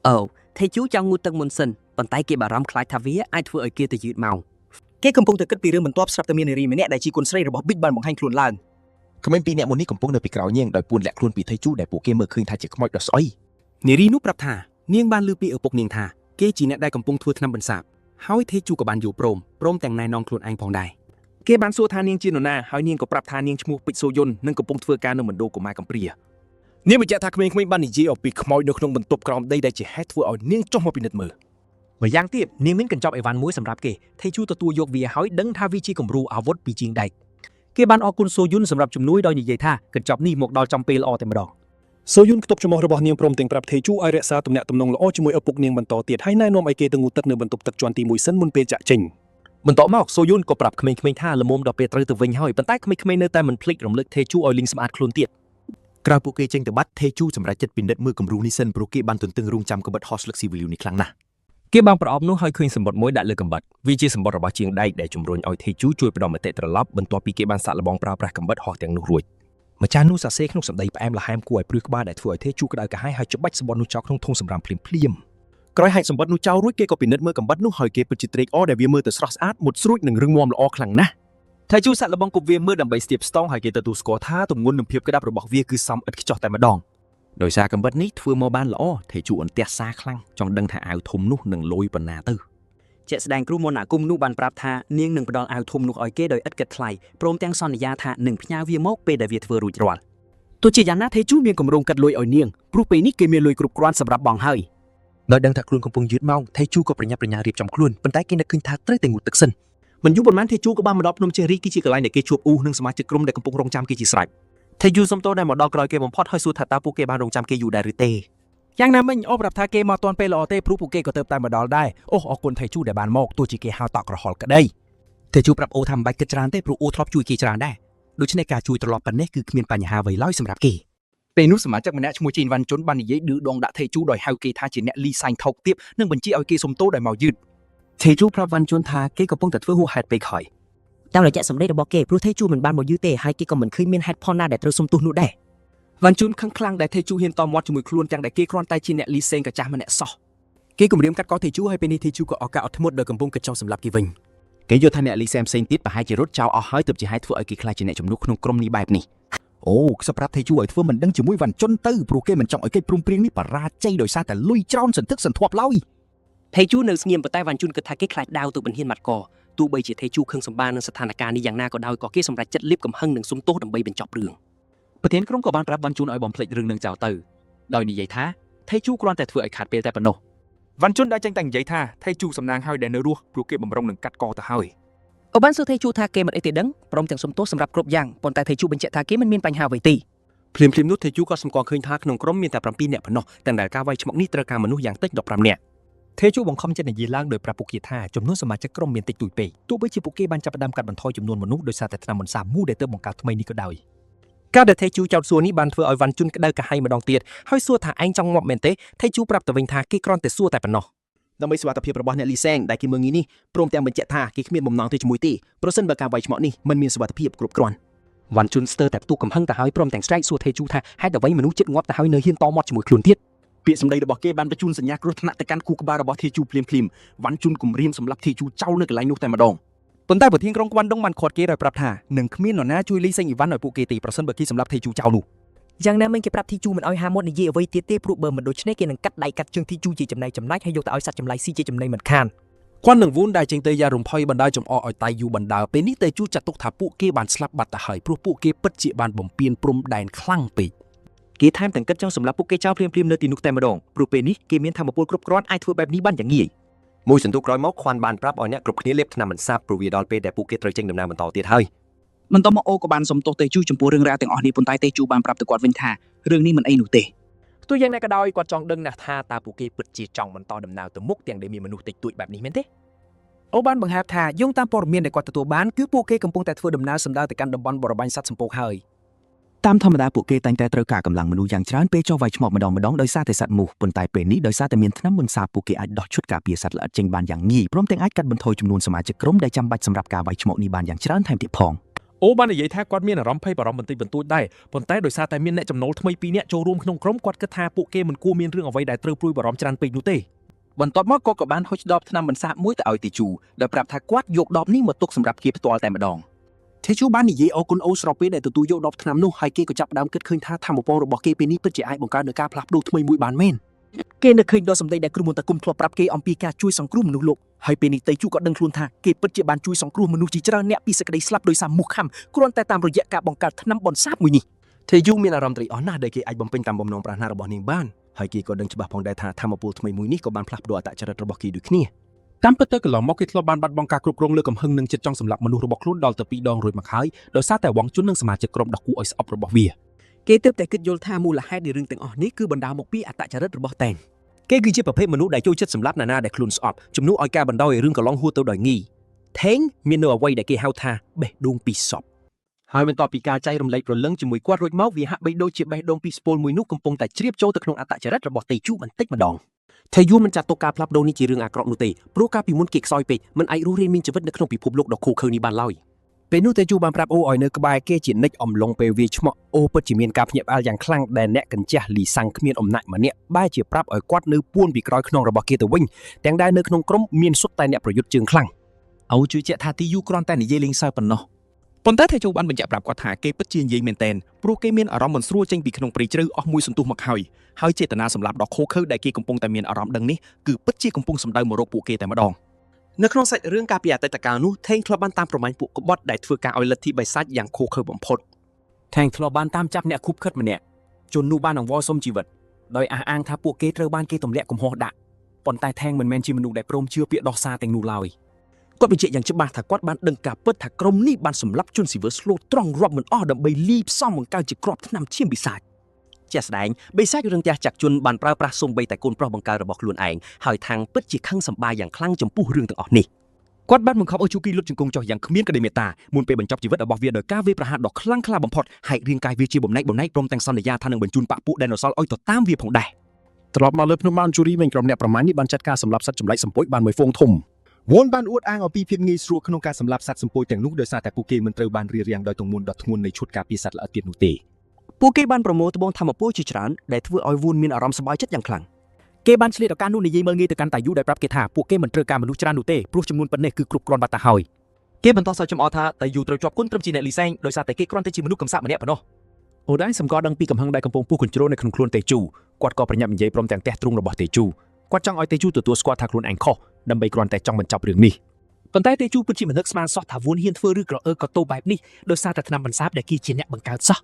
អូថេជូចង់ងូតទឹកមុនសិនប៉ុន្តែគេបារម្ភខ្លាចថាវាអាចធ្វើឲ្យគេទៅយឺតម៉ោង គេកំពុងតែគិតពីរឿងបន្ទាប់ស្រាប់តែមាននារីម្នាក់ដែលជាគុនស្រីរបស់ Big បានបង្ហាញខ្លួនឡើង ក្មេងពីរនាក់មុននេះកំពុងនៅពីក្រោយនាងដោយពួនលាក់ខ្លួនពីថៃជូដែលពួកគេមើលឃើញថាជាខ្មោចដ៏ស្អុយ នារីនោះប្រាប់ថានាងបានឮពីឪពុកនាងថាគេជាអ្នកដែលកំពុងធ្វើថ្នាំបន្សាបហើយទេជូក៏បានយល់ព្រមទាំងណែនាំខ្លួនឯងផងដែរ គេបានសួរថានាងជានរណាហើយនាងក៏ប្រាប់ថានាងឈ្មោះពេជ្រសូយុននិងកំពុងធ្វើការនៅមណ្ឌលកុមារកំព្រានាងបញ្ជាក់ថាក្មេងៗបាននិយាយអំពីខ្មោចនៅក្នុងបន្ទប់ក្រោមដីដែលជាហេតុធ្វើឲ្យនាងចុះមកពិនិត្យមើល ម្យ៉ាងទៀតនាងមានកញ្ចប់អីវ៉ាន់មួយសម្រាប់គេថេជូទទួលយកវាហើយដឹងថាវាជាគំរូអាវុធពីជាងដែកគេបានអរគុណសូយុនសម្រាប់ជំនួយដោយនិយាយថាកញ្ចប់នេះមកដល់ចំពេលល្អតែម្ដង សូយុនខ្ទប់ចំហរបស់នាងព្រមទាំងប្រាប់ថេជូឲ្យរក្សាទំនាក់ទំនងល្អជាមួយឪពុកនាងបន្តទៀតហើយណែនាំឲ្យគេទៅងូតទឹកនៅបន្ទប់ទឹកជាន់ទី1សិនមុនពេលចាក់ចេញ បន្ទាប់មកសូយុនក៏ប្រាប់ក្មេងៗថាល្មមដល់ពេលត្រូវទៅវិញហើយប៉ុន្តែក្មេងៗនៅតែមិនភ្លេចរំលឹកថេជូឲ្យលីងសម្អាតខ្លួនទៀតក្រោយពួកគេចេញទៅបាត់ថេជូសម្រាប់ចិត្តពិនិត្យមើលគំរូនេះសិនព្រោះគេបានទន្ទឹងរង់ចាំក្បិតហោះស្លឹកស៊ីវីលីវនេះខ្លាំងណាស់ គេបានប្រអប់នោះឲ្យឃើញសម្បត្តិមួយដាក់លើកំបិតវាជាសម្បត្តិរបស់ជាងដែកដែលជំរុញឲ្យថេជូជួយផ្ដំមតិត្រឡប់បន្ទាប់ពីគេបានសាក់លបងប្រើប្រាស់កំបិតហោះទាំងនោះរួចម្ចាស់នោះសរសេរក្នុងសម្ដីផ្អែមល្ហែមគួរឲ្យព្រឺក្បាលដែលធ្វើឲ្យថេជូក្តៅក្រហាយហើយច្បាច់សម្បត្តិនោះចោលក្នុងធុងសម្រាមភ្លាមក្រោយហែកសម្បត្តិនោះចោលរួចគេក៏ពិនិត្យមើលកំបិតនោះហើយគេពិតជាត្រេកអរដែលវាមើលទៅស្រស់ស្អាតមុតស្រួចនិងរឹងមាំល្អខ្លាំងណាស់ ថៃជូសាក់លបងគប់វាមើលដើម្បីស្ទាបស្ទង់ហើយគេទទួលស្គាល់ថាទម្ងន់និងភាពក្តាប់របស់វាគឺសមឥតខ្ចោះតែម្ដង ដោយសារកំបិតនេះធ្វើមកបានល្អថេជូអន្ទះសាខ្លាំងចង់ដឹងថាអាវធំនោះនឹងលយប៉ុណ្ណាទៅ ជាក់ស្ដែងគ្រូមន្តអាគមនោះបានប្រាប់ថានាងនឹងផ្ដល់អាវធំនោះឲ្យគេដោយឥតគិតថ្លៃព្រមទាំងសន្យាថានឹងផ្ញើវាមកពេលដែលវាធ្វើរួចរាល់ទោះជាយ៉ាងណាថេជូមានគម្រោងកាត់លុយឲ្យនាងព្រោះពេលនេះគេមានលុយគ្រប់គ្រាន់សម្រាប់បងហើយ ដោយដឹងថាខ្លួនកំពុងយឺតម៉ោងថេជូក៏ប្រញាប់ប្រញាល់រៀបចំខ្លួនប៉ុន្តែគេនឹកឃើញថាត្រូវតែងូតទឹកសិន មិនយូរប៉ុន្មានថេជូក៏បានមកដល់ភ្នំចេរីគឺជាកន្លែងដែលគេជួបអ៊ូនិងសមាជិកក្រុមដែលកំពុងរងចាំគេជាស្រេចថេជូសុំទោសដែលមកដល់ក្រោយគេបំផុតហើយសួរថាតើពួកគេបានរងចាំគេយូរដែរឬទេ យ៉ាងណាមិញអូប្រាប់ថាគេមកទាន់ពេលល្អទេព្រោះពួកគេក៏ទៅតែមកដល់ដែរអូអរគុណថេជូដែលបានមកទោះជាគេហៅតក់ក្រហល់ក្តី ថេជូប្រាប់អូថាមិនបាច់គិតច្រើនទេព្រោះអូធ្លាប់ជួយគេច្រើនដែរដូច្នេះការជួយត្រឡប់ប៉ុណ្ណេះគឺគ្មានបញ្ហាអ្វីឡើយសម្រាប់គេ ពេលនោះសមាជិកម្នាក់ឈ្មោះជីនវ៉ាន់ជុនបាននិយាយឌឺដងដាក់ថេជូដោយហៅគេថាជាអ្នកលីសែងថោកទាបនិងបញ្ជាឲ្យគេសុំទោសដោយមកយឺត ថេជូប្រាប់វ៉ាន់ជុនថាគេកំពុងតែធ្វើហួសហេតុពេកហើយតាមរយៈសម្ដីរបស់គេព្រោះថេជូមិនបានមកយឺតទេហើយគេក៏មិនឃើញមានហេតុផលណាដែលត្រូវសុំទោសនោះដែរ វ៉ាន់ជុនខឹងខ្លាំងដែលថេជូហ៊ានតមាត់ជាមួយខ្លួនទាំងដែលគេគ្រាន់តែជាអ្នកលីសែងកាចាស់ម្នាក់សោះគេគម្រាមកាត់កោថេជូហើយពេលនេះថេជូក៏អកកាអត់ធ្មត់ដោយកំពុងកិច្ចចោលសម្លាប់គេវិញ គេយល់ថាអ្នកលីសែងផ្សេងទៀតប្រហែលជារត់ចោលអស់ហើយទើបជាហេតុធ្វើឲ្យគេខ្លាចជាអ្នកជំនួសក្នុងក្រុមនេះបែបនេះ អូខ្ញុំប្រាប់ថេជូឲ្យធ្វើមិនដឹងជាមួយវ៉ាន់ជុនទៅព្រោះគេមិនចង់ឲ្យកិច្ចព្រមព្រៀងនេះបរាជ័យដោយសារតែលុយច្រើនសន្ធឹកសន្ធាប់ឡើយ ថេជូនៅស្ងៀមប៉ុន្តែវ៉ាន់ជុនគិតថាគេខ្លាចដាវទៅបន្ទានម៉ាត់កទោះបីជាថេជូខឹងសម្បានឹងស្ថានភាពនេះយ៉ាងណាក៏ដោយក៏គេសម្រេចចិត្តលៀបកំហឹងនិងសុំទោសដើម្បីបញ្ចប់រឿង ប្រធានក្រុមក៏បានប្រាប់វ៉ាន់ជូនឲ្យបំភ្លេចរឿងនឹងចោលទៅដោយនិយាយថាថេជូគ្រាន់តែធ្វើឲ្យខាតពេលតែប៉ុណ្ណោះ វ៉ាន់ជុនដែលចេញតែនិយាយថាថេជូសំណាងហើយដែលនៅរស់ព្រោះគេបំរុងនឹងកាត់កទៅហើយ អូបានសួរថេជូថាគេមិនអីទេដឹងព្រមទាំងសុំទោសសម្រាប់គ្រប់យ៉ាងប៉ុន្តែថេជូបញ្ជាក់ថាគេមិនមានបញ្ហាអ្វីទេ ភ្លាមនោះថេជូក៏សម្គាល់ឃើញថាក្នុងក្រុមមានតែ7នាក់ប៉ុណ្ណោះតែដែលការវាយឆ្មក់នេះត្រូវការមនុស្សយ៉ាងតិច15នាក់ ថេជូបង្ខំចិត្តនិយាយឡើងដោយប្រាប់ពួកគេថាចំនួនសមាជិកក្រុមមានតិចតួចពេកទោះបីជាពួកគេបានចាប់ផ្ដើមកាត់បន្ថយចំនួនមនុស្សដោយសារតែថ្នាំបន្សាបមូដែលទើបបង្កើតថ្មីនេះក៏ដោយការដែលថេជូចោទសួរនេះបានធ្វើឲ្យវ៉ាន់ជុនក្តៅក្រហាយម្ដងទៀតហើយសួរថាឯងចង់ងាប់មែនទេថេជូប្រាប់ទៅវិញថាគេគ្រាន់តែសួរតែប៉ុណ្ណោះ ដើម្បីសុវត្ថិភាពរបស់អ្នកលីសែងដែលគេមើងងាយនេះព្រមទាំងបញ្ជាក់ថាគេគ្មានបំណងទេជាមួយទេប្រសិនបើការវាយឆ្មក់នេះមិនមានសុវត្ថិភាពគ្រប់គ្រាន់វ៉ាន់ជុនស្ទើរតែផ្ទុះកំហឹងទៅហើយព្រមទាំងស្រែកសួរថេជូថាហេតុអ្វីមនុស្សចិត្តងាប់ទៅហើយនៅហ៊ានតមាត់ជាមួយខ្លួនទៀត ពាក្យសម្ដីរបស់គេបានបញ្ជូនសញ្ញាគ្រោះថ្នាក់ទៅកាន់គូក្បាលរបស់ថេជូភ្លាមវ៉ាន់ជូនគំរាមសម្រាប់ថេជូចោលនៅកន្លែងនោះតែម្ដង ប៉ុន្តែប្រធានក្រុងក្វាន់ដុងបានខាត់គេដោយប្រាប់ថានឹងគ្មាននរណាជួយលីសែងអ៊ីវ៉ាន់ឲ្យពួកគេទេប្រសិនបើគេសម្លាប់ថេជូចោលនោះ យ៉ាងណាមិញគេប្រាប់ធីជូមិនឲ្យហាមាត់និយាយអ្វីទៀតទេព្រោះបើមិនដូច្នេះគេនឹងកាត់ដៃកាត់ជើងធីជូជាចំណែកហើយយកទៅឲ្យសត្វចម្លែកស៊ីជាចំណីមិនខាន គាត់នឹងវូនដែលចេញទៅយ៉ារំភ័យបណ្ដាចំអកឲ្យតៃយូបណ្ដាពេលនេះតេជូចាត់ទុកថាពួកគេបានស្លាប់បាត់ទៅហើយព្រោះពួកគេពិតជាបានបំពេញព្រំដែនខ្លាំងពេក គេថែមទាំងគិតចង់សម្លាប់ពួកគេចោលភ្លាមៗនៅទីនោះតែម្ដងព្រោះពេលនេះគេមានធម៌ពលគ្រប់គ្រាន់អាចធ្វើបែបនេះបានយ៉ាងងាយ មួយសន្ទុះក្រោយមកខ្វាន់បានប្រាប់ឲ្យអ្នកគ្រប់គ្នាលេបថ្នាំមិនសាបព្រោះវាដល់ពេលដែលពួកគេត្រូវចេញដំណើរបន្តទៀតហើយ បន្ទាប់មកអូក៏បានសុំទោសតេជូចំពោះរឿងរ៉ាវទាំងអស់នេះប៉ុន្តែតេជូបានប្រាប់ទៅគាត់វិញថារឿងនេះមិនអីនោះទេ ទោះយ៉ាងណាក៏ដោយគាត់ចង់ដឹងណាស់ថាតើពួកគេពិតជាចង់បន្តដំណើរទៅមុខទាំងដែលមានមនុស្សតិចតួចបែបនេះមែនទេ អូបានបង្ហាញថាយោងតាមព័ត៌មានដែលគាត់ទទួលបានគឺពួកគេកំពុងតែធ្វើដំណើរសម្ដៅទៅកាន់តំបន់បរបាញ់សត្វសម្ពោកហើយ តាមធម្មតាពួកគេតែងតែត្រូវការកម្លាំងមនុស្សយ៉ាងច្រើនពេលចុះវាយឆ្មក់ម្ដងដោយសារតែសត្វមូសប៉ុន្តែពេលនេះដោយសារតែមានថ្នាំមុនសាបពួកគេអាចដោះឈុតការពារសត្វល្អិតចេញបានយ៉ាងងាយព្រមទាំងអាចកាត់បន្ថយចំនួនសមាជិកក្រុមដែលចាំបាច់សម្រាប់ការវាយឆ្មក់នេះបានយ៉ាងច្រើនថែមទៀតផង អូបាននិយាយថាគាត់មានអារម្មណ៍ភ័យបារម្ភបន្តិចបន្តួចដែរប៉ុន្តែដោយសារតែមានអ្នកចំណូលថ្មី2នាក់ចូលរួមក្នុងក្រុមគាត់គិតថាពួកគេមិនគួរមានរឿងអ្វីដែលត្រូវព្រួយបារម្ភច្រើនពេកនោះទេ បន្ទាប់មកគាត់ក៏បានហុចដបថ្នាំបន្សាបមួយទៅឲ្យតេជូដោយប្រាប់ថាគាត់យកដបនេះមកទុកសម្រាប់គេផ្ទាល់តែម្ដង ទេជូបាននិយាយអរគុណអូស្របពេលដែលទទួលយកដបថ្នាំនោះហើយគេក៏ចាប់ផ្ដើមគិតឃើញថាធម៌ពលរបស់គេពេលនេះពិតជាអាចបង្កើតនូវការផ្លាស់ប្ដូរថ្មីមួយបានមែន គេនឹកឃើញដល់សម្ដីដែលគ្រូមន្តគុំធ្លាប់ប្រាប់គេអំពីការជួយសង្គ្រោះមនុស្សលោកហើយពេលនេះតេជូក៏ដឹងខ្លួនថាគេពិតជាបានជួយសង្គ្រោះមនុស្សជាច្រើនអ្នកពីសេចក្តីស្លាប់ដោយសារមូសខាំគ្រាន់តែតាមរយៈការបង្កើតថ្នាំបន្សាបមួយនេះ ទេយូមានអារម្មណ៍ត្រេកអរណាស់ដែលគេអាចបំពេញតាមបំណងប្រាថ្នារបស់នាងបានហើយគេក៏ដឹងច្បាស់ផងដែរថាធម៌ពលថ្មីមួយនេះក៏បានផ្លាស់ប្ដូរអត្តចរិតរបស់គេដូចគ្នា តាមពិតទៅកន្លងមកគេធ្លាប់បានបាត់បង់ការគ្រប់គ្រងលើកំហឹងនិងចិត្តចង់សម្លាប់មនុស្សរបស់ខ្លួនដល់ទៅ2ដងរួចមកហើយដោយសារតែវងជុននិងសមាជិកក្រុមដ៏គួរឲ្យស្អប់របស់វា គេទើបតែគិតយល់ថាមូលហេតុនៃរឿងទាំងអស់នេះគឺបណ្ដាលមកពីអត្តចរិតរបស់តែង គេគឺជាប្រភេទមនុស្សដែលចូលចិត្តសម្លាប់ណានាដែលខ្លួនស្អប់ជំនួសឲ្យការបណ្ដោយឲ្យរឿងកន្លងហួសទៅដោយងាយថេងមាននៅអ្វីដែលគេហៅថាបេះដូងពីសពហើយបន្ទាប់ពីការចែករំលែកព្រលឹងជាមួយគាត់រួចមកវាហាក់បីដូចជាបេះដូងពីស្ពលមួយនោះកំពុងតែជ្រាបចូលទៅក្នុងអត្តចរិតរបស់តេជូបន្តិចម្ដង ថេយូមិនចាត់ទុកការផ្លាស់ប្ដូរនេះជារឿងអាក្រក់នោះទេព្រោះកាលពីមុនគេខ្សោយពេកមិនអាចរស់រានមានជីវិតនៅក្នុងពិភពលោកដ៏ឃោឃៅនេះបានឡើយ ពេលនោះតេជូបានប្រាប់អូឲ្យនៅក្បែរគេជានិច្ចអំឡុងពេលវាឆ្មក់អូពិតជាមានការភ្ញាក់ផ្អើលយ៉ាងខ្លាំងដែលអ្នកកញ្ចាស់លីសាំងគ្មានអំណាចម្នាក់បែរជាប្រាប់ឲ្យគាត់នៅពួនពីក្រោយខ្នងរបស់គេទៅវិញទាំងដែលនៅក្នុងក្រុមមានសុទ្ធតែអ្នកប្រយុទ្ធជើងខ្លាំង អូជឿជាក់ថាទីយូគ្រាន់តែនិយាយលេងសើចប៉ុណ្ណោះប៉ុន្តែថេជូបានបញ្ជាក់ប្រាប់គាត់ថាគេពិតជានិយាយមែនទែនព្រោះគេមានអារម្មណ៍មិនស្រួលចេញពីក្នុងព្រៃជ្រៅអស់មួយសន្ទុះមកហើយចេតនាសម្លាប់ដ៏ឃោឃៅដែលគេកំពុងតែមានអារម្មណ៍ដឹងនេះគឺពិតជាកំពុងសម្ដៅមករកពួកគេតែម្ដង នៅក្នុងសាច់រឿងកាលពីអតីតកាលនោះថេងធ្លាប់បានតាមប្រមាញ់ពួកក្បត់ដែលធ្វើការឲ្យលទ្ធិបិសាចយ៉ាងឃោឃៅបំផុត ថេងធ្លាប់បានតាមចាប់អ្នកខូបខិតម្នាក់ជននោះបានអង្វរសុំជីវិតដោយអះអាងថាពួកគេត្រូវបានគេទម្លាក់កំហុសដាក់ប៉ុន្តែថេងមិនមែនជាមនុស្សដែលព្រមជឿពាក្យដោះសារទាំងនោះឡើយ គាត់បញ្ជាក់យ៉ាងច្បាស់ថាគាត់បានដឹងការពិតថាក្រុមនេះបានសម្លាប់ជនស៊ីវិលស្លូតត្រង់រាប់មិនអស់ដើម្បីលីផ្សំបង្កើតជាគ្រាប់ថ្នាំឈាមបិសាចជាក់ស្ដែងបិសាចរឿងផ្ទះចាក់ជនបានប្រើប្រាស់សូម្បីតែកូនប្រុសបង្កើតរបស់ខ្លួនឯងហើយທາງពិតជាខឹងសម្បាយ៉ាងខ្លាំងចំពោះរឿងទាំងអស់នេះ គាត់បានបង្ខំឲ្យជូគីលុតជង្គង់ចុះយ៉ាងគ្មានក្តីមេត្តាមុនពេលបញ្ចប់ជីវិតរបស់វាដោយការវាយប្រហារដ៏ខ្លាំងក្លាបំផុតហើយរាងកាយវាជាបំណែកព្រមទាំងសន្យាថានឹងបញ្ជូនបាក់ពួកដែលនៅសល់ឲ្យទៅតាមវាផងដែរ ត្រឡប់មកលើភ្នំម៉ានជូរីវិញក្រុមអ្នកប្រមាញ់នេះបានចាត់ការសម្លាប់សត្វចម្លែកសម្ពុយបានមួយហ្វូងធំ វ៉ុនបានអួតអាងអំពីភាពងាយស្រួលក្នុងការសម្លាប់សត្វសម្ពុយទាំងនោះដោយសារតែពួកគេមិនត្រូវបានរៀបរៀងដោយទម្ងន់ដ៏ធ្ងន់នៃឈុតការពារសត្វល្អិតទៀតនោះទេ ពួកគេបានប្រមូលត្បូងធម្មពលជាច្រើនដែលធ្វើឲ្យវូនមានអារម្មណ៍សប្បាយចិត្តយ៉ាងខ្លាំងគេបានឆ្លៀតឱកាសនោះនិយាយមើលងាយទៅកាន់តាយូដែលប្រាប់គេថាពួកគេមិនត្រូវការមនុស្សច្រើននោះទេព្រោះចំនួនប៉ុណ្ណេះគឺគ្រប់គ្រាន់បាត់ទៅហើយគេបន្តសើចចំអកថាតាយូត្រូវជាប់គុណត្រឹមជាអ្នកលីសែងដោយសារតែគេគ្រាន់តែជាមនុស្សកំសាកម្នាក់ប៉ុណ្ណោះអូដៃសម្គាល់ដឹងពីកំហឹងដែលកំពុងពុះកញ្ជ្រោលនៅក្នុងខ្លួនតេជូគាត់ក៏ប្រញាប់និយាយព្រមទាំងទះទ្រូងរបស់តេជូគាត់ចង់ឲ្យតេជូទទួលស្គាល់ថាខ្លួនឯងខុសដើម្បីគ្រាន់តែចង់បញ្ចប់រឿងនេះ ប៉ុន្តែតេជូពិតជាមិននឹកស្មានសោះថាវូនហ៊ានធ្វើឬក្រអឺក៏តូបែបនេះដោយសារតែថ្នាំបន្សាបដែលគេជាអ្នកបង្កើតសោះ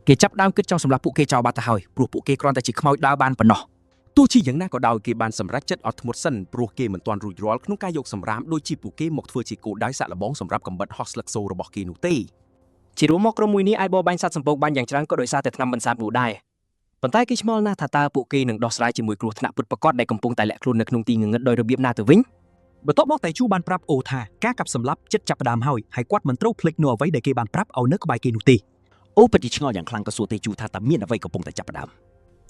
គេចាប់ដើមគិតចង់សម្លាប់ពួកគេចោលបាត់ទៅហើយព្រោះពួកគេគ្រាន់តែជាខ្មោចដើរបានប៉ុណ្ណោះទោះជាយ៉ាងណាក៏ដោយគេបានសម្រេចចិត្តអត់ធ្មត់សិនព្រោះគេមិនទាន់រួចរាល់ក្នុងការយកសម្រាមដូចជាពួកគេមកធ្វើជាគោលដៅសាក់លបងសម្រាប់កំបិតហោះស្លឹកសូររបស់គេនោះទេជារួមមកក្រុមមួយនេះអាចបរបាញ់សត្វសម្ពងបានយ៉ាងច្រើនក៏ដោយសារតែថ្នាំបន្សាបនោះដែរប៉ុន្តែគេឆ្មល់ណាស់ថាតើពួកគេនឹងដោះស្រាយជាមួយគ្រោះថ្នាក់ពិតប្រាកដដែលកំពុងតែលាក់ខ្លួននៅក្នុងទីងងឹតដោយរបៀបណាទៅវិញ បន្ទាប់មកតេជូបានប្រាប់អូថាការកាប់សម្លាប់ចិត្តចាប់ផ្ដើមហើយគាត់មិនត្រូវភ្លេចនូវអ្វីដែលគេបានប្រាប់ឲ្យនៅក្បែរគេនោះទេអូពិតជាឆ្ងល់យ៉ាងខ្លាំងក៏សួរតេជូថាតើមានអ្វីកំពុងតែចាប់ផ្ដើម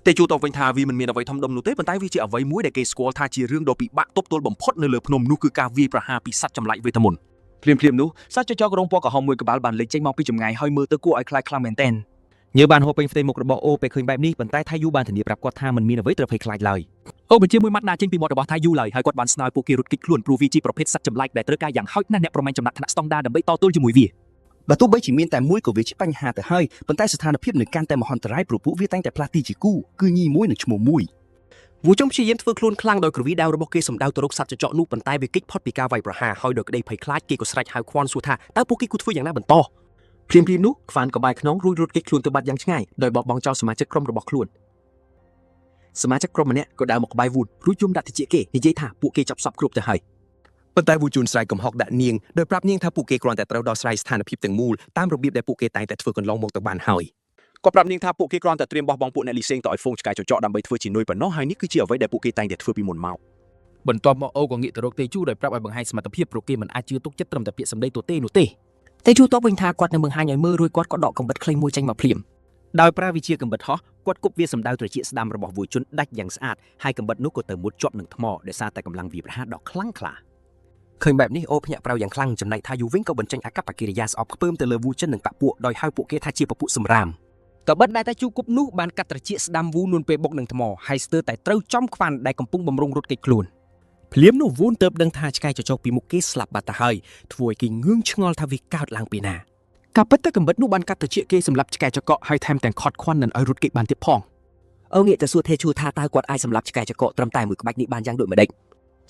តេជូតបវិញថាវាមិនមានអ្វីធំដុំនោះទេប៉ុន្តែវាជាអ្វីមួយដែលគេស្គាល់ថាជារឿងដ៏ពិបាកទប់ទល់បំផុតនៅលើភ្នំនោះគឺការវាយប្រហារពីសត្វចម្លែកវេទមន្តភ្លាមនោះសត្វចចករងពណ៌ក្រហមមួយក្បាលបានលេចចេញមកពីចម្ងាយហើយមើលទៅគួរឲ្យខ្លាចខ្លាំងមែនទែនញើបានហូបពេញផ្ទៃមុខរបស់អូពេលឃើញបែបនេះប៉ុន្តែថាយូបានធានាប្រាប់គាត់ថាមិនមានអ្វីត្រូវភ័យខ្លាចឡើយអូបញ្ជាមួយម៉ាត់ណាចេញពីមាត់របស់ថាយូឡើយហើយគាត់បានស្នើពួកគេរត់គេចខ្លួនព្រោះវាជាប្រភេទសត្វចម្លែកដែលត្រូវការយ៉ាងហោចណាស់អ្នកប្រមាញ់ចំណាត់ថ្នាក់ស្តង់ដារដើម្បីតទល់ជាមួយវា បើទោះបីជាមានតែមួយក៏វាជាបញ្ហាទៅហើយប៉ុន្តែស្ថានភាពនៅកាន់តែមហន្តរាយព្រោះពួកវាតែងតែផ្លាស់ទីជាគូគឺញីមួយនឹងឈ្មោះមួយ វូចុងព្យាយាមធ្វើខ្លួនខ្លាំងដោយក្រវីដាវរបស់គេសម្ដៅទៅរកសត្វចចកនោះប៉ុន្តែវាគេចផុតពីការវាយប្រហារហើយដោយក្តីភ័យខ្លាចគេក៏ស្រែកហៅខ្វាន់សួរថាតើពួកគេគួរធ្វើយ៉ាងណាបន្តភ្លាមៗនោះខ្វាន់ក៏បាយខ្នងរួចរត់គេចខ្លួនទៅបាត់យ៉ាងឆ្ងាយដោយបោះបង់ចោលសមាជិកក្រុមរបស់ខ្លួនសមាជិកក្រុមម្នាក់ក៏ដើរមកក្បែរវូនរួចយំដាក់តិចគេនិយាយថាពួកគេចាប់សពគ្រប់ទៅហើយ ប៉ុន្តែវូជូនស្រែកកំហុកដាក់នាងដោយប្រាប់នាងថាពួកគេគ្រាន់តែត្រូវដោះស្រាយស្ថានភាពទាំងមូលតាមរបៀបដែលពួកគេតែងតែធ្វើកន្លងមកទៅបានហើយក៏ប្រាប់នាងថាពួកគេគ្រាន់តែត្រៀមបោះបង់ពួកអ្នកលីសេងទៅឲ្យហ្វូងឆ្កែចចកដើម្បីធ្វើជានុយប៉ុណ្ណោះហើយនេះគឺជាអ្វីដែលពួកគេតែងតែធ្វើពីមុនមក បន្ទាប់មកអូក៏ងាកទៅរកតេជូដោយប្រាប់ឲ្យបង្ហាញសមត្ថភាពព្រោះគេមិនអាចជឿទុកចិត្តត្រឹមតែពាក្យសម្ដីទទេនោះទេ តែជួតបវិញថាគាត់នៅមើងហាញឲ្យមើលរួចគាត់ក៏ដកកំបិតខ្លីមួយចេញមកភ្លាម ដោយប្រើវិជាកំបិតហោះគាត់គប់វាសម្ដៅត្រចៀកស្ដាំរបស់វូជុនដាច់យ៉ាងស្អាតហើយកំបិតនោះក៏ទៅមុតជាប់នឹងថ្មដោយសារតែកម្លាំងវាប្រហារដ៏ខ្លាំងក្លា ឃើញបែបនេះអូភ្ញាក់ប្រៅយ៉ាងខ្លាំងចំណែកថាយូវិញក៏បញ្ចេញអាកប្បកិរិយាស្អប់ខ្ពើមទៅលើវូចិននិងបពួកដោយហៅពួកគេថាជាពពួកសម្រាម កំបិតដែលតែជូគប់នោះបានកាត់ត្រចៀកស្ដាំវូនួនពេលបុកនឹងថ្មហើយស្ទើរតែត្រូវចំខ្វាន់ដែលកំពុងបំរុងរត់គេចខ្លួន ភ្លាមនោះវូនទៅដឹងថាឆ្កែចចកពីមុខគេស្លាប់បាត់ទៅហើយធ្វើឲ្យគេងឿងឆ្ងល់ថាវាកើតឡើងពីណាការពិតទៅកំបិតនោះបានកាត់ត្រចៀកគេសម្រាប់ឆ្កែចកហើយថែមទាំងខត់ខ្វាន់នឹងឲ្យរត់គេចបានទៀតផង អូងាកទៅសួរទេជូថាតើគាត់អាចសម្លាប់ឆ្កែចកត្រឹមតែមួយក្បាច់នេះបានយ៉ាងដូចម្ដេច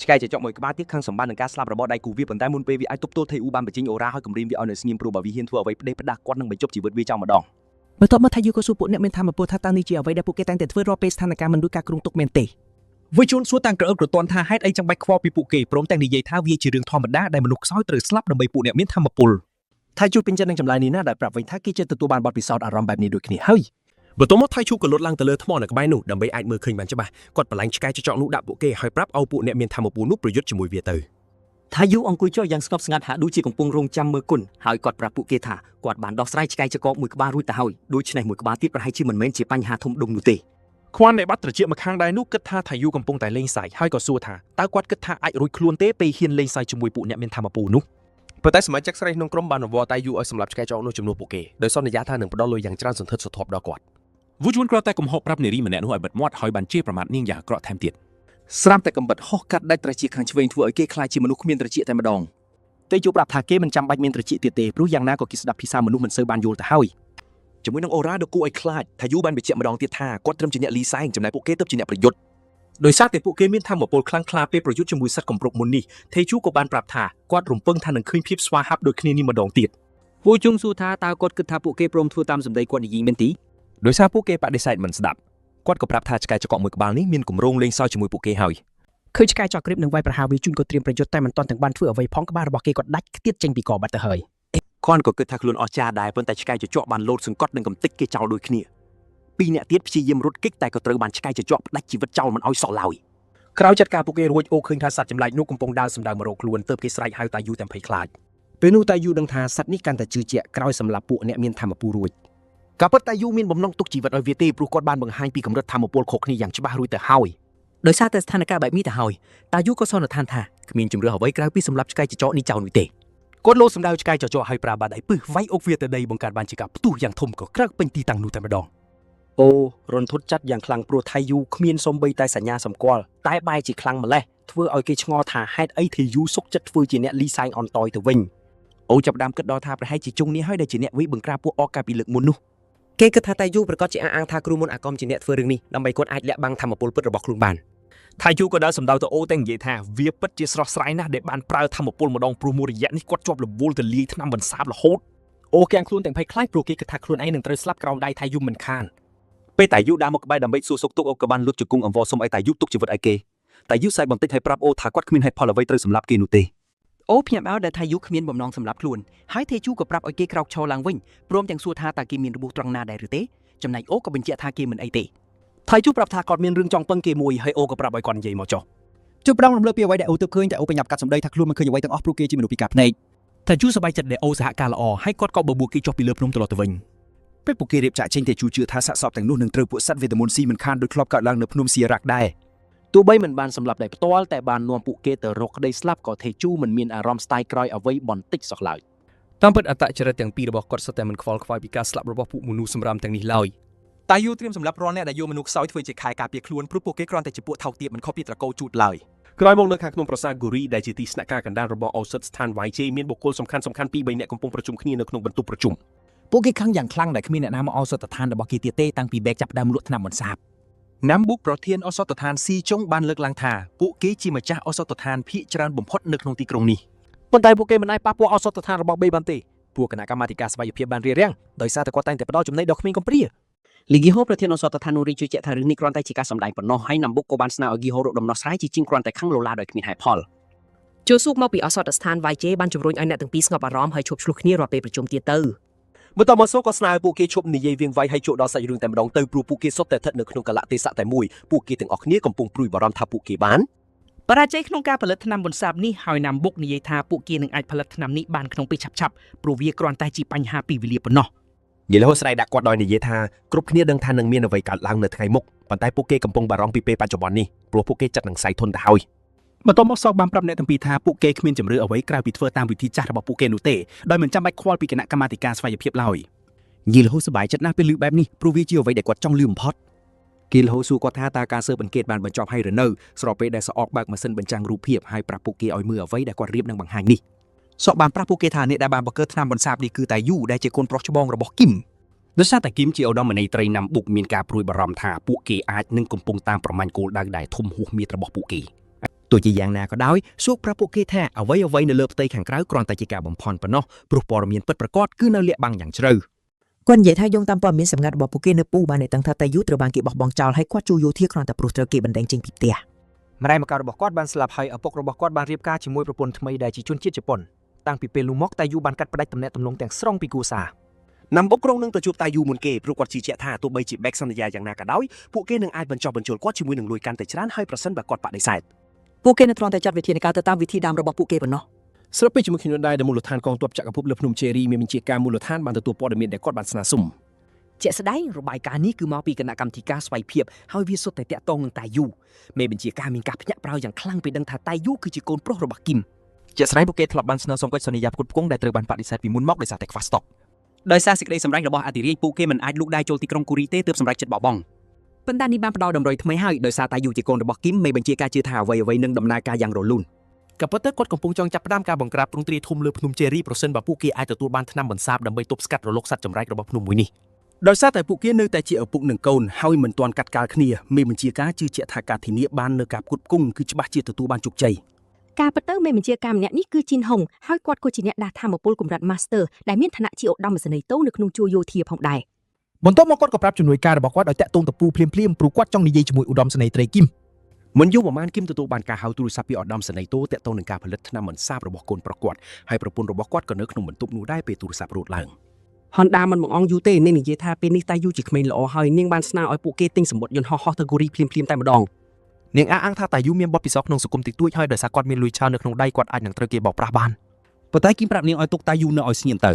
ឆ្កែចចកមួយក្បាលទៀតខឹងសម្បាននឹងការស្លាប់របស់ដៃគូវាប៉ុន្តែមុនពេលវាអាចទប់ទល់ថៃអ៊ូបានបញ្ចេញអូរ៉ាឲ្យគំរាមវាឲ្យនៅស្ងៀមព្រោះបើវាហ៊ានធ្វើអ្វីផ្ដេសផ្ដាស់គាត់នឹងបញ្ចប់ជីវិតវាចោលម្ដង បន្ទាប់មកថាយូក៏សួរពួកអ្នកមានធម៌ពលថាតើនេះជាអ្វីដែលពួកគេតែងតែធ្វើរាល់ពេលស្ថានភាពមិនរួចការគ្រោងទុកមែនទេ វូជូនសួរតាំងក្រអឹកក្រទន់ថាហេតុអីចាំបាច់ខ្វល់ពីពួកគេព្រមទាំងនិយាយថាវាជារឿងធម្មតាដែលមនុស្សខ្សោយត្រូវស្លាប់ដើម្បីពួកអ្នកមានធម៌ពល ថាយូពេញចិត្តនឹងចម្លើយនេះណាដែលប្រាប់វិញថាគេចិត្តទទួលបានបទពិសោធន៍អារម្មណ៍បែបនេះដូចគ្នាហើយ បន្ទាប់មកថៃឈូក៏លុតឡើងទៅលើថ្មនៅក្បែរនោះដើម្បីអាចមើលឃើញបានច្បាស់គាត់បលែងឆ្កែចចកនោះដាក់ពួកគេហើយប្រាប់ឲ្យពួកអ្នកមានធម៌ពលនោះប្រយុទ្ធជាមួយវាទៅ ថាយូអង្គុយចុះយ៉ាងស្ងប់ស្ងាត់ហាក់ដូចជាកំពុងរងចាំមើលគុណហើយគាត់ប្រាប់ពួកគេថាគាត់បានដោះស្រាយឆ្កែចកមួយក្បាលរួចទៅហើយដូច្នេះមួយក្បាលទៀតប្រហែលជាមិនមែនជាបញ្ហាធំដុំនោះទេ ខ្វាន់ដែលបាត់ត្រចៀកម្ខាងដែរនោះគិតថាថៃយូកំពុងតែលេងសើចហើយក៏សួរថាតើគាត់គិតថាអាចរួចខ្លួនទេពេលហ៊ានលេងសើចជាមួយពួកអ្នកមានធម៌ពលនោះ ប៉ុន្តែសមាជិកស្រីក្នុងក្រុមបានរវល់តែយូឲ្យសម្រាប់ឆ្កែចកនោះជំនួសពួកគេដោយសន្យាថានឹងផ្ដល់លុយយ៉ាងច្រើនសន្ធឹកសន្ធាប់ដល់គាត់ វូជូនគ្រាន់តែកំហុសប្រាប់នារីម្នាក់នោះឲ្យបិទមាត់ហើយបានជេរប្រមាថនាងយ៉ាងអាក្រក់ថែមទៀត ស្រាប់តែកំបិតហោះកាត់ដាច់ត្រចៀកខាងឆ្វេងធ្វើឲ្យគេខ្លាចជាមនុស្សគ្មានត្រចៀកតែម្ដង តេជូប្រាប់ថាគេមិនចាំបាច់មានត្រចៀកទៀតទេព្រោះយ៉ាងណាក៏គេស្ដាប់ភាសាមនុស្សមិនសូវបានយល់ទៅហើយ ជាមួយនឹងអូរ៉ាដ៏គួរឲ្យខ្លាចថាយូបានបញ្ជាក់ម្ដងទៀតថាគាត់ត្រឹមជាអ្នកលីសែងចំណែកពួកគេទៅជាអ្នកប្រយុទ្ធដោយសារតែពួកគេមានធម៌ពលខ្លាំងក្លាពេលប្រយុទ្ធជាមួយសត្វកំប្រុកមុននេះថេជូក៏បានប្រាប់ថាគាត់រំពឹងថានឹងឃើញភាពស្វាហាប់ដូចគ្នានេះម្ដងទៀត វូជុងសួរថាតើគាត់គិតថាពួកគេព្រមធ្វើតាមសម្ដីគាត់និយាយមែនទេ ដោយសារពួកគេបដិសេធមិនស្ដាប់គាត់ក៏ប្រាប់ថាឆ្កែចកមួយក្បាលនេះមានគម្រោងលេងសើចជាមួយពួកគេហើយ ឃើញឆ្កែចកក្រៀបនឹងវាយប្រហារវាជូនក៏ត្រៀមប្រយុទ្ធតែមិនទាន់ទាំងបានធ្វើអ្វីផងក្បាលរបស់គេក៏ដាច់ខ្ទាតចេញពីកបាត់ទៅហើយ គាត់ក៏គិតថាខ្លួនអស្ចារ្យដែរប៉ុន្តែឆ្កែចចកបានលោតសង្កត់នឹងកំទេចគេចោលដូចគ្នាពីរអ្នកទៀតព្យាយាមរត់គេចតែក៏ត្រូវបានឆ្កែចចកផ្ដាច់ជីវិតចោលមិនឲ្យសល់ឡើយក្រោយចាត់ការពួកគេរួចអូឃើញថាសត្វចម្លែកនោះកំពុងដើរសម្ដៅមករកខ្លួនទើបគេស្រែកហៅតាយូទាំងភ័យខ្លាចពេលនោះតាយូដឹងថាសត្វនេះកាន់តែជឿជាក់ក្រោយសម្លាប់ពួកអ្នកមានធម៌ពលរួចការពិតតាយូមានបំណងទុកជីវិតឲ្យវាទេព្រោះគាត់បានបង្ហាញពីកម្រិតធម៌ពលខុសគ្នាយ៉ាងច្បាស់រួចទៅហើយដោយសារតែស្ថានភាពបែបនេះទៅហើយតាយូក៏សន្និដ្ឋានថាគ្មានជំរឿអ្វីក្រៅពីសម្លាប់ឆ្កែចចកនេះចោលនោះទេ គាត់លោតសម្ដៅឆ្កែចចកឲ្យប្រើបាតដៃពឹសវាយអុកវាទៅដីបង្កើតបានជាការផ្ទុះយ៉ាងធំក៏ក្រើកពេញទីតាំងនោះតែម្ដងអូរន្ធត់ចាត់យ៉ាងខ្លាំងព្រោះថៃយូគ្មានសូម្បីតែសញ្ញាសម្គាល់តែបែរជាខ្លាំងម្លេះធ្វើឲ្យគេឆ្ងល់ថាហេតុអីថៃយូសុកចិត្តធ្វើជាអ្នកលីសែងអន់តយទៅវិញអូចាប់ផ្ដើមគិតដល់ថាប្រហែលជាជុងនេះហើយដែលជាអ្នកវិបង្ក្រាបពួកអកកាលពីលើកមុននោះគេគិតថាថៃយូប្រកាសជាអះអាងថាគ្រូមុនអាកំជាអ្នកធ្វើរឿងនេះដើម្បីគាត់អាចលាក់បាំងធម៌ពលពិតរបស់ខ្លួនបាន ថៃយូក៏ដើរសម្ដៅទៅអូតែនិយាយថាវាពិតជាស្រស់ស្រាយណាស់ដែលបានប្រើធម៌ពលម្ដងព្រោះមួយរយៈនេះគាត់ជាប់រវល់ទៅលាយថ្នាំបន្សាបរហូត អូកាំងខ្លួនទាំងភ័យខ្លាចព្រោះគេគិតថាខ្លួនឯងនឹងត្រូវស្លាប់ក្រោមដៃថៃយូមិនខាន ពេលតាយូដើរមកក្បែរដើម្បីសួរសុខទុក្ខអូក៏បានលុតជង្គង់អង្វរសុំឲ្យតាយូទុកជីវិតឲ្យគេតាយូសែកបន្តិចហើយប្រាប់អូថាគាត់គ្មានហេតុផលអ្វីត្រូវសម្លាប់គេនោះទេ អូភ្ញាក់មកដែលថៃយូគ្មានបំណងសម្លាប់ខ្លួនហើយថេជូក៏ប្រាប់ឲ្យគេក្រោកឈរឡើងវិញព្រមទាំងសួរថាតើគេមានរបួសត្រង់ណាដែរឬទេចំណែកអូក៏បញ្ជាក់ថាគេមិនអីទេថៃយូប្រាប់ថាគាត់មានរឿងចង់ពឹងគេមួយហើយអូក៏ប្រាប់ឲ្យគាត់និយាយមកចុះ ជួបផ្ដងរំលើកពីអ្វីដែលអូទើបឃើញតែអូបញ្ញាប់កាត់សម្ដីថាខ្លួនមិនឃើញអ្វីទាំងអស់ព្រោះគេជាមនុស្សពិការភ្នែក តែយូសប្បាយចិត្តដែលអូសហការល្អហើយគាត់ក៏បបួលគេចុះពីលើភ្នំត្រឡប់ទៅវិញ ពេលពួកគេរៀបចាក់ចេញតែជឿថាសាកសពទាំងនោះនឹងត្រូវពួកសត្វវេទមន្តស៊ីមិនខានដោយធ្លាប់កើតឡើងនៅភ្នំសៀរ៉ាក់ដែរ ទោះបីមិនបានសម្លាប់ដោយផ្ទាល់តែបាននាំពួកគេទៅរកក្តីស្លាប់ក៏ថេជូមិនមានអារម្មណ៍ស្ដាយក្រោយអ្វីបន្តិចសោះឡើយ តាមពិតអត្តចរិតទាំងពីររបស់គាត់សុទ្ធតែមិនខ្វល់ខ្វាយពីការស្លាប់របស់ពួកមនុស្សសម្រាមទាំងនេះឡើយ តាយូត្រៀមសម្រាប់រាល់អ្នកដែលយកមនុស្សខ្សោយធ្វើជាខែការពារខ្លួនព្រោះពួកគេគ្រាន់តែជាពួកថោកទាបមិនខុសពីត្រកូលជូតឡើយ ក្រោយមកនៅខាងក្នុងប្រាសាទ Guri ដែលជាទីស្នាក់ការកណ្ដាលរបស់ឱសថស្ថាន YJ មានបុគ្គលសំខាន់ៗពីរ3នាក់កំពុងប្រជុំគ្នានៅក្នុងបន្ទប់ប្រជុំ ពួកគេខឹងយ៉ាងខ្លាំងដែលគ្មានអ្នកណាមកអោសតដ្ឋានរបស់គេទៀតទេតាំងពីបែកចាប់ដើមលក់ថ្នាំបន្សាប ណាំបុកប្រធានឱសថដ្ឋានស៊ីចុងបានលើកឡើងថាពួកគេជាម្ចាស់ឱសថដ្ឋានភាគច្រើនបំផុតនៅក្នុងទីក្រុងនេះ ប៉ុន្តែពួកគេមិនអាចប៉ះពាល់ឱសថដ្ឋានរបស់ Bay បានទេពួកគណៈកម្មាធិការស្វ័យភាពបានរៀបរៀងដោយសារតែគាត់តែងតែផ្ដល់ចំណេញដល់ក្មេងកំព្រា លីគីហូប្រធានឱសថដ្ឋាននូរីជឿជាក់ថារឿងនេះគ្រាន់តែជាការសម្ដែងប៉ុណ្ណោះហើយណាំបុកក៏បានស្នើឲ្យគីហូរកដំណោះស្រាយជាជាងគ្រាន់តែខឹងលោឡាដោយគ្មានហេតុផល ជួសូកមកពីឱសថស្ថាន YJ បានជំរុញឲ្យអ្នកទាំងពីរស្ងប់អារម្មណ៍ហើយឈប់ឆ្លោះគ្នារាល់ពេលប្រជុំទៀតទៅ បន្ទាប់មកសូក៏ស្នើឲ្យពួកគេឈប់និយាយវៀងវៃហើយចូលដល់សាច់រឿងតែម្ដងទៅព្រោះពួកគេសុទ្ធតែស្ថិតនៅក្នុងកលៈទេសៈតែមួយពួកគេទាំងអស់គ្នាកំពុងព្រួយបារម្ភថាពួកគេបាន បរាជ័យក្នុងការផលិតថ្នាំបន្សាបនេះហើយណាំបុកនិយាយថាពួកគេនឹងអាចផលិតថ្នាំនេះបានក្នុងពេលឆាប់ៗព្រោះវាគ្រាន់តែជាបញ្ហាពីវេលាប៉ុណ្ណោះ យេឡូស្រ័យដាក់គាត់ដោយនិយាយថាគ្រប់គ្នាដឹងថានឹងមានអ្វីកើតឡើងនៅថ្ងៃមុខប៉ុន្តែពួកគេកំពុងបារម្ភពីពេលបច្ចុប្បន្ននេះព្រោះពួកគេចិត្តនឹងខ្សែធនទៅហើយ បន្ទាប់មកសោកបានប្រាប់អ្នកទាំងពីរថាពួកគេគ្មានជំរឿអ្វីក្រៅពីធ្វើតាមវិធីចាស់របស់ពួកគេនោះទេដោយមិនចាំបាច់ខ្វល់ពីគណៈកម្មាធិការស្វ័យភាពឡើយ យីលហូសប្បាយចិត្តណាស់ពេលឮបែបនេះព្រោះវាជាអ្វីដែលគាត់ចង់ឮបំផុត គីលហូស៊ូគាត់ថាតើការស៊ើបអង្កេតបានបញ្ចប់ហើយឬនៅស្របពេលដែលសអកបើកម៉ាស៊ីនបញ្ចាំងរូបភាពហើយប្រាប់ពួកគេឲ្យមើលអ្វីដែលគាត់រៀបនឹងបង្ហាញនេះសអកបានប្រាប់ពួកគេថាអ្នកដែលបានបង្កើតថ្នាំបន្សាបនេះគឺតាយូដែលជាកូនប្រុសច្បងរបស់គីម ដោយសារតែគីមជាឧត្តមន័យត្រីណាំបុកមានការព្រួយបារម្ភថាពួកគេអាចនឹងកំពុងតាមប្រមាញ់គោលដៅដែលធំហួសមៀតរបស់ពួកគេទោះជាយ៉ាងណាក៏ដោយស៊ូកប្រាប់ពួកគេថាអ្វីៗនៅលើផ្ទៃខាងក្រៅគ្រាន់តែជាការបំផន់ប៉ុណ្ណោះព្រោះព័ត៌មានពិតប្រាកដគឺនៅលាក់បាំងយ៉ាងជ្រៅ គាត់និយាយថាយោងតាមព័ត៌មានសម្ងាត់របស់ពួកគេនៅពូបានតែថាតាយូត្រូវបានគេបោះបង់ចោលហើយគាត់ជួយោធាគ្រាន់តែព្រោះត្រូវគេបណ្ដេញចេញពីផ្ទះ ម្ដាយមកកើតរបស់គាត់បានស្លាប់ហើយឪពុករបស់គាត់បានរៀបការជាមួយប្រពន្ធថ្មីដែលជាជនជាតិជប៉ុនតាំងពីពេលនោះមកតាយូបានកាត់ផ្ដាច់ទំនាក់ទំនងទាំងស្រុងពីគូសារ ណាំបុកក្រុងនឹងទៅជួបតាយូមុនគេព្រោះគាត់ជឿជាក់ថាទោះបីជាបែកសន្យាយ៉ាងណាក៏ដោយពួកគេនឹងអាចបញ្ចុះបញ្ចូលគាត់ជាមួយនឹងលួយកាន់តែច្រើនហើយប្រសិនបើគាត់បដិសេធ ពួកគេនៅគ្រាន់តែចាត់វិធានការទៅតាមវិធីដើមរបស់ពួកគេប៉ុណ្ណោះ ស្របពេលជាមួយគ្នាដែរដែលមូលដ្ឋានកងទ័ពចក្រភពលើភ្នំជេរីមានបញ្ជាការមូលដ្ឋានបានទទួលព័ត៌មានដែលគាត់បានស្នើសុំ ជាក់ស្ដែងរបាយការណ៍នេះគឺមកពីគណៈកម្មាធិការស្វ័យភាពហើយវាសុទ្ធតែតាក់ទងនឹងតាយូមេបញ្ជាការមានការភ្ញាក់ផ្អើលយ៉ាងខ្លាំងពេលដឹងថាតាយូគឺជាកូនប្រុសរបស់គីម ជាក់ស្ដែងពួកគេធ្លាប់បានស្នើសុំកិច្ចសន្យាផ្គត់ផ្គង់ដែលត្រូវបានបដិសេធពីមុនមកដោយសារតែខ្វះស្តុក ដោយសារសេចក្តីសម្រេចរបស់អធិរាជពួកគេមិនអាចលូកដៃចូលទីក្រុងគូរីទេទើបសម្រេចចិត្តបោះបង់ ប៉ុន្តែនេះបានផ្ដល់ដំរីថ្មីហើយដោយសារតាយូជាកូនរបស់គីមមេបញ្ជាការជឿថាអ្វីៗនឹងដំណើរការយ៉ាងរលូន ក៏ប៉ុន្តែគាត់កំពុងចង់ចាប់ផ្ដើមការបង្ក្រាបទ្រង់ទ្រាយធំលើភ្នំជេរីប្រសិនបើពួកគេអាចទទួលបានថ្នាំបន្សាបដើម្បីទប់ស្កាត់រលកសត្វចម្រែករបស់ភ្នំមួយនេះ ដោយសារតែពួកគេនៅតែជាឪពុកនិងកូនហើយមិនទាន់កាត់កាលគ្នាមេបញ្ជាការជឿជាក់ថាការធានាបាននៅការផ្គត់ផ្គង់គឺច្បាស់ជាទទួលបានជោគជ័យ ការពិតទៅមេបញ្ជាការម្នាក់នេះគឺជីនហុងហើយគាត់ក៏ជាអ្នកដាស់ធម្មពលកម្រិត Master ដែលមានឋានៈជាឧត្តមសេនីយ៍តូនៅក្នុងជួរយោធាផងដែរ បន្ទាប់មកគាត់ក៏ប្រាប់ជំនួយការរបស់គាត់ឲ្យតាក់ទងតពូភ្លាមៗព្រោះគាត់ចង់និយាយជាមួយឧត្តមសេនីយ៍ត្រីគីម មិនយូរប៉ុន្មានគីមទទួលបានការហៅទូរស័ព្ទពីឧត្តមសេនីយ៍តូតាក់ទងនឹងការផលិតថ្នាំបន្សាបរបស់កូនប្រុសគាត់ហើយប្រពន្ធរបស់គាត់ក៏នៅក្នុងបន្ទប់នោះដែរពេលទូរស័ព្ទរត់ឡើង Honda មិនបង្អង់យូរទេនាងនិយាយថាពេលនេះតាយូជាក្មេងល្អហើយនាងបានស្នើឲ្យពួកគេទិញសម្បត្តិយន្តហោះទៅគូរីភ្លាមៗតែម្ដង នាងអះអាងថាតាយូមានបទពិសោធន៍ក្នុងសង្គមតិចតួចហើយដោយសារគាត់មានលុយច្រើននៅក្នុងដៃគាត់អាចនឹងត្រូវគេបោកប្រាស់បានប៉ុន្តែគីមប្រាប់នាងឲ្យទុកតាយូនៅឲ្យស្ងៀមទៅ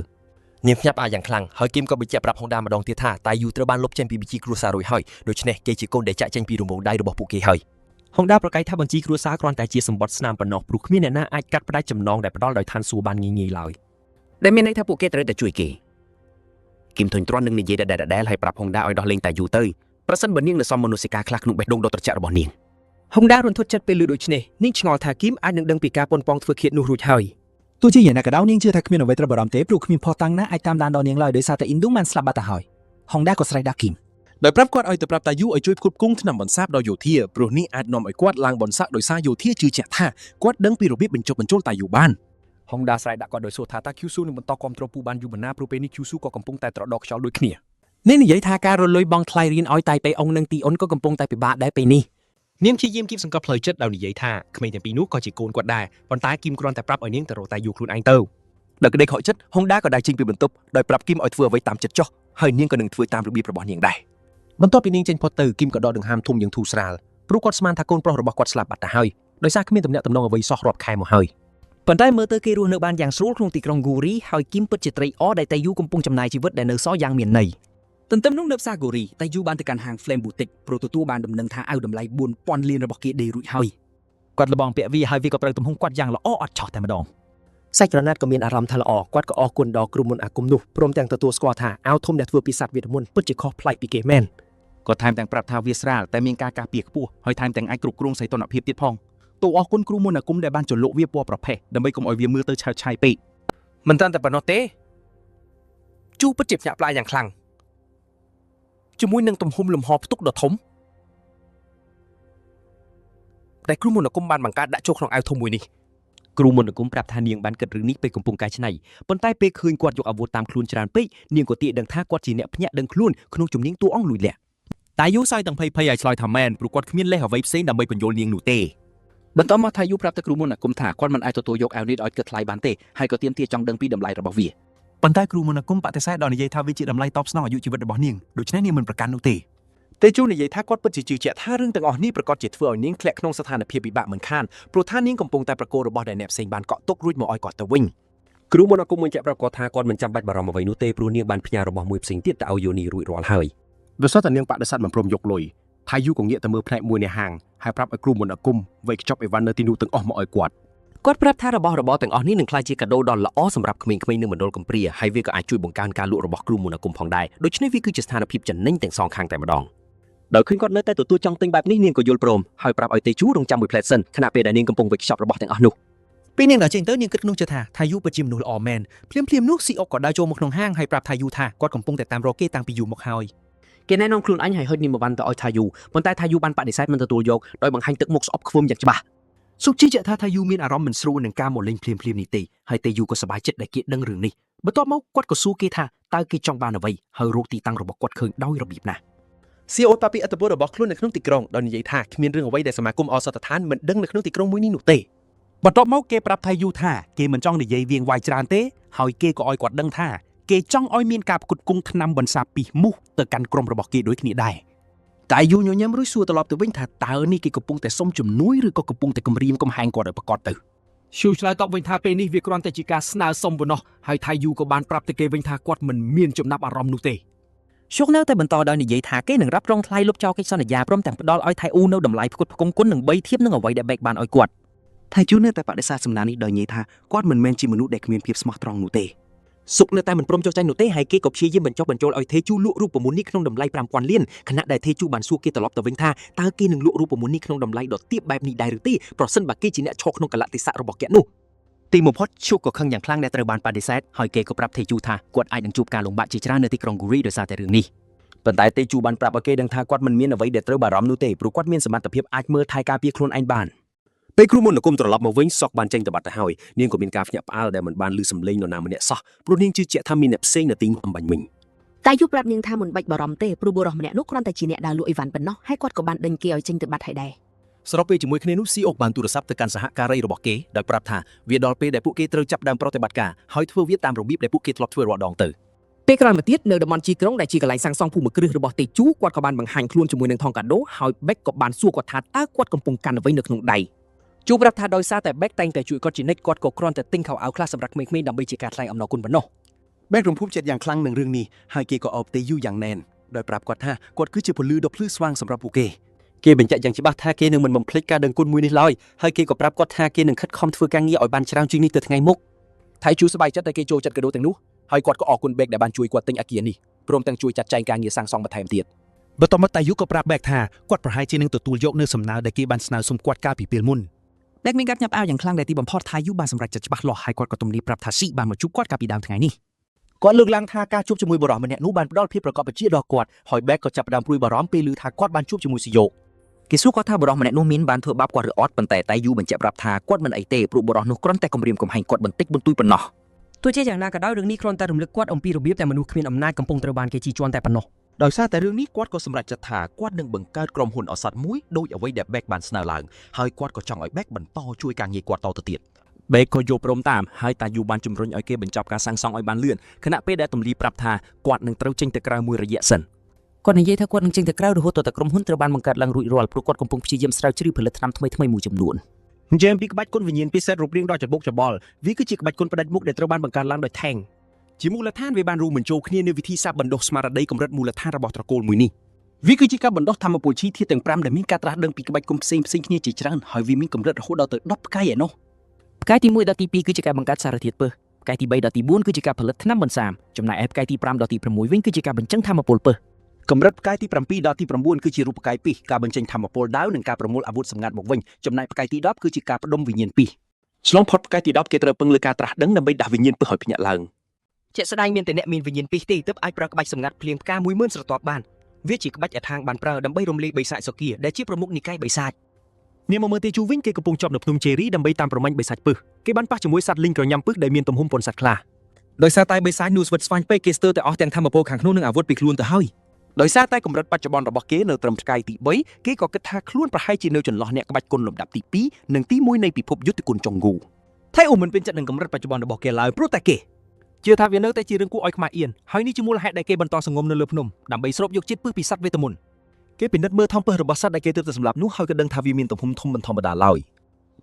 នាងភ្ញាក់ផ្អើលយ៉ាងខ្លាំងហើយគីមក៏បញ្ជាក់ប្រាប់ហុងដាម្ដងទៀតថាតាយូត្រូវបានលុបចេញពីបញ្ជីគ្រួសាររួចហើយដូច្នេះគេជាកូនដែលចាក់ចេញពីរង្វង់ដៃរបស់ពួកគេហើយ ហុងដាប្រកែកថាបញ្ជីគ្រួសារគ្រាន់តែជាសម្បត្តិស្នាមប៉ុណ្ណោះព្រោះគ្មានអ្នកណាអាចកាត់ផ្ដាច់ចំណងដែលផ្ដល់ដោយឋានសួគ៌បានងាយៗឡើយ ដែលមានន័យថាពួកគេត្រូវតែជួយគេគីមធុញទ្រាន់នឹងនិយាយដដែលៗហើយប្រាប់ហុងដាឲ្យដោះលែងតាយូទៅប្រសិនបើនាងនៅសមមនសិការខ្លះក្នុងបេះដូងដ៏ត្រជាក់របស់នាង ហុងដារន្ធត់ចិត្តពេលឮដូច្នេះនាងឆ្ងល់ថាគីមអាចនឹងដឹងពីការប៉ុនប៉ងធ្វើឃាតនោះរួចហើយ ទោះជាយ៉ាងណាក៏ដោយនាងជឿថាគ្មានអ្វីត្រូវបារម្ភទេព្រោះគ្មានភស្តុតាងណាអាចតាមដានដល់នាងឡើយដោយសារតែអ៊ីនឌូបានស្លាប់បាត់ទៅហើយហុងដាក៏ស្រែកដាក់គីម ដោយប្រាប់គាត់ឲ្យទៅប្រាប់តាយូឲ្យជួយផ្គត់ផ្គង់ថ្នាំបន្សាបដល់យោធាព្រោះនេះអាចនាំឲ្យគាត់ឡើងបន្សាក់ដោយសារយោធាជឿជាក់ថាគាត់ដឹងពីរបៀបបញ្ចុះបញ្ចូលតាយូបាន ហុងដាស្រែកដាក់គាត់ដោយសួរថាតើ Kyushu នឹងបន្តគ្រប់គ្រងពូបានយូរប៉ុណ្ណាព្រោះពេលនេះ Kyushu ក៏កំពុងតែត្រដកខ្យល់ដូចគ្នា នេះនិយាយថាការរលុយបង់ថ្លៃរៀនឲ្យតៃប៉េអុងនិងទីអ៊ុនក៏កំពុងតែពិបាកដែរពេលនេះ នាងព្យាយាមគៀបសង្កត់ផ្លូវចិត្តដោយនិយាយថាក្មេងទាំងពីរនោះក៏ជាកូនគាត់ដែរប៉ុន្តែគីមគ្រាន់តែប្រាប់ឲ្យនាងទៅរកតាយូខ្លួនឯងទៅដោយក្តីខកចិត្តហុងដាក៏ដើរចេញពីបន្ទប់ដោយប្រាប់គីមឲ្យធ្វើអ្វីតាមចិត្តចុះហើយនាងក៏នឹងធ្វើតាមរបៀបរបស់នាងដែរបន្ទាប់ពីនាងចេញផុតទៅគីមក៏ដកដង្ហើមធំយ៉ាងធូរស្រាលព្រោះគាត់ស្មានថាកូនប្រុសរបស់គាត់ស្លាប់បាត់ទៅហើយដោយសារគ្មានទំនាក់ទំនងអ្វីសោះរាប់ខែមកហើយ ប៉ុន្តែមើលទៅគេរស់នៅបានយ៉ាងស្រួលក្នុងទីក្រុងហ្គូរីហើយគីមពិតជាត្រីអដែលតាយូកំពុងចំណាយជីវិតដែលនៅសល់យ៉ាងមានន័យ ទន្ទឹមនោះនៅផ្សារគូរីតាយូបានទៅកាន់ហាង Flame Boutique ព្រោះទទួលបានដំណឹងថាអាវតម្លៃ 4000 លានរបស់គេដេករួចហើយ គាត់លបងពាក់វាហើយវាក៏ត្រូវទំហំគាត់យ៉ាងល្អអត់ឆោះតែម្ដង សាច់ក្រណាត់ក៏មានអារម្មណ៍ថាល្អគាត់ក៏អរគុណដល់គ្រូមុនអាគមនោះព្រមទាំងទទួលស្គាល់ថាអាវធំដែលធ្វើពីសត្វវេទមន្តពិតជាខុសប្លែកពីគេមែន គាត់ថែមទាំងប្រាប់ថាវាស្រាលតែមានការការពារខ្ពស់ហើយថែមទាំងអាចគ្រប់គ្រងសីតុណ្ហភាពទៀតផង តួអរគុណគ្រូមន្តអាគមដែលបានចលក់វាពណ៌ប្រផេះដើម្បីកុំឲ្យវាមើលទៅឆើតឆាយពេក មិនតាន់តែប៉ុណ្ណោះទេជូពិតជាភ្ញាក់ផ្អើលយ៉ាងខ្លាំងជាមួយនឹងទំហំលំហផ្ទុកដ៏ធំតែគ្រូមន្តអាគមបានបង្កើតដាក់ចូលក្នុងអាវធំមួយនេះ គ្រូមន្តអាគមប្រាប់ថានាងបានគិតរឿងនេះពេលកំពុងកែច្នៃប៉ុន្តែពេលឃើញគាត់យកអាវុធតាមខ្លួនច្រើនពេកនាងក៏ទាកដឹងថាគាត់ជាអ្នកភ្ញាក់ដឹងខ្លួនក្នុងជំនាញតួអង្គលួចលាក់ តែយូសើទាំងភ័យឲ្យឆ្លើយថាមែនព្រោះគាត់គ្មានលេសអ្វីផ្សេងដើម្បីបញ្យល់នាងនោះទេ បន្ទាប់មកថាយូប្រាប់ទៅគ្រូមន្តអាគមថាគាត់មិនអាចទទួលយកអាវនេះឲ្យគិតថ្លៃបានទេហើយក៏ទាមទារចង់ដឹងពីតម្លៃរបស់វា ប៉ុន្តែគ្រូមន្តអាគមបដិសេធដោយនិយាយថាវាជាតម្លៃតបស្នងអាយុជីវិតរបស់នាងដូច្នេះនាងមិនប្រកាន់នោះទេ ទេជូនិយាយថាគាត់ពិតជាជឿជាក់ថារឿងទាំងអស់នេះប្រកាសជាធ្វើឲ្យនាងធ្លាក់ក្នុងស្ថានភាពពិបាកមិនខានព្រោះថានាងកំពុងតែប្រកោរបស់ដែលអ្នកផ្សេងបានកក់ទុករួចមកឲ្យគាត់ទៅវិញគ្រូមន្តអាគមបញ្ជាក់ប្រាប់គាត់ថាគាត់មិនចាំបាច់បារម្ភអ្វីនោះទេព្រោះនាងបានផ្ញើរបស់មួយផ្សេងទៀតទៅឲ្យយូនីរួចរាល់ហើយ ដោយសារតែនាងបដិសេធមិនព្រមយកលុយថាយូក៏ងាកទៅមើលផ្នែកមួយនៃហាងហើយប្រាប់ឲ្យគ្រូមន្តអាគមវេកខ្ចប់អីវ៉ាន់នៅទីនោះទាំងអស់មកឲ្យគាត់ គាត់ប្រាប់ថារបស់របរទាំងអស់នេះនឹងក្លាយជាកាដូដ៏ល្អសម្រាប់ក្មេងៗនៅមណ្ឌលកំព្រាហើយវាក៏អាចជួយបង្កើនការលក់របស់គ្រូមន្តអាគមផងដែរដូច្នេះវាគឺជាស្ថានភាពចំណេញទាំងសងខាងតែម្ដងដោយឃើញគាត់នៅតែទទួលចង់ទិញបែបនេះនាងក៏យល់ព្រមហើយប្រាប់ឲ្យទេជូរងចាំមួយផ្លែតសិនខណៈពេលដែលនាងកំពុងវេកខ្ចប់របស់ទាំងអស់នោះ ពេលនាងដល់ចេញទៅនាងគិតក្នុងចិត្តថាយូពិតជាមនុស្សល្អមែនភ្លាមនោះស៊ីអុកក៏ដើរចូលមកក្នុងហាងហើយប្រាប់ថាយូថាគាត់កំពុងតែតាមរកគេតាំងពីយូមកហើយ គេណែនាំខ្លួនអញឲ្យហុចនីមវ៉ាន់ទៅឲ្យថាយូប៉ុន្តែថាយូបានបដិសេធមិនទទួលយកដោយបង្ហាញទឹកមុខស្អប់ខ្វឹមយ៉ាងច្បាស់ សុខជឿជាក់ថាយូមានអារម្មណ៍មិនស្រួលនឹងការមកលេងភ្លាមនេះទេហើយទេយូក៏សប្បាយចិត្តដែលគេដឹងរឿងនេះបន្ទាប់មកគាត់ក៏សួរគេថាតើគេចង់បានអ្វីហើយរកទីតាំងរបស់គាត់ឃើញដោយរបៀបណា CEO តាពីអត្តពលរបស់ខ្លួននៅក្នុងទីក្រុងដោយនិយាយថាគ្មានរឿងអ្វីដែលសមាគមអសតដ្ឋានមិនដឹងនៅក្នុងទីក្រុងមួយនេះនោះទេ បន្ទាប់មកគេប្រាប់ថាយូថាគេមិនចង់និយាយវៀងវាយច្រើនទេហើយគេក៏ឲ្យគាត់ដឹងថាគេចង់ឲ្យមានការផ្គត់ផ្គង់ថ្នាំបន្សាបពីមូសទៅកាន់ក្រុមរបស់គេដូចគ្នាដែរ តែយូញញឹមរួចសួរត្រឡប់ទៅវិញថាតើនេះគេកំពុងតែសុំជំនួយឬក៏កំពុងតែគំរាមកំហែងគាត់ឲ្យប្រកាសទៅឈូឆ្លើយតបវិញថាពេលនេះវាគ្រាន់តែជាការស្នើសុំប៉ុណ្ណោះហើយថាយូក៏បានប្រាប់ទៅគេវិញថាគាត់មិនមានចំណាប់អារម្មណ៍នោះទេ ជុកនៅតែបន្តដោយនិយាយថាគេនឹងរ៉ាប់រងថ្លៃលុបចោលកិច្ចសន្យាព្រមទាំងផ្ដល់ឲ្យថៃអ៊ូនៅតម្លៃផ្គត់ផ្គង់គុណនឹង3ធៀបនឹងអ្វីដែលបែកបានឲ្យគាត់ ថៃជូនៅតែបដិសេធសំណាងនេះដោយនិយាយថាគាត់មិនមែនជាមនុស្សដែលគ្មានភាពស្មោះត្រង់នោះទេ សុកនៅតែមិនព្រមចុះចាញ់នោះទេហើយគេក៏ព្យាយាមបញ្ចុះបញ្ចូលឲ្យទេជូលក់រូបមន្តនេះក្នុងតម្លៃ 5000 លានខណៈដែលទេជូបានសួរគេត្រឡប់ទៅវិញថាតើគេនឹងលក់រូបមន្តនេះក្នុងតម្លៃដ៏ទាបបែបនេះដែរឬទេប្រសិនបើគេជាអ្នកឈរក្នុងកលៈទេសៈរបស់គេនោះ ទីបំផុតឈូក៏ខឹងយ៉ាងខ្លាំងដែលត្រូវបានបដិសេធហើយគេក៏ប្រាប់ទេជូថាគាត់អាចនឹងជួបការលំបាកជាច្រើននៅទីក្រុងហ្គូរីដោយសារតែរឿងនេះប៉ុន្តែទេជូបានប្រាប់ឲ្យគេដឹងថាគាត់មិនមានអ្វីដែលត្រូវបារម្ភនោះទេព្រោះគាត់មានសមត្ថភាពអាចមើលថែការពារខ្លួនឯងបាន ពេលគ្រូមន្តអាគមត្រឡប់មកវិញសក់បានចេញទៅបាត់ទៅហើយនាងក៏មានការភ្ញាក់ផ្អើលដែលមិនបានឮសំឡេងនរណាម្នាក់សោះព្រោះនាងជឿជាក់ថាមានអ្នកផ្សេងនៅទីនោះអំបញ្ញមិញ តែយូប្រាប់នាងថាមិនបាច់បារម្ភទេព្រោះបុរសម្នាក់នោះគ្រាន់តែជាអ្នកដើរលក់អីវ៉ាន់ប៉ុណ្ណោះហើយគាត់ក៏បានដេញគេឲ្យចេញទៅបាត់ហើយដែរ ស្របពេលជាមួយគ្នានោះ CEO បានទូរស័ព្ទទៅកាន់សហការីរបស់គេដោយប្រាប់ថាវាដល់ពេលដែលពួកគេត្រូវចាប់ផ្ដើមប្រតិបត្តិការហើយធ្វើវាតាមរបៀបដែលពួកគេធ្លាប់ធ្វើរាល់ដងទៅ ពេលក្រោយមកទៀតនៅតំបន់ជីក្រុងដែលជាកន្លែងសាងសង់ភូមិគ្រឹះរបស់ទេជូគាត់ក៏បានបង្ហាញខ្លួនជាមួយនឹងថងកាដូហើយបេកក៏បានសួរគាត់ថាតើគាត់កំពុងកាន់អ្វីនៅក្នុងដៃ ជូប្រាប់ថាដោយសារតែបេកតែងតែជួយគាត់ជានិច្ចគាត់ក៏គ្រាន់តែទិញខោអាវខ្លះសម្រាប់ក្មេងៗដើម្បីជាការថ្លែងអំណរគុណប៉ុណ្ណោះ បែករំភើបចិត្តយ៉ាងខ្លាំងនឹងរឿងនេះហើយគេក៏អបទេយូយ៉ាងណែនដោយប្រាប់គាត់ថាគាត់គឺជាពលឺដ៏ភ្លឺស្វាងសម្រាប់ពួកគេ គេបញ្ជាក់យ៉ាងច្បាស់ថាគេនឹងមិនបំភ្លេចការដឹងគុណមួយនេះឡើយហើយគេក៏ប្រាប់គាត់ថាគេនឹងខិតខំធ្វើការងារឲ្យបានច្រើនជាងនេះទៅថ្ងៃមុខ ថៃជូសប្បាយចិត្តដែលគេចូលចិត្តកាដូទាំងនោះហើយគាត់ក៏អរគុណបេកដែលបានជួយគាត់ទិញអគារនេះព្រមទាំងជួយចាត់ចែងការងារសាងសង់បន្ថែមទៀត បន្ទាប់មកតាយូក៏ប្រាប់បែកថាគាត់ប្រហែលជានឹងទទួលយកនៅសំណើដែលគេបានស្នើសុំគាត់កាលពីពេលមុន បេកមានការញាប់អាវយ៉ាងខ្លាំងដែលទីបំផុតថាយូបានសម្រេចចិត្តច្បាស់លាស់ហើយគាត់ក៏ទំនីប្រាប់ថាស៊ីបានមកជួបគាត់កាលពីដើមថ្ងៃនេះ គាត់លើកឡើងថាការជួបជាមួយបុរសម្នាក់នោះបានផ្ដល់ភាពប្រកបប្រជាដល់គាត់ហើយបេកក៏ចាប់ផ្ដើមព្រួយបារម្ភពេលឮថាគាត់បានជួបជាមួយស៊ីយ៉ូ គេសួរគាត់ថាបុរសម្នាក់នោះមានបានធ្វើបាបគាត់ឬអត់ប៉ុន្តែតែយូបញ្ជាក់ប្រាប់ថាគាត់មិនអីទេព្រោះបុរសនោះគ្រាន់តែគំរាមកំហែងគាត់បន្តិចបន្តួចប៉ុណ្ណោះ ទោះជាយ៉ាងណាក៏ដោយរឿងនេះគ្រាន់តែរំលឹកគាត់អំពីរបៀបដែលមនុស្សគ្មានអំណាចកំពុងត្រូវបានគេជិះជាន់តែប៉ុណ្ណោះ ដោយសារតែរឿងនេះគាត់ក៏សម្រេចចិត្តថាគាត់នឹងបង្កើតក្រុមហ៊ុនឱសថមួយដោយអ្វីដែលបេកបានស្នើឡើងហើយគាត់ក៏ចង់ឲ្យបេកបន្តជួយការងារគាត់តទៅទៀត បេកក៏យល់ព្រមតាមហើយតាយូបានជំរុញឲ្យគេបញ្ចប់ការសាងសង់ឲ្យបានលឿនខណៈពេលដែលទម្លីប្រាប់ថាគាត់នឹងត្រូវចេញទៅក្រៅមួយរយៈសិន គាត់និយាយថាគាត់នឹងចេញទៅក្រៅរហូតដល់តែក្រុមហ៊ុនត្រូវបានបង្កើតឡើងរួចរាល់ព្រោះគាត់កំពុងព្យាយាមស្រាវជ្រាវផលិតថ្នាំថ្មីៗមួយចំនួន និយាយពីក្បាច់គុណវិញ្ញាណពិសេសរូបរាងដ៏ច្បុកច្បល់វាគឺជាក្បាច់គុណផ្ដាច់មុខដែលត្រូវបានបង្កើតឡើងដោយថេងជាមូលដ្ឋានវាបានរួមបញ្ចូលគ្នានូវវិធីសាស្ត្របណ្ដុះស្មារតីកម្រិតមូលដ្ឋានរបស់ត្រកូលមួយនេះវាគឺជាការបណ្ដុះធម្មពលជីធាតុទាំង5ដែលមានការត្រាស់ដឹងពីក្បាច់គុណផ្សេងៗគ្នាជាច្រើនហើយវាមានកម្រិតរហូតដល់ទៅ10ផ្កាយឯណោះ ផ្កាយទី1ដល់ទី2គឺជាការបង្កើតសារធាតុពិសផ្កាយទី3ដល់ទី4គឺជាការផលិតថ្នាំបន្សាបចំណែកឯផ្កាយទី5ដល់ទី6វិញគឺជាការបញ្ចឹងធម្មពលពិស កម្រិតផ្កាយទី7ដល់ទី9គឺជារូបផ្កាយ2ការបញ្ចេញធម្មពលដាវនិងការប្រមូលអាវុធសម្ងាត់មកវិញចំណែកផ្កាយទី10គឺជាការផ្ដុំវិញ្ញាណ2ឆ្លងផុតផ្កាយទី10គេត្រូវពឹងលើការត្រាស់ដឹងដើម្បីដាស់វិញ្ញាណពិសឲ្យភ្ញាក់ឡើង ជាក់ស្ដែងមានតែអ្នកមានវិញ្ញាណពីរទេទើបអាចប្រើក្បាច់សម្ងាត់ភ្លៀងផ្កា 10000 ស្រទាប់បានវាជាក្បាច់អថាងបានប្រើដើម្បីរំលាយបិសាចសុគាដែលជាប្រមុខនិកាយបិសាច នាមមើលទេជូវិញគេកំពុងជាប់នៅភ្នំជេរីដើម្បីតាមប្រមាញ់បិសាចពឹសគេបានប៉ះជាមួយសត្វលីងក្រញ៉ាំពឹសដែលមានទំហំប៉ុនសត្វខ្លាដោយសារតែបិសាចនោះស្វិតស្វាញពេកគេស្ទើរតែអស់ទាំងធម្មពលខាងក្នុងនិងអាវុធពីខ្លួនទៅហើយ ដោយសារតែកម្រិតបច្ចុប្បន្នរបស់គេនៅត្រឹមផ្កាយទី3គេក៏គិតថាខ្លួនប្រហែលជានៅចន្លោះអ្នកក្បាច់គុណលំដាប់ទី2និងទី1នៃពិភពយុទ្ធគុណចុងហ្គូ ថៃអូមិនពេញចិត្តនឹងកម្រិតបច្ចុប្បន្នរបស់គេឡើយព្រោះតែគេជឿថាវានៅតែជារឿងគួរឲ្យខ្មាស់អៀនហើយនេះជាមូលហេតុដែលគេបន្តសង្ងំនៅលើភ្នំដើម្បីស្រូបយកជាតិពឹសពីសត្វវេទមន្តគេពិនិត្យមើលថង់ពឹសរបស់សត្វដែលគេទើបតែសម្លាប់នោះហើយក៏ដឹងថាវាមានទំហំធំមិនធម្មតាឡើយ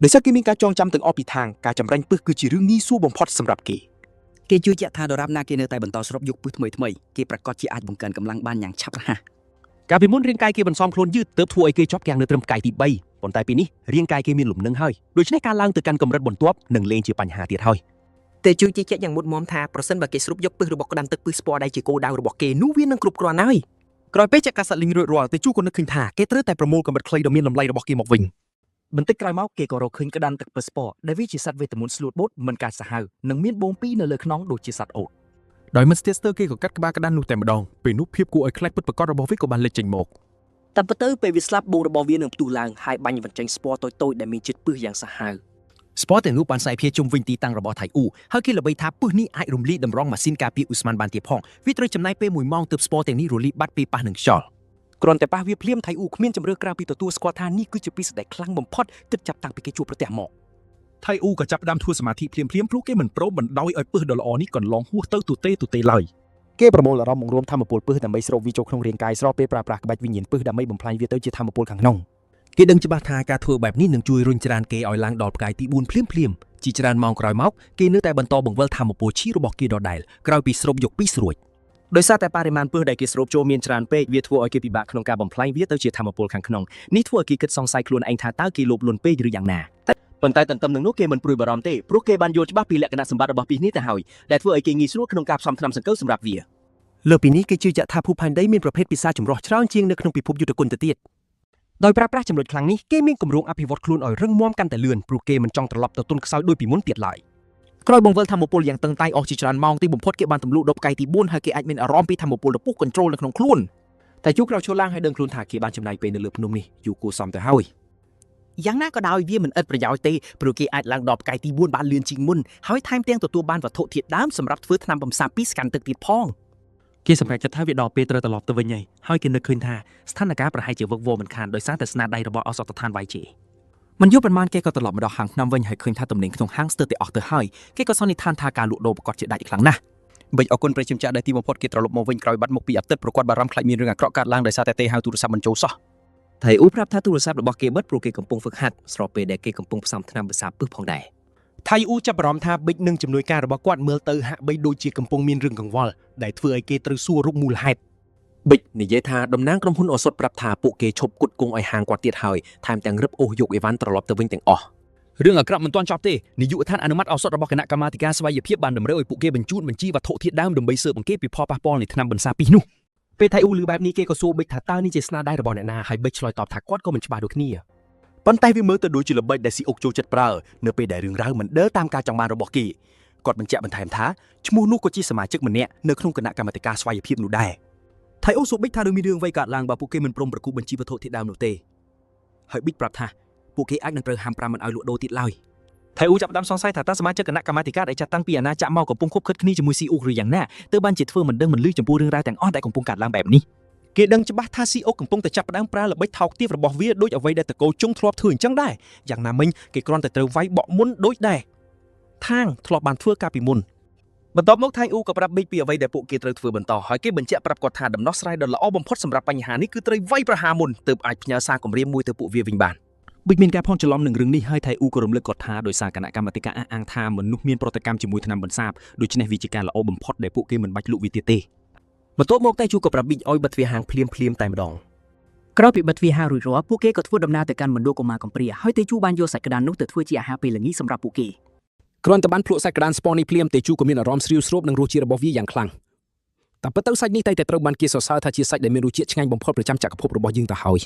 ដោយសារគេមានការចងចាំទាំងអស់ពីខាងការចម្រាញ់ពឹសគឺជារឿងងាយស្រួលបំផុតសម្រាប់គេគេជឿជាក់ថាដរាបណាគេនៅតែបន្តស្រូបយកពឹសថ្មីៗគេប្រកាសជាអាចបង្កើនកម្លាំងបានយ៉ាងឆាប់រហ័ស កាលពីមុនរាងកាយគេបន្សំខ្លួនយឺតទើបធ្វើឲ្យគេជាប់គាំងនៅត្រឹមផ្កាយទី3ប៉ុន្តែពេលនេះរាងកាយគេមានលំនឹងហើយដូច្នេះការឡើងទៅកាន់កម្រិតបន្ទាប់នឹងលែងជាបញ្ហាទៀតហើយ តែជួយជឿជាក់យ៉ាងមុតមមថាប្រសិនបើគេស្រូបយកពឹសរបស់ក្តាន់ទឹកពឹសស្ពណ៌ដែលជាគោលដៅរបស់គេនោះវានឹងគ្រប់គ្រាន់ហើយ ក្រោយពេលចាក់កាសត្វលីងរួចរាល់ទេជូក៏នឹកឃើញថាគេត្រូវតែប្រមូលកម្រិតខ្លីដ៏មានតម្លៃរបស់គេមកវិញ បន្តិចក្រោយមកគេក៏រកឃើញក្តាន់ទឹកពឹសស្ពណ៌ដែលវាជាសត្វវេទមន្តស្លួតបូតមិនកាចសាហាវនិងមានបូម2នៅលើខ្នងដូចជាសត្វអូត ដោយមិនស្ទើរស្ទើរគេក៏កាត់ក្បាលក្តាន់នោះតែម្ដងពេលនោះភាពគួរឲ្យខ្លាចពិតប្រាកដរបស់វាក៏បានលេចចេញមក តែពិតទៅពេលវាស្លាប់បូងរបស់វានឹងផ្ទុះឡើងហើយបាញ់បញ្ចេញស្ពណ៌តូចៗដែលមានជាតិពឹសយ៉ាងសាហាវ ស្ពតទាំងនោះបានសាយភាជុំវិញទីតាំងរបស់ថៃអ៊ូហើយគេល្បីថាពឹសនេះអាចរំលាយតម្រង់ម៉ាស៊ីនការពារឧស្ម័នបានទៀតផងវាត្រូវចំណាយពេល1ម៉ោងទើបស្ពតទាំងនេះរលាយបាត់ពេលប៉ះនឹងខ្យល់ គ្រាន់តែប៉ះវាភ្លាមថៃអ៊ូគ្មានជំរឿក្រៅពីទទួលស្គាល់ថានេះគឺជាពិសដែលខ្លាំងបំផុតគិតចាប់តាំងពីគេជួបប្រទះមក ថៃអ៊ូក៏ចាប់ផ្ដើមធ្វើសមាធិភ្លាមៗព្រោះគេមិនព្រមបណ្ដោយឲ្យពឹសដ៏ល្អនេះកន្លងហួសទៅទូទេឡើយ គេប្រមូលអារម្មណ៍បង្រួមធម្មពលពឹសដើម្បីស្រូបវាចូលក្នុងរាងកាយស្របពេលប្រើប្រាស់ក្បាច់វិញ្ញាណពឹសដើម្បីបំផ្លាញវាទៅជាធម្មពលខាងក្នុង គេដឹងច្បាស់ថាការធ្វើបែបនេះនឹងជួយរុញច្រានគេឲ្យឡើងដល់ផ្កាយទី4ភ្លាមៗជាច្រើនម៉ោងក្រោយមកគេនៅតែបន្តបង្វិលធម្មពលឈីរបស់គេដដែលក្រោយពីស្រូបយកពីស្រួច ដោយសារតែបរិមាណពឹសដែលគេស្រូបចូលមានច្រើនពេកវាធ្វើឲ្យគេពិបាកក្នុងការបំផ្លាញវាទៅជាធម្មពលខាងក្នុងនេះធ្វើឲ្យគេគិតសង្ស័យខ្លួនឯងថាតើគេលោភលន់ពេកឬយ៉ាងណាប៉ុន្តែទន្ទឹមនឹងនោះគេមិនព្រួយបារម្ភទេព្រោះគេបានយល់ច្បាស់ពីលក្ខណៈសម្បត្តិរបស់ពីនេះទៅហើយដែលធ្វើឲ្យគេងាយស្រួលក្នុងការផ្សំថ្នាំសង្កូវសម្រាប់វា លើពីនេះគេជឿជាក់ថាភពផែនដីមានប្រភេទពិសាចម្រុះច្រើនជាងនៅក្នុងពិភពយុទ្ធគុណទៅទៀត ដោយប្រើប្រាស់ចំណុចខ្លាំងនេះគេមានគម្រោងអភិវឌ្ឍខ្លួនឲ្យរឹងមាំកាន់តែលឿនព្រោះគេមិនចង់ត្រឡប់ទៅទុនខ្សោយដូចពីមុនទៀតឡើយក្រោយបង្វិលធម្មពលយ៉ាងតឹងតែងអស់ជាច្រើនម៉ោងទីបំផុតគេបានទម្លុះដល់ផ្កាយទី4ហើយគេអាចមានអារម្មណ៍ពីធម្មពលដ៏ពុះកន្ត្រូលនៅក្នុងខ្លួនតែជួក្រោយឈរឡើងហើយដឹងខ្លួនថាគេបានចំណាយពេលនៅលើភ្នំនេះយូរគួរសមទៅហើយយ៉ាងណាក៏ដោយវាមិនឥតប្រយោជន៍ទេព្រោះគេអាចឡើងដល់ផ្កាយទី4បានលឿនជាងមុនហើយថែមទាំងទទួលបានវត្ថុធាតុដើមសម្រាប់ធ្វើថ្នាំបំសាបពីស្កាន់ទឹកទៀតផងគេសម្រេចចិត្តថាវាដល់ពេលត្រូវត្រឡប់ទៅវិញហើយគេនឹកឃើញថាស្ថានភាពប្រហែលជាវឹកវរមិនខានដោយសារតែស្នាដៃរបស់អសតដ្ឋានវាយជេមិនយូរប៉ុន្មានគេក៏ត្រឡប់មកដល់ហាងថ្នាំវិញហើយឃើញថាទំនិញក្នុងហាងស្ទើរតែអស់ទៅហើយគេក៏សន្និដ្ឋានថាការលក់ដូរប្រកាសជាដាច់ខ្លាំងណាស់បិចអរគុណប្រជាជនចាស់ដែលទីបំផុតគេត្រឡប់មកវិញក្រោយបាត់មុខពីអាទិត្យប្រកាសបារម្ភខ្លាចមានរឿងអាក្រក់កើតឡើងដោយសារតែទេហៅទូរស័ព្ទមិនចូលសោះថៃអ៊ូប្រាប់ថាទូរស័ព្ទរបស់គេបិទព្រោះគេកំពុងហ្វឹកហាត់ស្របពេលដែលគេកំពុងផ្សំថ្នាំបិសាពឹសផងដែរថៃអ៊ូចាប់អារម្មណ៍ថាបិចនឹងជំនួយការរបស់គាត់មើលទៅហាក់បីដូចជាកំពុងមានរឿងកង្វល់ដែលធ្វើឲ្យគេត្រូវសួររកមូលហេតុបិចនិយាយថាតំណាងក្រុមហ៊ុនអូសុតប្រាប់ថាពួកគេឈប់គុតគង់ឲ្យហាងគាត់ទៀតហើយថែមទាំងរឹបអូសយកអីវ៉ាន់ត្រឡប់ទៅវិញទាំងអស់រឿងអាក្រក់មិនទាន់ចប់ទេនាយកដ្ឋានអនុម័តឱសថរបស់គណៈកម្មាធិការស្វ័យភាពបានតម្រូវឲ្យពួកគេបញ្ជូនបញ្ជីវត្ថុធាតុដើមដើម្បីស៊ើបអង្កេតពីផលប៉ះពាល់នៃថ្នាំបន្សាពីនោះពេលថៃអ៊ូឮបែបនេះគេក៏សួរបិចថាតើនេះជាស្នាដៃរបស់អ្នកណាហើយបិចឆ្លើយតបថាគាត់ក៏មិនច្បាស់ដូចគ្នាប៉ុន្តែវាមើលទៅដូចជាល្បិចដែលស៊ីអុកចូលចិត្តប្រើនៅពេលដែលរឿងរ៉ាវមិនដើរតាមការចង់បានរបស់គេគាត់បញ្ជាក់បន្ថែមថាឈ្មោះនោះក៏ជាសមាជិកម្នាក់នៅក្នុងគណៈកម្មាធិការស្វ័យភាពនោះដែរថៃអ៊ូសួរបិចថានឹងមានរឿងអ្វីកើតឡើងបើពួកគេមិនព្រមប្រគូបញ្ជីវត្ថុធាតុដើមនោះទេហើយបិចប្រាប់ថាពួកគេអាចនឹងត្រូវហាមប្រាមមិនឲ្យលក់ដូរទៀតឡើយថៃអ៊ូចាប់ផ្ដើមសង្ស័យថាតើសមាជិកគណៈកម្មាធិការដែលចាត់តាំងពីអាណាចក្រមកកំពុងខົບខិតគ្នាជាមួយស៊ីអ៊ុកឬយ៉ាងណាទើបបានជាធ្វើមិនដឹងមិនលឺចំពោះរឿងរ៉ាវទាំងអស់ដែលកំពុងកើតឡើងបែបនេះគេដឹងច្បាស់ថាស៊ីអ៊ុកកំពុងតែចាប់ផ្ដើមប្រើល្បិចថោកទាបរបស់វាដូចអ្វីដែលតកូជុងធ្លាប់ធ្វើអញ្ចឹងដែរយ៉ាងណាមិញគេគ្រាន់តែត្រូវវាយបក់មុនដូចដែរថាងធ្លាប់បានធ្វើកាលពីមុនបន្ទាប់មកថៃអ៊ូក៏ប្រាប់ប៊ិចពីអ្វីដែលពួកគេត្រូវធ្វើបន្តហើយគេបញ្ជាក់ប្រាប់គាត់ថាដំណោះស្រាយដ៏ល្អបំផុតសម្រាប់បញ្ហានេះគឺត្រូវវាយប្រហារមុនទើបអាចផ្ញើសារគម្រាមមួយទៅពួកវាវិញបានប៊ិចមានការផងច្រឡំនឹងរឿងនេះហើយថៃអ៊ូក៏រំលឹកគាត់ថាដោយសារគណៈកម្មាធិការអះអាងថាមនុស្សមានប្រតិកម្មជាមួយថ្នាំបន្សាបដូច្នេះវាជាការល្អបំផុតដែលពួកគេមិនបាច់លក់វាទៀតទេបន្ទាប់មកតែជួក៏ប្រាប់ប៊ិចឲ្យបិទទ្វារហាងភ្លាមតែម្ដងក្រោយពីបិទទ្វារហាងរួចរាល់ពួកគេក៏ធ្វើដំណើរទៅកាន់មណ្ឌលកុមារកំព្រាហើយទេជូបានយកសាច់ក្តាននោះទៅធ្វើជាអាហារពេលល្ងាចសម្រាប់ពួកគេគ្រាន់តែបានភ្លក់សាច់ក្តានស្ពណ៌នេះភ្លាមទេជូក៏មានអារម្មណ៍ស្រាវស្រូបនឹងរសជាតិរបស់វាយ៉ាងខ្លាំង តែប៉ុន្តែសាច់នេះតែត្រូវបានគេសរសើរថាជាសាច់ដែលមានរសជាតិឆ្ងាញ់បំផុតប្រចាំចក្រភពរបស់យើងទៅហើយ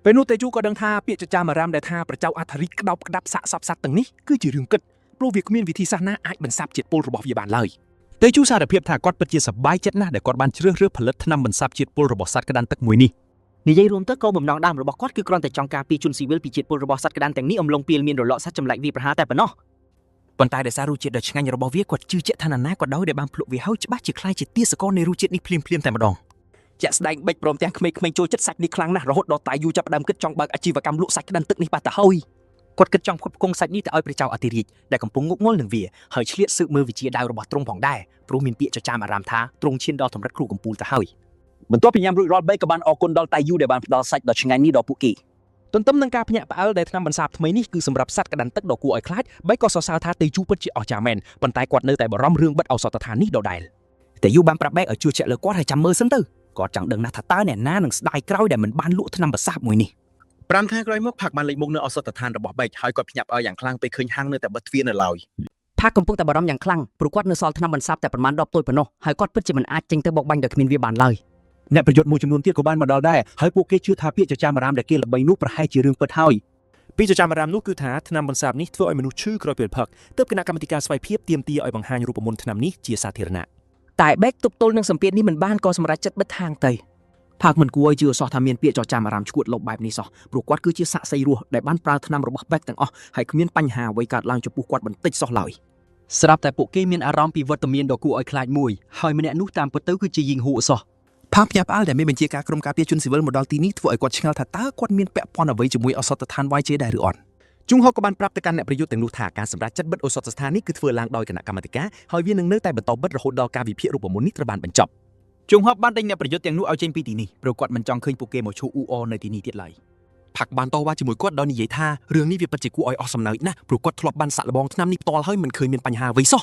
ពេលនោះតេជូក៏ដឹងថាពាក្យចចាមអារ៉ាមដែលថាប្រចៅអធិរិកក្តោបក្តាប់សាកសពសត្វទាំងនេះគឺជារឿងគិតព្រោះវាគ្មានវិធីសាស្ត្រណាអាចបន្សាបជាតិពុលរបស់វាបានឡើយតេជូសារភាពថាគាត់ពិតជាសប្បាយចិត្តណាស់ដែលគាត់បានជ្រើសរើសផលិតថ្នាំបន្សាបជាតិពុលរបស់សត្វក្តាន់ទឹកមួយនេះ និយាយរួមទៅគោលបំណងដើមរបស់គាត់គឺគ្រាន់តែចង់ការពារជនស៊ីវិលពីជាតិពុលរបស់សត្វក្តាន់ទាំងនេះអំឡុងពេលមានរលកសត្វចម្លែកវាប្រហារតែប៉ុណ្ណោះប៉ុន្តែដោយសាររសជាតិដ៏ឆ្ងាញ់របស់វាគាត់ជឿជាក់ថាណាក៏ដោយដែលបានភ្លក់វាហើយច្បាស់ជាខ្លាយជាទាសករនៃរសជាតិនេះភ្លាមតែម្ដងជាក់ស្ដែងបិចព្រមទាំងក្មេងៗចូលចិត្តសាច់នេះខ្លាំងណាស់រហូតដល់តាយូចាប់ផ្ដើមគិតចង់បើកអាជីវកម្មលក់សាច់ក្តាន់ទឹកនេះបាត់ទៅហើយគាត់គិតចង់ផ្គត់ផ្គង់សាច់នេះទៅឲ្យព្រះចៅអធិរាជដែលកំពុងងប់ងល់នឹងវាហើយឆ្លៀតស៊ើបមើលវិជាដាវរបស់ទ្រង់ផងដែរព្រោះមានពាក្យចចាមអារ៉ាមថាទ្រង់ឈានដល់កម្រិតគ្រូកំពូលទៅហើយបន្ទាប់ពីញ៉ាំរួចរាល់បែកក៏បានអរគុណដល់តាយូដែលបានផ្ដល់សាច់ដ៏ឆ្ងាញ់នេះដល់ពួកគេ ទន្ទឹមនឹងការភ្ញាក់ផ្អើលដែលថ្នាំបន្សាបថ្មីនេះគឺសម្រាប់សត្វក្តាន់ទឹកដ៏គួរឲ្យខ្លាចបែកក៏សរសើរថាតេជូពិតជាអស្ចារ្យមែនប៉ុន្តែគាត់នៅតែបារម្ភរឿងបិទឱសថដ្ឋាននេះដដែលតែយូបានប្រាប់បែកឲ្យជឿជាក់លើគាត់ហើយចាំមើលសិនទៅគាត់ចង់ដឹងណាស់ថាតើអ្នកណានឹងស្ដាយក្រោយដែលមិនបានលក់ថ្នាំបន្សាបមួយនេះ 5 ថ្ងៃក្រោយមកផាក់បានលេចមុខនៅឱសថដ្ឋានរបស់បែកហើយគាត់ភ្ញាក់ផ្អើលយ៉ាងខ្លាំងពេលឃើញហាងនៅតែបិទទ្វារនៅឡើយ ផាកកំពុងតែបារម្ភយ៉ាងខ្លាំងព្រោះគាត់នៅសល់ថ្នាំបន្សាបតែប្រមាណ10ទុយប៉ុណ្ណោះហើយគាត់ពិតជាមិនអាចចេញទៅបោកបាញ់ដោយគ្មានវាបានឡើយ អ្នកប្រយុទ្ធមួយចំនួនទៀតក៏បានមកដល់ដែរហើយពួកគេជឿថាពាក្យចចាមអារ៉ាមដែលគេល្បីនោះប្រហែលជារឿងពិតហើយពាក្យចចាមអារ៉ាមនោះគឺថាថ្នាំបន្សាបនេះធ្វើឲ្យមនុស្សឈឺក្រោយពេលផឹកទើបគណៈកម្មាធិការស្វ័យភាពទាមទារឲ្យបង្ហាញរូបមន្តថ្នាំនេះជាសាធារណៈ តែបែកទប់ទល់នឹងសម្ពាធនេះមិនបានក៏សម្រេចចិត្តបិទហាងទៅផាកមិនគួរឲ្យជឿសោះថាមានពាក្យចចាមអារ៉ាមឈួតលបបែបនេះសោះព្រោះគាត់គឺជាសាក្សីរស់ដែលបានប្រើថ្នាំរបស់បែកទាំងអស់ហើយគ្មានបញ្ហាអ្វីកើតឡើងចំពោះគាត់បន្តិចសោះឡើយស្រាប់តែពួកគេមានអារម្មណ៍ពីវត្តមានដ៏គួរឲ្យខ្លាចមួយហើយម្នាក់នោះតាមពិតទៅគឺជាយីងហួរសោះ ផាកភ្ញាក់ផ្អើលដែលមានបញ្ជាការក្រុមការពារជនស៊ីវិលមកដល់ទីនេះធ្វើឲ្យគាត់ឆ្ងល់ថាតើគាត់មានពាក់ព័ន្ធអ្វីជាមួយឱសថដ្ឋាន YJ ដែរឬអត់ជុងហុកក៏បានប្រាប់ទៅកាន់អ្នកប្រយុទ្ធទាំងនោះថាការសម្រេចចិត្តបិទឱសថស្ថាននេះគឺធ្វើឡើងដោយគណៈកម្មាធិការហើយវានឹងនៅតែបន្តបិទរហូតដល់ការវិភាគរូបមន្តនេះត្រូវបានបញ្ចប់ជុងហុកបានដេញអ្នកប្រយុទ្ធទាំងនោះឲ្យចេញពីទីនេះព្រោះគាត់មិនចង់ឃើញពួកគេមកឈូអ៊ូអនៅទីនេះទៀតឡើយផាក់បានតវ៉ាជាមួយគាត់ដោយនិយាយថារឿងនេះវាពិតជាគួរឲ្យអស់សំណើចណាស់ព្រោះគាត់ធ្លាប់បានសាក់លបងថ្នាំនេះផ្ទាល់ហើយមិនឃើញមានបញ្ហាអ្វីសោះ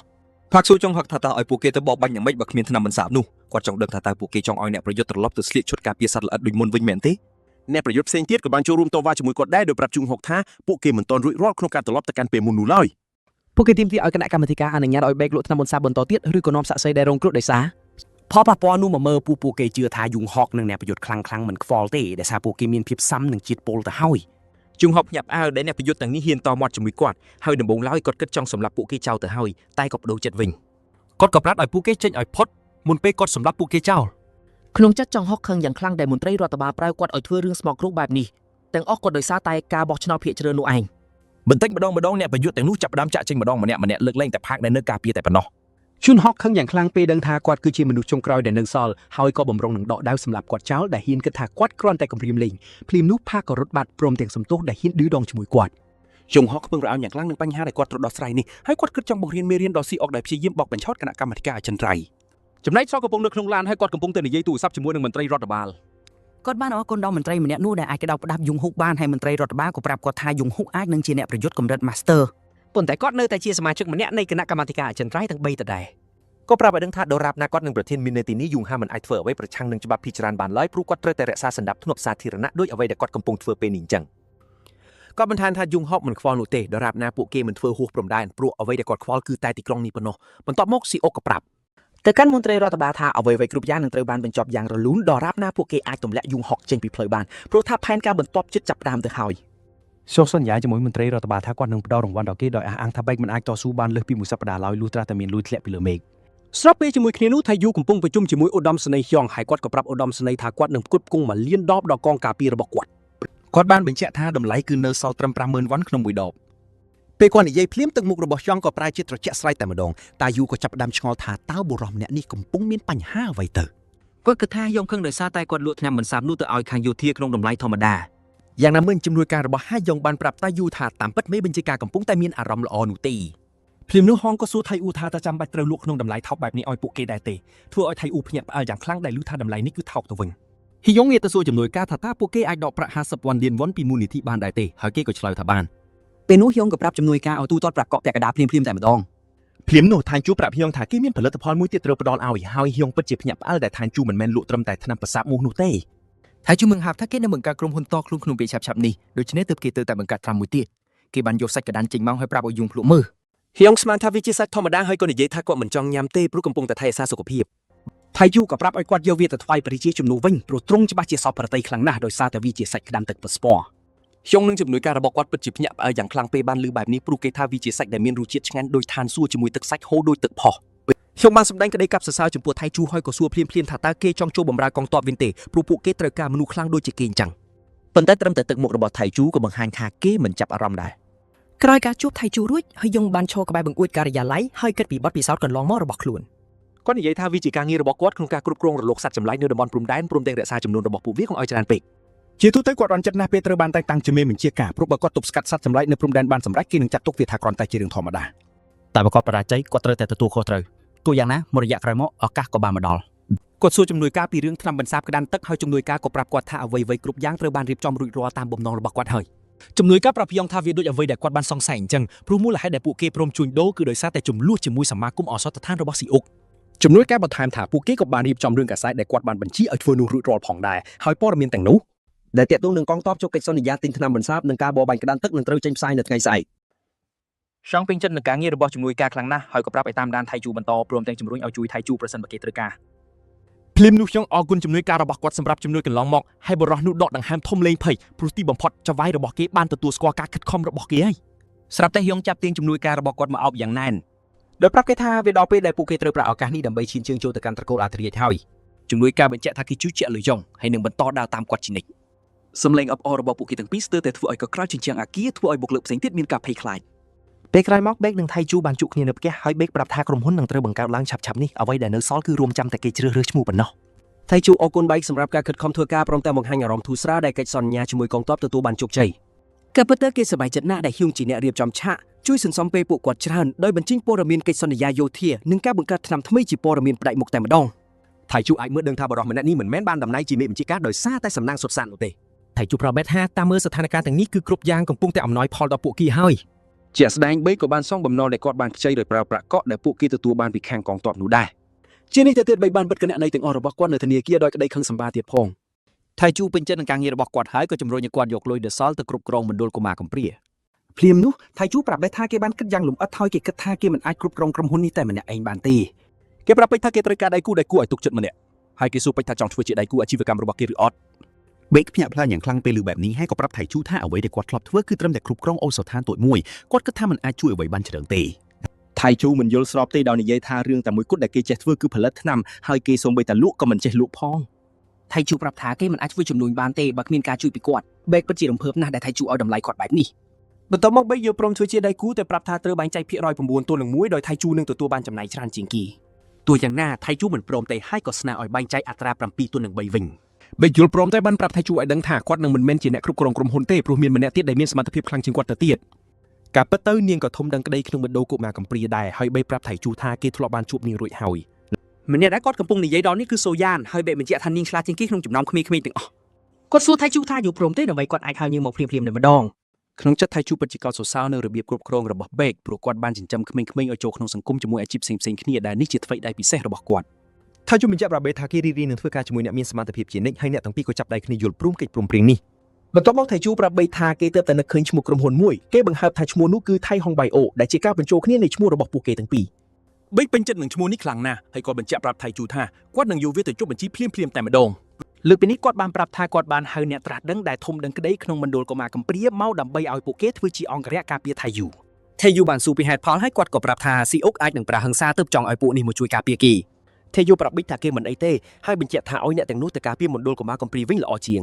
ផាកសួរចង់ហឹកថាតើឲ្យពួកគេទៅបោកបាញ់យ៉ាងម៉េចបើគ្មានថ្នាំបន្សាបនោះគាត់ចង់ដឹងថាតើពួកគេចង់ឲ្យអ្នកប្រយុទ្ធត្រឡប់ទៅស្លៀកឈុតការពារសត្វល្អិតដូចមុនវិញមែនទេអ្នកប្រយុទ្ធផ្សេងទៀតក៏បានចូលរួមតវ៉ាជាមួយគាត់ដែរដោយប្រាប់ជុងហុកថាពួកគេមិនទាន់រួចរាល់ក្នុងការត្រឡប់ទៅកាន់ពេលមុននោះឡើយ ពួកគេទាមទារឲ្យគណៈកម្មាធិការអនុញ្ញាតឲ្យបែកលក់ថ្នាំបន្សាបបន្តទៀតឬក៏នាំសាក់សីដែលរងគ្រោះដោយសារផលប៉ះពាល់នោះមកមើលពួកគេជឿថាយូងហុកនិងអ្នកប្រយុទ្ធខ្លាំងមិនខ្វល់ទេដែលសារពួកគេមានភាពស៊ាំនឹងជាតិពុលទៅហើយ ជុងហុកញាប់អើដែលអ្នកប្រយុទ្ធទាំងនេះហ៊ានតមាត់ជាមួយគាត់ហើយដំបូងឡើយគាត់គិតចង់សម្លាប់ពួកគេចោលទៅហើយតែក៏បដូរចិត្តវិញ គាត់ក៏ប្រាប់ឲ្យពួកគេចេញឲ្យផុតមុនពេលគាត់សម្លាប់ពួកគេចោល ក្នុងចិត្តចង់ហុកខឹងយ៉ាងខ្លាំងដែលមន្ត្រីរដ្ឋបាលប្រៅគាត់ឲ្យធ្វើរឿងស្មោកគ្រោកបែបនេះទាំងអស់ក៏ដោយសារតែការបោះឆ្នោតភាគច្រើននោះឯង បន្តិចម្ដងអ្នកប្រយុទ្ធទាំងនោះចាប់ផ្ដើមចាក់ចេញម្ដងម្នាក់លើកលែងតែផាកដែលនៅការពារតែប៉ុណ្ណោះ ជុនហុកខឹងយ៉ាងខ្លាំងពេលដឹងថាគាត់គឺជាមនុស្សចុងក្រោយដែលនៅសល់ហើយក៏បំរុងនឹងដកដាវសម្លាប់គាត់ចោលដែលហ៊ានគិតថាគាត់គ្រាន់តែគំរាមលេងភ្លាមនោះផាកក៏រត់បាត់ព្រមទាំងសំទោសដែលហ៊ានឌឺដងជាមួយគាត់ ជុងហុកពឹងរអោនយ៉ាងខ្លាំងនឹងបញ្ហាដែលគាត់ត្រូវដោះស្រាយនេះហើយគាត់គិតចង់បង្រៀនមេរៀនដល់ស៊ីអុកដែលព្យាយាមបោកបញ្ឆោតគណៈកម្មាធិការអចិន្ត្រៃយ៍ ចំណែកសកំពុងនៅក្នុងឡានហើយគាត់កំពុងតែនិយាយទូរស័ព្ទជាមួយនឹងមន្ត្រីរដ្ឋបាល គាត់បានអរគុណដល់មន្ត្រីម្នាក់នោះដែលអាចក្តោបផ្ដាប់យូងហុកបានហើយមន្ត្រីរដ្ឋបាលក៏ប្រាប់គាត់ថាយូងហុកអាចនឹងជាអ្នកប្រយុទ្ធកម្រិត Master ប៉ុន្តែគាត់នៅតែជាសមាជិកម្នាក់នៃគណៈកម្មាធិការអចិន្ត្រៃយ៍ទាំង3ដដែល ក៏ប្រាប់ឲ្យដឹងថាដរាបណាគាត់នឹងប្រធានមាននៅទីនេះយូងហាមិនអាចធ្វើអ្វីប្រឆាំងនឹងច្បាប់ភីច្រើនបានឡើយព្រោះគាត់ត្រូវតែរក្សាសណ្ដាប់ធ្នាប់សាធារណៈដោយអ្វីដែលគាត់កំពុងធ្វើពេលនេះអញ្ចឹងគាត់បន្ថែមថាយូងហុកមិនខ្វល់នោះទេដរាបណាពួកគេមិនធ្វើហួសព្រំដែនព្រោះអ្វីដែលគាត់ខ្វល់គឺតែទីក្រុងនេះប៉ុណ្ណោះបន្ទាប់មកស៊ីអុកក៏ប្រាប់ ទៅកាន់មន្ត្រីរដ្ឋបាលថាអ្វីៗគ្រប់យ៉ាងនឹងត្រូវបានបញ្ចប់យ៉ាងរលូនដរាបណាពួកគេអាចទម្លាក់យូងហុកចេញពីផ្លូវបានព្រោះថាផែនការបន្ទាប់ចិត្តចាប់ផ្ដើមទៅហើយ សូសន្យាជាមួយមន្ត្រីរដ្ឋបាលថាគាត់នឹងផ្ដល់រង្វាន់ដល់គេដោយអះអាងថាបែកមិនអាចតស៊ូបានលើសពីមួយសប្តាហ៍ឡើយលុះត្រាតែមានលុយធ្លាក់ពីលើមេឃ ស្របពេលជាមួយគ្នានោះថាយូកំពុងប្រជុំជាមួយឧត្តមសេនីយ៍ហយ៉ងហើយគាត់ក៏ប្រាប់ឧត្តមសេនីយ៍ថាគាត់នឹងផ្គត់ផ្គង់1លានដបដល់កងការពាររបស់គាត់ គាត់បានបញ្ជាក់ថាតម្លៃគឺនៅសល់ត្រឹម 50,000 វ៉ាន់ក្នុងមួយដប ពេលគាត់និយាយភ្លាមទឹកមុខរបស់ហយ៉ងក៏ប្រែជាត្រជាក់ស្រ័យតែម្ដងតាយូក៏ចាប់ផ្ដើមឆ្ងល់ថាតើបុរសម្នាក់នេះកំពុងមានបញ្ហាអ្វីទៅ គាត់គិតថាយងខឹងដោយសារតែគាត់លក់ថ្នាំបន្សាបនោះទៅឲ្យខាងយោធាក្នុងតម្លៃធម្មតា យ៉ាងណាមិញជំនួយការរបស់ហយ៉ងបានប្រាប់តាយូថាតាមពិតមេបញ្ជាការកំពុងតែមានអារម្មណ៍ល្អនោះទេ ភ្លាមនោះហងក៏សួរថៃអ៊ូថាតើចាំបាច់ត្រូវលក់ក្នុងតម្លៃថោកបែបនេះឲ្យពួកគេដែរទេធ្វើឲ្យថៃអ៊ូភ្ញាក់ផ្អើលយ៉ាងខ្លាំងដែលឮថាតម្លៃនេះគឺថោកទៅវិញ ហ៊ីយ៉ុងងាកទៅសួរជំនួយការថាតើពួកគេអាចដកប្រាក់50 វ៉ាន់លានវ៉ុនពីមូលនិធិបានដែរទេហើយគេក៏ឆ្លើយថាបានពេលនោះហ៊ីយ៉ុងក៏ប្រាប់ជំនួយការឲ្យទូទាត់ប្រាក់កក់ពាក់កណ្ដាលភ្លាមតែម្ដង ភ្លាមនោះថៃជូប្រាប់ហយ៉ងថាគេមានផលិតផលមួយទៀតត្រូវផ្ដល់ឲ្យហើយហយ៉ងពិតជាភ្ញាក់ផ្អើលដែលថៃជូមិនមែនលក់ត្រឹមតែថ្នាំប្រសាបមូសនោះទេ ថៃជូមឹងហាប់ថាគេនឹងបង្កើតក្រុមហ៊ុនតខ្លួនក្នុងពេលឆាប់ៗនេះដូច្នេះទើបគេទៅតែបង្កើតត្រាំមួយទៀតគេបានយកសាច់កណ្ដានចេញមកហើយប្រាប់ឲ្យយូងភ្លក់មើល ហៀងស្មានថាវាជាសាច់ធម្មតាហើយក៏និយាយថាគាត់មិនចង់ញ៉ាំទេព្រោះកំពុងតែថែរក្សាសុខភាព ថៃយូក៏ប្រាប់ឲ្យគាត់យកវាទៅថ្វាយព្រះរាជាជំនួសវិញព្រោះទ្រង់ច្បាស់ជាសោកប្រតិខ្លាំងណាស់ដោយសារតែវាជាសាច់ក្តាំទឹកពស្ពណ៌ ខ្ញុំនឹងជំនួយការរបស់គាត់ពិតជាភ្ញាក់ផ្អើលយ៉ាងខ្លាំងពេលបានឮបែបនេះព្រោះគេថាវាជាសាច់ដែលមានរសជាតិឆ្ងាញ់ដូចឋានសួគ៌ជាមួយទឹកសាច់ហូរដូចទឹកផុសខ្ញុំបានសម្ដែងក្តីកាប់សរសើរចំពោះថៃជូហើយក៏សួរភ្លាមៗថាតើគេចង់ចូលបម្រើកងទ័ពវិញទេព្រោះពួកគេត្រូវការមនុស្សខ្លាំងដូចជាគេអញ្ចឹងប៉ុន្តែត្រឹមតែទឹកមុខរបស់ថៃជូក៏បង្ហាញថាគេមិនចាប់អារម្មណ៍ដែរ ក្រោយការជួបថៃជូរួចហើយយងបានឈរក្បែរបង្អួចការិយាល័យហើយគិតពីបទពិសោធន៍កន្លងមករបស់ខ្លួន គាត់និយាយថាវាជាការងាររបស់គាត់ក្នុងការគ្រប់គ្រងរលកសត្វចម្លែកនៅតំបន់ព្រំដែនព្រមទាំងរក្សាចំនួនរបស់ពួកវាកុំឲ្យច្រើនពេក ជាទូទៅគាត់បានចិត្តណាស់ពេលត្រូវបានតែងតាំងជាមេបញ្ជាការព្រោះបើគាត់ទប់ស្កាត់សត្វចម្លែកនៅព្រំដែនបានសម្រេចគេនឹងចាត់ទុកវាថាគ្រាន់តែជារឿងធម្មតា តែបើគាត់បរាជ័យគាត់ត្រូវតែទទួលខុសត្រូវទោះយ៉ាងណាមួយរយៈក្រោយមកឱកាសក៏បានមកដល់ គាត់សួរជំនួយការពីរឿងថ្នាំបន្សាបក្តានទឹកហើយជំនួយការក៏ប្រាប់គាត់ថាអ្វីៗគ្រប់យ៉ាងត្រូវបានរៀបចំរួចរាល់តាមបំណងរបស់គាត់ហើយជំនួយការប្រាប់យ៉ងថាវាដូចអ្វីដែលគាត់បានសង្ស័យអញ្ចឹងព្រោះមូលហេតុដែលពួកគេព្រមជួញដូរគឺដោយសារតែចំនួនជាមួយសមាគមអសតដ្ឋានរបស់ស៊ីអុក ជំនួយការបន្ថែមថាពួកគេក៏បានរៀបចំរឿងកាសែតដែលគាត់បានបញ្ជាឲ្យធ្វើនោះរួចរាល់ផងដែរហើយព័ត៌មានទាំងនោះដែលតាក់ទងនឹងកងទ័ពចុះកិច្ចសន្យាទិញថ្នាំបន្សាបនិងការបរបាញ់ក្តានទឹកនឹងត្រូវចេញផ្សាយនៅថ្ងៃស្អែក ចង់ពេញចិត្តនឹងការងាររបស់ជំនួយការខ្លាំងណាស់ហើយក៏ប្រាប់ឲ្យតាមដានថៃជូបន្តព្រមទាំងជំរុញឲ្យជួយថៃជូប្រសិនបើគេត្រូវការ ភ្លាមនោះខ្ញុំអរគុណជំនួយការរបស់គាត់សម្រាប់ជំនួយកន្លងមកហើយបរិះនោះដកដង្ហើមធំលេងភ័យព្រោះទីបំផុតចៅហ្វាយរបស់គេបានទទួលស្គាល់ការខិតខំរបស់គេហើយស្រាប់តែខ្ញុំចាប់ទាញជំនួយការរបស់គាត់មកអោបយ៉ាងណែន ដោយប្រាប់គេថាវាដល់ពេលដែលពួកគេត្រូវប្រើឱកាសនេះដើម្បីឈានជើងចូលទៅកាន់ត្រកូលអាធ្រាជហើយ ជំនួយការបញ្ជាក់ថាគេជឿជាក់លើយ៉ងហើយនឹងបន្តដើរតាមគាត់ជានិច្ចសំឡេងអបអររបស់ពួកគេទាំងពីរស្ទើរតែធ្វើឲ្យកក្រៅជញ្ជាំងអាគារធ្វើឲ្យបុគ្គលិកផ្សេងទៀតមានការភ័យខ្លាច ពេលក្រោយមកបេកនិងថៃជូបានជួបគ្នានៅផ្ទះហើយបេកប្រាប់ថាក្រុមហ៊ុននឹងត្រូវបង្កើតឡើងឆាប់ៗនេះអ្វីដែលនៅសល់គឺរួមចាំតែគេជ្រើសរើសឈ្មោះប៉ុណ្ណោះ ថៃជូអរគុណបេកសម្រាប់ការខិតខំធ្វើការព្រមទាំងបង្ហាញអារម្មណ៍ធូរស្រាលដែលកិច្ចសន្យាជាមួយកងទ័ពទទួលបានជោគជ័យ ក៏ប៉ុន្តែគេសប្បាយចិត្តណាស់ដែលហ៊ុងជាអ្នករៀបចំឆាកជួយសន្សំពេលពួកគាត់ច្រើនដោយបញ្ចេញព័ត៌មានកិច្ចសន្យាយោធានិងការបង្កើតថ្នាំថ្មីជាព័ត៌មានផ្ដាច់មុខតែម្ដង ថៃជូអាចមើលដឹងថាបរិះម្នាក់នេះមិនមែនបានតំណែងជាមេបញ្ជាការដោយសារតែសំណាងសុទ្ធសាធនោះទេ ថៃជូប្រាប់បេតថាតាមមើលស្ថានភាពទាំងនេះគឺគ្រប់យ៉ាងកំពុងតែអំណោយផលដល់ពួកគេហើយ ជាក់ស្ដែងបេកក៏បានសងបំណុលដែលគាត់បានខ្ចីដោយប្រើប្រាក់កក់ដែលពួកគេទទួលបានពីខាងកងទ័ពនោះដែរ ជានេះទៅទៀតបេកបានបិទគណនីទាំងអស់របស់គាត់នៅធនាគារដោយក្តីខឹងសម្បាទៀតផង ថៃជូពេញចិត្តនឹងការងាររបស់គាត់ហើយក៏ជំរុញឲ្យគាត់យកលុយដែលសល់ទៅគ្រប់គ្រងមណ្ឌលកុមារកំព្រា ភ្លាមនោះថៃជូប្រាប់បេតថាគេបានគិតយ៉ាងលម្អិតហើយគេគិតថាគេមិនអាចគ្រប់គ្រងក្រុមហ៊ុននេះតែម្នាក់ឯងបានទេ គេប្រាប់ពេជ្រថាគេត្រូវការដៃគូដែលគួរឲ្យទុកចិត្តម្នាក់ហើយគេសួរពេជ្រថាចង់ធ្វើជាដៃគូអាជីវកម្មរបស់គេឬអត់ បេកភ្ញាក់ផ្លាញយ៉ាងខ្លាំងពេលឮបែបនេះហើយក៏ប្រាប់ថៃជូថាអ្វីដែលគាត់ធ្លាប់ធ្វើគឺត្រឹមតែគ្រប់គ្រងអូសឋានតូចមួយគាត់គិតថាមិនអាចជួយអ្វីបានច្រើនទេ ថៃជូមិនយល់ស្របទេដោយនិយាយថារឿងតែមួយគត់ដែលគេចេះធ្វើគឺផលិតថ្នាំហើយគេសូម្បីតែលក់ក៏មិនចេះលក់ផង ថៃជូប្រាប់ថាគេមិនអាចធ្វើជំនួញបានទេបើគ្មានការជួយពីគាត់បេកពិតជារំភើបណាស់ដែលថៃជូឲ្យតម្លៃគាត់បែបនេះ បន្ទាប់មកបេកយកព្រមធ្វើជាដៃគូតែប្រាប់ថាត្រូវបែងចែកភាគរយ 9 ទល់នឹង 1ដោយថៃជូនឹងទទួលបានចំណាយច្រើនជាងគេទោះយ៉ាងណាថៃជូមិនព្រមទេហើយក៏ស្នើឲ្យបែងចែកអត្រា 7 ទល់នឹង 3 វិញ បេកយល់ព្រមតែបានប្រាប់ថៃជូឲ្យដឹងថាគាត់នឹងមិនមែនជាអ្នកគ្រប់គ្រងក្រុមហ៊ុនទេព្រោះមានម្នាក់ទៀតដែលមានសមត្ថភាពខ្លាំងជាងគាត់ទៅទៀតការពិតទៅនាងក៏ធំដឹងក្តីក្នុងមណ្ឌលកុមារកំព្រាដែរហើយបេកប្រាប់ថៃជូថាគេធ្លាប់បានជួបនាងរួចហើយ ម្នាក់ដែលគាត់កំពុងនិយាយដល់នេះគឺសូយ៉ានហើយបេកបញ្ជាក់ថានាងឆ្លាតជាងគេក្នុងចំណោមក្មេងៗទាំងអស់គាត់សួរថៃជូថាយល់ព្រមទេដើម្បីគាត់អាចហៅនាងមកភ្លាមៗតែម្ដង ក្នុងចិត្តថៃជូពិតជាកោតសរសើរនៅរបៀបគ្រប់គ្រងរបស់បេកព្រោះគាត់បានចិញ្ចឹមក្មេងៗឲ្យចូលក្នុងសង្គមជាមួយអាជីពផ្សេងៗគ្នាដែលនេះជាថ្មីដៃពិសេសរបស់គាត់ ថៃជូបញ្ជាក់ប្រាប់បេកថាគេរីករាយនឹងធ្វើការជាមួយអ្នកមានសមត្ថភាពជានិច្ចហើយអ្នកទាំងពីរក៏ចាប់ដៃគ្នាយល់ព្រមកិច្ចព្រមព្រៀងនេះ បន្ទាប់មកថៃជូប្រាប់បេកថាគេទើបតែនឹកឃើញឈ្មោះក្រុមហ៊ុនមួយគេបង្ហើបថាឈ្មោះនោះគឺថៃហុងបៃអូដែលជាការបញ្ចូលគ្នានៃឈ្មោះរបស់ពួកគេទាំងពីរ បេកពេញចិត្តនឹងឈ្មោះនេះខ្លាំងណាស់ហើយក៏បញ្ជាក់ប្រាប់ថៃជូថាគាត់នឹងយកវាទៅចុះបញ្ជីភ្លាមៗតែម្ដង លើកពីនេះគាត់បានប្រាប់ថាគាត់បានហៅអ្នកត្រាស់ដឹងដែលធំដឹងក្តីក្នុងមណ្ឌលកុមារកំព្រាមកដើម្បីឲ្យពួកគេធ្វើជាអង្គរៈការពារថៃយូថៃយូបានសួរពីហេតុផលហើយគាត់ក៏ប្រាប់ថាស៊ីអុកអាចនឹងប្រើហិង្សាទើបចង់ឲ្យពួកនេះមកជួយការពារគេ ថៃយូប្រាប់បេកថាគេមិនអីទេហើយបញ្ជាក់ថាឲ្យអ្នកទាំងនោះទៅការពារមណ្ឌលកុមារកំព្រាវិញល្អជាង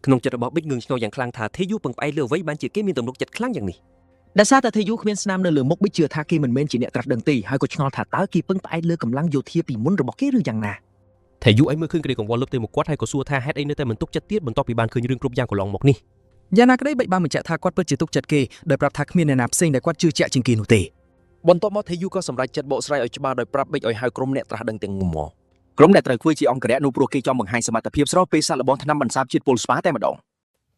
ក្នុងចិត្តរបស់បេកងឿងឆ្ងល់យ៉ាងខ្លាំងថាថៃយូពឹងផ្អែកលើអ្វីបានជាគេមានទំនុកចិត្តខ្លាំងយ៉ាងនេះ ដោយសារតែថៃយូគ្មានស្នាមនៅលើមុខបិជឿថាគេមិនមែនជាអ្នកត្រាស់ដឹងទេហើយក៏ឆ្ងល់ថាតើគេពឹងផ្អែកលើកម្លាំងយោធាពីមុនរបស់គេឬយ៉ាងណា ថៃយូឲ្យមើលឃើញក្តីកង្វល់លើកទៅមកគាត់ហើយក៏សួរថាហេតុអីនៅតែមិនទុកចិត្តទៀតបន្ទាប់ពីបានឃើញរឿងគ្រប់យ៉ាងកន្លងមកនេះ យ៉ាងណាក្តីបេកបានបញ្ជាក់ថាគាត់ពិតជាទុកចិត្តគេដោយប្រាប់ថាគ្មានអ្នកណាផ្សេងដែលគាត់ជឿជាក់ជាងគេនោះទេ បន្ទាប់មកថៃយូក៏សម្រេចចិត្តបកស្រាយឲ្យច្បាស់ដោយប្រាប់បេកឲ្យហៅក្រុមអ្នកត្រាស់ដឹងទាំងមុំមក ក្រុមដែលត្រូវធ្វើជាអង្គរៈនោះព្រោះគេចង់បង្ហាញសមត្ថភាពស្របពេលសាកល្បងថ្នាំបន្សាបជាតិពុលស្វាតែម្ដង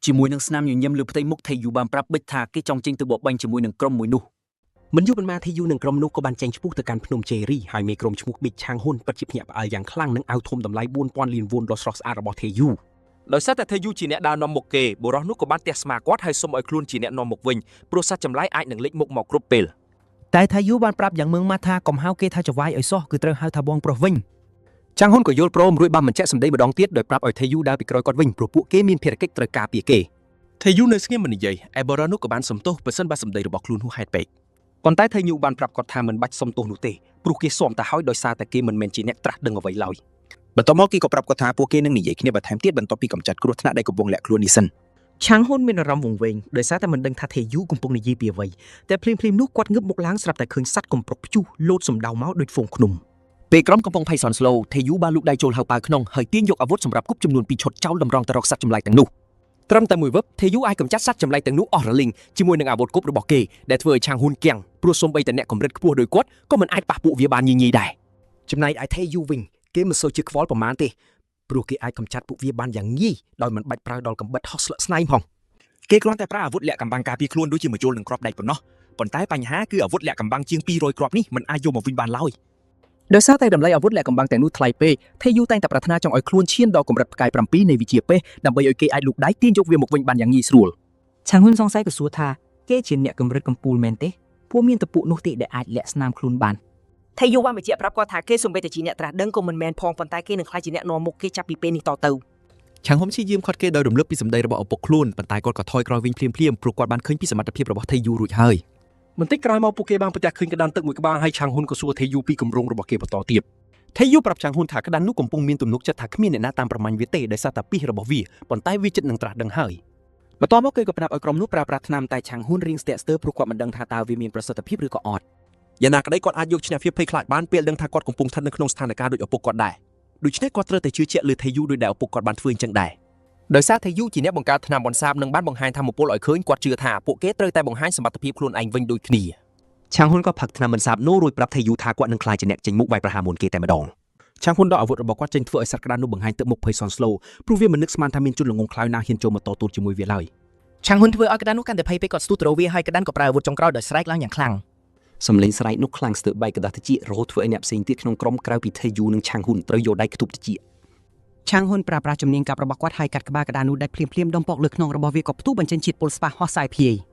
ជាមួយនឹងស្នាមញញឹមលើផ្ទៃមុខថៃយូបានប្រាប់បេកថាគេចង់ចេញទៅបបបាញ់ជាមួយនឹងក្រុមមួយនោះ មិនយូរប៉ុន្មានថៃយូនិងក្រុមនោះក៏បានចេញឈ្មោះទៅកាន់ភ្នំជេរីហើយមេក្រុមឈ្មោះប៊ីកឆាងហ៊ុនពិតជាភ្ញាក់ផ្អើលយ៉ាងខ្លាំងនឹងអាវធំតម្លៃ 4000 លានវ៉ុនដ៏ស្រស់ស្អាតរបស់ថៃយូ ដោយសារតែថៃយូជាអ្នកដើរនាំមុខគេបុរសនោះក៏បានទះស្មាគាត់ហើយសុំឲ្យខ្លួនជាអ្នកនាំមុខវិញព្រោះសត្វចម្លែកអាចនឹងលេចមុខមកគ្រប់ពេល តែថៃយូបានប្រាប់យ៉ាងម៉ឺងម៉ាត់ថាកុំហៅគេថាចវាយឲ្យសោះគឺត្រូវហៅថាបងប្រុសវិញ ចាងហ៊ុនក៏យល់ព្រមរួចបានបញ្ជាក់សម្ដីម្ដងទៀតដោយប្រាប់ឲ្យថេយូដើរពីក្រោយគាត់វិញព្រោះពួកគេមានភារកិច្ចត្រូវការពារគេ ថេយូនៅស្ងៀមមិននិយាយឯបរិនោះក៏បានសំទោសបើសិនបើសម្ដីរបស់ខ្លួនហួសហេតុពេក ប៉ុន្តែថេយូបានប្រាប់គាត់ថាមិនបាច់សុំទោសនោះទេព្រោះគេស៊ាំតែហើយដោយសារតែគេមិនមែនជាអ្នកត្រាស់ដឹងអ្វីឡើយ បន្ទាប់មកគេក៏ប្រាប់គាត់ថាពួកគេនឹងនិយាយគ្នាបន្ថែមទៀតបន្ទាប់ពីកម្ចាត់គ្រោះថ្នាក់ដែលកំពុងលាក់ខ្លួននេះសិន ឆាងហ៊ុនមានអារម្មណ៍វង្វេងដោយសារតែមិនដឹងថាថេយូកំពុងនិយាយពីអ្វីតែភ្លាមៗនោះគាត់ងើបមុខឡើងស្រាប់តែឃើញសត្វកំប្រុកព្យុះលោតសម្ដៅមកដូចហ្វូងឃ្នំ ពេលក្រុមកំពុងភ័យសន់ស្លូថេយូបានលូកដៃចូលហៅប៉ៅក្នុងហើយទាញយកអាវុធសម្រាប់គប់ចំនួន2ឈុតចោលតម្រង់ទៅរកសត្វចម្លែកទាំងនោះត្រឹមតែមួយវឹបថេយូអាចកម្ចាត់សត្វចម្លែកទាំងនោះអស់រលីងជាមួយនឹងអាវុធគប់របស់គេដែលធ្វើឲ្យឆាងហ៊ុនគាំងព្រោះសូម្បីតែអ្នកកម្រិតខ្ពស់ដោយគាត់ក៏មិនអាចប៉ះពួកវាបានញញីដែរចំណែកឯថេយូវិញគេមិនសូវជាខ្វល់ប្រមាណទេព្រោះគេអាចកម្ចាត់ពួកវាបានយ៉ាងងាយដោយមិនបាច់ប្រើដល់កំបិតហោះស្លឹកស្នែងផង គេគ្រាន់តែប្រើអាវុធលាក់កំបាំងការពារខ្លួនដូចជាមួយជុលនឹងគ្រាប់ដែកប៉ុណ្ណោះប៉ុន្តែបញ្ហាគឺអាវុធលាក់កំបាំងជាង200គ្រាប់នេះមិនអាចយកមកវិញបានឡើយ ដោយសារតែតម្លៃអាវុធលាក់កំបាំងទាំងនោះថ្លៃពេកថេយូតែងតែប្រាថ្នាចង់ឲ្យខ្លួនឈានដល់កម្រិតផ្កាយ7នៃវិជាពេសដើម្បីឲ្យគេអាចលូកដៃទាញយកវាមកវិញបានយ៉ាងងាយស្រួល ឆាងហ៊ុនសង្ស័យក៏សួរថាគេជាអ្នកកម្រិតកម្ពូលមែនទេពួកមានតពុនោះទេដែលអាចលាក់ស្នាមខ្លួនបានថេយូបានបញ្ជាក់ប្រាប់គាត់ថាគេសូម្បីតែជាអ្នកត្រាស់ដឹងក៏មិនមែនផងប៉ុន្តែគេនឹងខ្លាចជាអ្នកនាំមុខគេចាប់ពីពេលនេះតទៅ ឆាងហ៊ុនព្យាយាមខាត់គេដោយរំលឹកពីសម្ដីរបស់ឪពុកខ្លួនប៉ុន្តែគាត់ក៏ថយក្រោយវិញភ្លាមៗព្រោះគាត់បានឃើញពីសមត្ថភាពរបស់ថេយូរួចហើយបន្តិចក្រោយមកពួកគេបានប្រទះឃើញក្តានទឹកមួយក្បាលហើយឆាងហ៊ុនក៏សួរថេយូពីគម្រោងរបស់គេបន្តទៀតថេយូប្រាប់ឆាងហ៊ុនថាក្តាននោះកំពុងមានទំនុកចិត្តថាគ្មានអ្នកណាតាមប្រមាញ់វាទេដោយសារតែពីសរបស់វាប៉ុន្តែវាចិត្តនឹងត្រាស់ដឹងហើយបន្ទាប់មកគេក៏ប្រាប់ឲ្យក្រុមនោះប្រើប្រាស់ថ្នាំតែឆាងហ៊ុនរៀងស្ទាក់ស្ទើរព្រោះគាត់មិនដឹងថាតើវាមានប្រសិទ្ធភាពឬក៏អត់យ៉ាងណាក្តីគាត់អាចយកឈ្នះភាពភ័យខ្លាចបានពេលដឹងថាគាត់កំពុងស្ថិតនៅក្នុងស្ថានភាពដូចឪពុកគាត់ដែរដូច្នេះគាត់ត្រូវតែជឿជាក់លើថេយូដោយដែលឪពុកគាត់បានធ្វើអញ្ចឹងដែរដោយសារថេយូជាអ្នកបង្កើតថ្នាំបន្សាបនិងបានបង្ហាញថាមពលឲ្យឃើញគាត់ជឿថាពួកគេត្រូវតែបង្ហាញសមត្ថភាពខ្លួនឯងវិញដូចគ្នាឆាងហ៊ុនក៏ផឹកថ្នាំបន្សាបនោះរួចប្រាប់ថេយូថាគាត់នឹងក្លាយជាអ្នកចេញមុខវាយប្រហារមុនគេតែម្ដងឆាងហ៊ុនដកអាវុធរបស់គាត់ចេញធ្វើឲ្យសត្វក្តាននោះបង្ហាញទឹកមុខភ័យសន់ស្លូព្រោះវាមិននឹកស្មានថាមានជនល្ងង់ខ្លោចណាហ៊ានចូលមកតទូតជាមួយវាឡើយ ឆាងហ៊ុនធ្វើឲ្យក្តាននោះកាន់តែភ័យពេកគាត់ស្ទុះទៅរកវាហើយក្តានក៏ប្រើអាវុធចុងក្រោយដោយស្រែកឡើងយ៉ាងខ្លាំង សំឡេងស្រែកនោះខ្លាំងស្ទើរបែកក្តារតិចរហូតធ្វើឲ្យអ្នកផ្សេងទៀតក្នុងក្រុមក្រៅពីថេយូនិងឆាងហ៊ុនត្រូវយកដៃខ្ទប់តិច ឆាងហ៊ុនប្រើប្រាស់ជំនាញកាប់របស់គាត់ហើយកាត់ក្បាលក្តាននោះដាច់ភ្លាមៗដុំពកលើខ្នងរបស់វាក៏ផ្ទុះបញ្ចេញជាតិពុលស្ប៉ះហោះសាយភាយ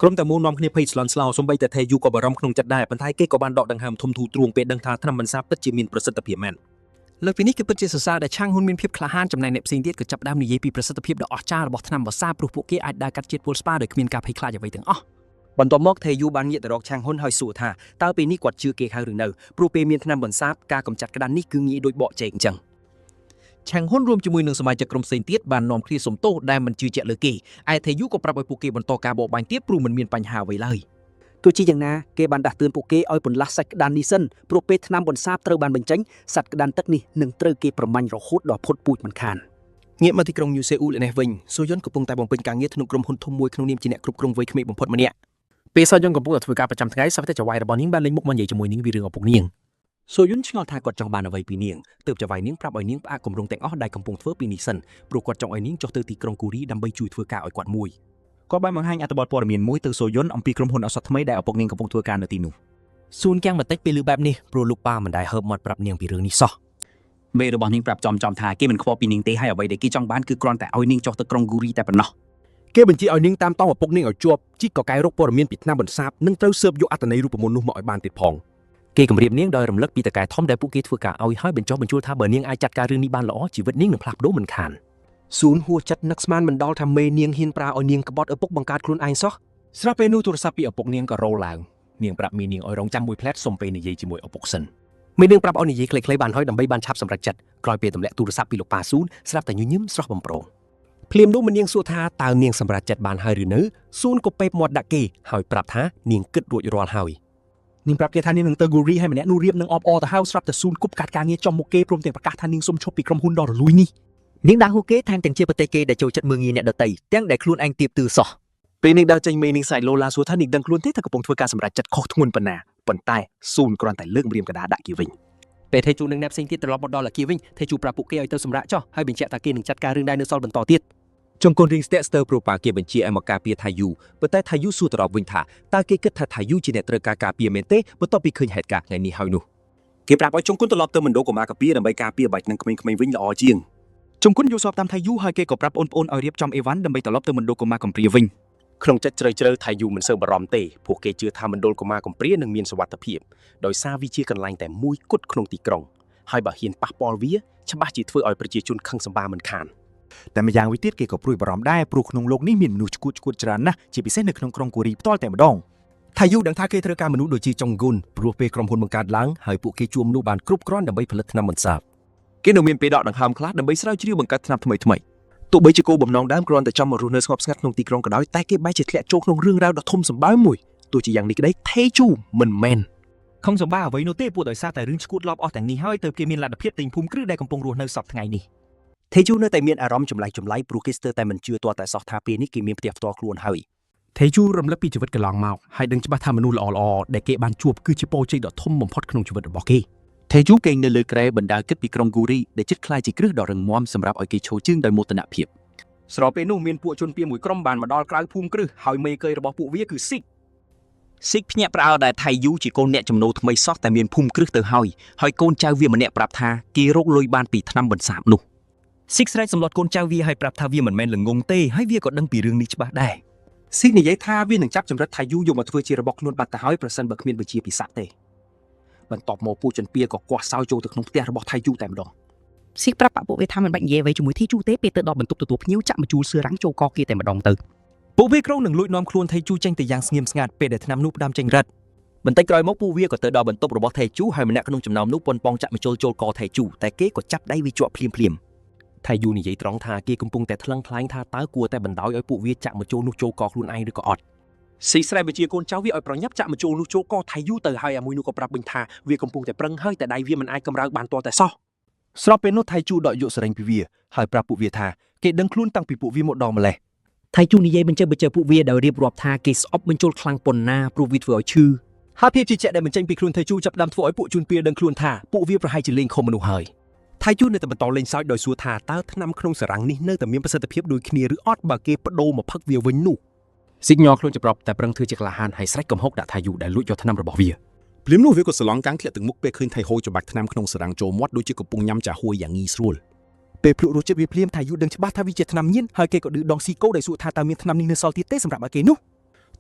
ក្រុមតែមូលនាំគ្នាភ័យស្លន់ស្លោសូម្បីតែថេយូក៏បារម្ភក្នុងចិត្តដែរប៉ុន្តែគេក៏បានដកដង្ហើមធំធូរទ្រូងពេលដឹងថាថ្នាំបន្សាបពិតជាមានប្រសិទ្ធភាពមែនលើពីនេះគឺពិតជាសរសើរដែលឆាងហ៊ុនមានភាពក្លាហានចំណែកអ្នកផ្សេងទៀតក៏ចាប់ផ្ដើមនិយាយពីប្រសិទ្ធភាពដ៏អស្ចារ្យរបស់ថ្នាំបន្សាបព្រោះពួកគេអាចដើរកាត់ជាតិពុលស្ប៉ាដោយគ្មានការភ័យខ្លាចអ្វីទាំងអស់បន្ទាប់មកថេយូបានងាកទៅរកឆាងហ៊ុនហើយសួរថាតើពេលនេះគាត់ជឿគេហើយឬនៅព្រោះពេលមានថ្នាំបន្សាបការកម្ចាត់ក្តាននេះគឺងាយដូចបកចេកអញ្ចឹង ឆាងហ៊ុនរួមជាមួយនឹងសមាជិកក្រុមផ្សេងទៀតបាននាំគ្នាសុំទោសដែលមិនជឿជាក់លើគេឯថេយូក៏ប្រាប់ឲ្យពួកគេបន្តការបរបាញ់ទៀតព្រោះមិនមានបញ្ហាអ្វីឡើយ ទោះជាយ៉ាងណាគេបានដាស់តឿនពួកគេឲ្យបន្លាស់សាច់ក្តាននេះសិនព្រោះពេលថ្នាំបន្សាបត្រូវបានបញ្ចេញសត្វក្តានទឹកនេះនឹងត្រូវគេប្រមាញ់រហូតដល់ផុតពូជមិនខាន ងាកមកទីក្រុងញូសេអ៊ូលនេះវិញសូយុនកំពុងតែបំពេញការងារក្នុងក្រុមហ៊ុនធំមួយក្នុងនាមជាអ្នកគ្រប់គ្រងវ័យក្មេងបំផុតម្នាក់ពេលសូយុនកំពុងតែធ្វើការប្រចាំថ្ងៃសោះតែចៅហ្វាយរបស់នាងបានលេងមុខមកនិយាយជាមួយនាងពីរឿងឪពុកនាងសូយុនឆ្ងល់ថាគាត់ចង់បានអ្វីពីនាងទើបចៅហ្វាយនាងប្រាប់ឲ្យនាងផ្អាកគម្រោងទាំងអស់ដែលកំពុងធ្វើពីនេះសិនព្រោះគាត់ចង់ឲ្យនាងចុះទៅទីក្រុងគូរីដើម្បីជួយធ្វើការឲ្យគាត់មួយ គាត់បានបង្ហាញអត្ថបទព័ត៌មានមួយទៅសូយុនអំពីក្រុមហ៊ុនឱសថថ្មីដែលឪពុកនាងកំពុងធ្វើការនៅទីនោះ សួនកាំងបន្តិចពេលឮបែបនេះព្រោះលោកប៉ាមិនដែលហើបមាត់ប្រាប់នាងពីរឿងនេះសោះ មេរបស់នាងប្រាប់ចំថាគេមិនខ្វល់ពីនាងទេហើយអ្វីដែលគេចង់បានគឺគ្រាន់តែឲ្យនាងចុះទៅក្រុងគូរីតែប៉ុណ្ណោះ គេបញ្ជាឲ្យនាងតាមតងឪពុកនាងឲ្យជាប់ជីកកកែរកព័ត៌មានពីថ្នាំបន្សាបនិងត្រូវស៊ើបយកអត្ថន័យរូបមន្តនោះមកឲ្យបានទៀតផងគេគម្រាមនាងដោយរំលឹកពីតកែធំដែលពួកគេធ្វើការឲ្យហើយបញ្ចុះបញ្ជូលថាបើនាងអាចចាត់ការរឿងនេះបានល្អជីវិតនាងនឹងផ្លាស់ប្ដូរមិនខានសួនហួសចិត្តនឹកស្មានមិនដល់ថាមេនាងហ៊ានប្រើឲ្យនាងក្បត់ឪពុកបង្កើតខ្លួនឯងសោះស្រាប់ពេលនោះទូរស័ព្ទពីឪពុកនាងក៏រោឡើងនាងប្រាប់មីនាងឲ្យរងចាំមួយផ្លែតសុំពេលនិយាយជាមួយឪពុកសិនមីនាងប្រាប់ឲ្យនិយាយខ្លីៗបានហើយដើម្បីបានឆាប់សម្រេចចិត្តក្រោយពេលទម្លាក់ទូរស័ព្ទពីលោកប៉ាស៊ូនស្រាប់តែញញឹមស្រស់បំព្រងភ្លាមនោះមីនាងសួរថាតើនាងសម្រេចចិត្តបានហើយឬនៅស៊ូនក៏ពេបមាត់ដាក់គេហើយប្រាប់ថានាងគិតរួចរាល់ហើយនាងប្រាប់គេថានាងនឹងទៅគូរីហើយម្នាក់នោះរៀបនឹងអបអរទៅហៅស្រាប់តែស៊ូនគប់កាត់ការងារចំមុខគេព្រមទាំងប្រកាសថានាងសុំឈប់ពីក្រុមហ៊ុនដ៏រលួយនេះ នាងដាក់ហួសគេថែមទាំងជាប្រទេសគេដែលចូលចិត្តមើងងាយអ្នកដទៃទាំងដែលខ្លួនឯងទៀបទឺសោះពេលនាងដើរចេញមេនាងសាយឡូឡាសួរថានាងដឹងខ្លួនទេថាកំពុងធ្វើការសម្រេចចិត្តខុសធ្ងន់ប៉ុណ្ណាប៉ុន្តែស៊ូនគ្រាន់តែលើកម្រាមកដាដាក់គេវិញពេលថេជូនឹងអ្នកផ្សេងទៀតត្រឡប់មកដល់អាគារវិញថេជូប្រាប់ពួកគេឲ្យទៅសម្រាកចុះហើយបញ្ជាក់ថាគេនឹងចាត់ការរឿងដែលនៅសល់បន្តទៀតចុងកូនរៀងស្ទាក់ស្ទើរព្រោះប៉ាគេបញ្ជាឲ្យមកការពារថៃយូប៉ុន្តែថៃយូសួរទៅរកវិញថាតើគេគិតថាថៃយូជាអ្នកត្រូវការការពារមែនទេបន្ទាប់ពីឃើញហេតុការណ៍ថ្ងៃនេះហើយនោះគេប្រាប់ឲ្យចុងកូនត្រឡប់ទៅមណ្ឌលកុមារការពារដើម្បីការពារបាច់នឹងក្មេងៗវិញល្អជាង ជុំគុណយល់ស្របតាមថៃយូហើយគេក៏ប្រាប់ប្អូនៗឲ្យរៀបចំអីវ៉ាន់ដើម្បីត្រឡប់ទៅមណ្ឌលកុមារកំព្រាវិញ ក្នុងចិត្តជ្រៅជ្រៅថៃយូមិនសូវបារម្ភទេពួកគេជឿថាមណ្ឌលកុមារកំព្រានឹងមានសុវត្ថិភាពដោយសារវាជាកន្លែងតែមួយគត់ក្នុងទីក្រុង ហើយបើហ៊ានប៉ះពាល់វាច្បាស់ជាធ្វើឲ្យប្រជាជនខឹងសម្បាមិនខាន តែម្យ៉ាងវិញទៀតគេក៏ព្រួយបារម្ភដែរព្រោះក្នុងលោកនេះមានមនុស្សឈួតច្រើនណាស់ជាពិសេសនៅក្នុងក្រុងកូរីផ្ទាល់តែម្ដង ថៃយូដឹងថាគេត្រូវការមនុស្សដូចជាចុងហ្គុនព្រោះពេលក្រុមហ៊ុនបង្កើតឡើងហើយពួកគេជួមមនុស្សបានគ្រប់គ្រាន់ដើម្បីផលិតថ្នាំបន្សាបគេនៅមានពេលដកដង្ហើមខ្លះដើម្បីស្រាវជ្រាវបង្កើតថ្នាំថ្មីៗទោះបីជាគោលបំណងដើមគ្រាន់តែចង់មករស់នៅស្ងប់ស្ងាត់ក្នុងទីក្រុងក៏ដោយតែគេបែរជាធ្លាក់ចូលក្នុងរឿងរ៉ាវដ៏ធំសម្បើមមួយទោះជាយ៉ាងនេះក្តីថេជូមិនមែន ខំសម្បាអ្វីនោះទេពួកដោយសារតែរឿងឈួតលប់អស់ទាំងនេះហើយទៅគេមានលទ្ធភាពទិញភូមិគ្រឹះដែលកំពុងរស់នៅសពថ្ងៃនេះ ថេជូនៅតែមានអារម្មណ៍ចម្លែកព្រោះគេស្ទើរតែមិនជឿទាល់តែសោះថាពេលនេះគេមានផ្ទះផ្ទាល់ខ្លួនហើយ ថេជូរំលឹកពីជីវិតកន្លងមកហើយដឹងច្បាស់ថាមនុស្សល្អៗដែលគេបានជួបគឺជាពរជ័យដ៏ធំបំផុតក្នុងជីវិតរបស់គេ ថេជូគេងនៅលើគ្រែបណ្ដាគិតពីក្រុងគូរីដែលជិតខ្លាយជាគ្រឹះដ៏រឹងមាំសម្រាប់ឲ្យគេឈរជើងដោយមោទនភាព ស្របពេលនោះមានពួកជនពៀមួយក្រុមបានមកដល់ក្រៅភូមិគ្រឹះហើយមេកេរបស់ពួកវាគឺស៊ីក ស៊ីកភ្ញាក់ផ្អើលដែលថៃយូជាកូនអ្នកចំណូលថ្មីសោះតែមានភូមិគ្រឹះទៅហើយកូនចៅវាម្នាក់ប្រាប់ថាគេរកលុយបានពីថ្នាំបន្សាបនោះ ស៊ីកស្រែកសម្លុតកូនចៅវាហើយប្រាប់ថាវាមិនមែនល្ងងទេហើយវាក៏ដឹងពីរឿងនេះច្បាស់ដែរ ស៊ីកនិយាយថាវានឹងចាប់ចម្រិតថៃយូយកមកធ្វើជារបស់ខ្លួនបាត់ទៅហើយប្រសិនបើគ្មានវិជាពិស័កទេបន្ទាប់មកពួកជនពៀក៏គាស់សោចូលទៅក្នុងផ្ទះរបស់ថៃយូតែម្ដង ស៊ីកប្រាប់បាក់ពួកវាថាមិនបាច់និយាយអ្វីជាមួយធីជូទេពេលទៅដល់បន្ទប់ទទួលភ្ញៀវចាក់មកជួលសឿរាំងចូលកគេតែម្ដងទៅ ពួកវាក្រុងនឹងលួចនាំខ្លួនថេជូចេញទៅយ៉ាងស្ងៀមស្ងាត់ពេលដែលថ្នាំនោះផ្ដាំចេញរឹត បន្តិចក្រោយមកពួកវាក៏ទៅដល់បន្ទប់របស់ថេជូហើយម្នាក់ក្នុងចំណោមនោះប៉ុនប៉ងចាក់មកចូលកថេជូតែគេក៏ចាប់ដៃវាជាប់ភ្លាមថៃយូនិយាយត្រង់ថាគេកំពុងតែថ្លឹងថ្លែងថាតើគួរតែបណ្ដោយឲ្យពួកវាចាក់មកចូលនោះចូលកខ្លួនឯងឬក៏អត់ ស៊ីស្រែវិជាកូនចៅវាឲ្យប្រញាប់ចាក់មកចូលនោះចូលកថៃយូទៅហើយអាមួយនោះក៏ប្រាប់វិញថាវាកំពុងតែប្រឹងហើយតែដៃវាមិនអាចកម្រើកបានទាល់តែសោះស្របពេលនោះថៃជូដកយកសរែងពីវាហើយប្រាប់ពួកវាថាគេដឹងខ្លួនតាំងពីពួកវាមកដល់ម្លេះ ថៃជូនិយាយបញ្ចើពួកវាដោយរៀបរាប់ថាគេស្អប់បញ្ចូលខ្លាំងប៉ុណ្ណាព្រោះវាធ្វើឲ្យឈឺ ហើយភាពជឿជាក់ដែលមិនចេញពីខ្លួនថៃជូចាប់ដើមធ្វើឲ្យពួកជនពៀដឹងខ្លួនថាពួកវាប្រហែលជាលេងខុសមនុស្សហើយថៃជូនៅតែបន្តលេងសើចដោយសួរថាតើថ្នាំក្នុងសារ៉ាំងនេះនៅតែមានប្រសិទ្ធភាពដូចគ្នាឬអត់បើគេបដូរមកផឹកវាវិញនោះ ស៊ីកញ័រខ្លួនច្រប់តែប្រឹងធ្វើជាក្លាហានហើយស្រែកកំហុកដាក់ថៃយូដែលលួចយកថ្នាំរបស់វា ភ្លាមនោះវាក៏សឡងកាំងធ្លាក់ទឹកមុខពេលឃើញថៃហូច្បាច់ថ្នាំក្នុងសារ៉ាំងចូលមាត់ដូចជាកំពុងញ៉ាំចាហួយយ៉ាងងាយស្រួល ពេលភ្លក់រសជាតិវាភ្លាមថៃយូដឹងច្បាស់ថាវាជាថ្នាំញៀនហើយគេក៏ឌឺដងស៊ីកូដែលសួរថាតើមានថ្នាំនេះនៅសល់ទៀតទេសម្រាប់ឲ្យគេនោះ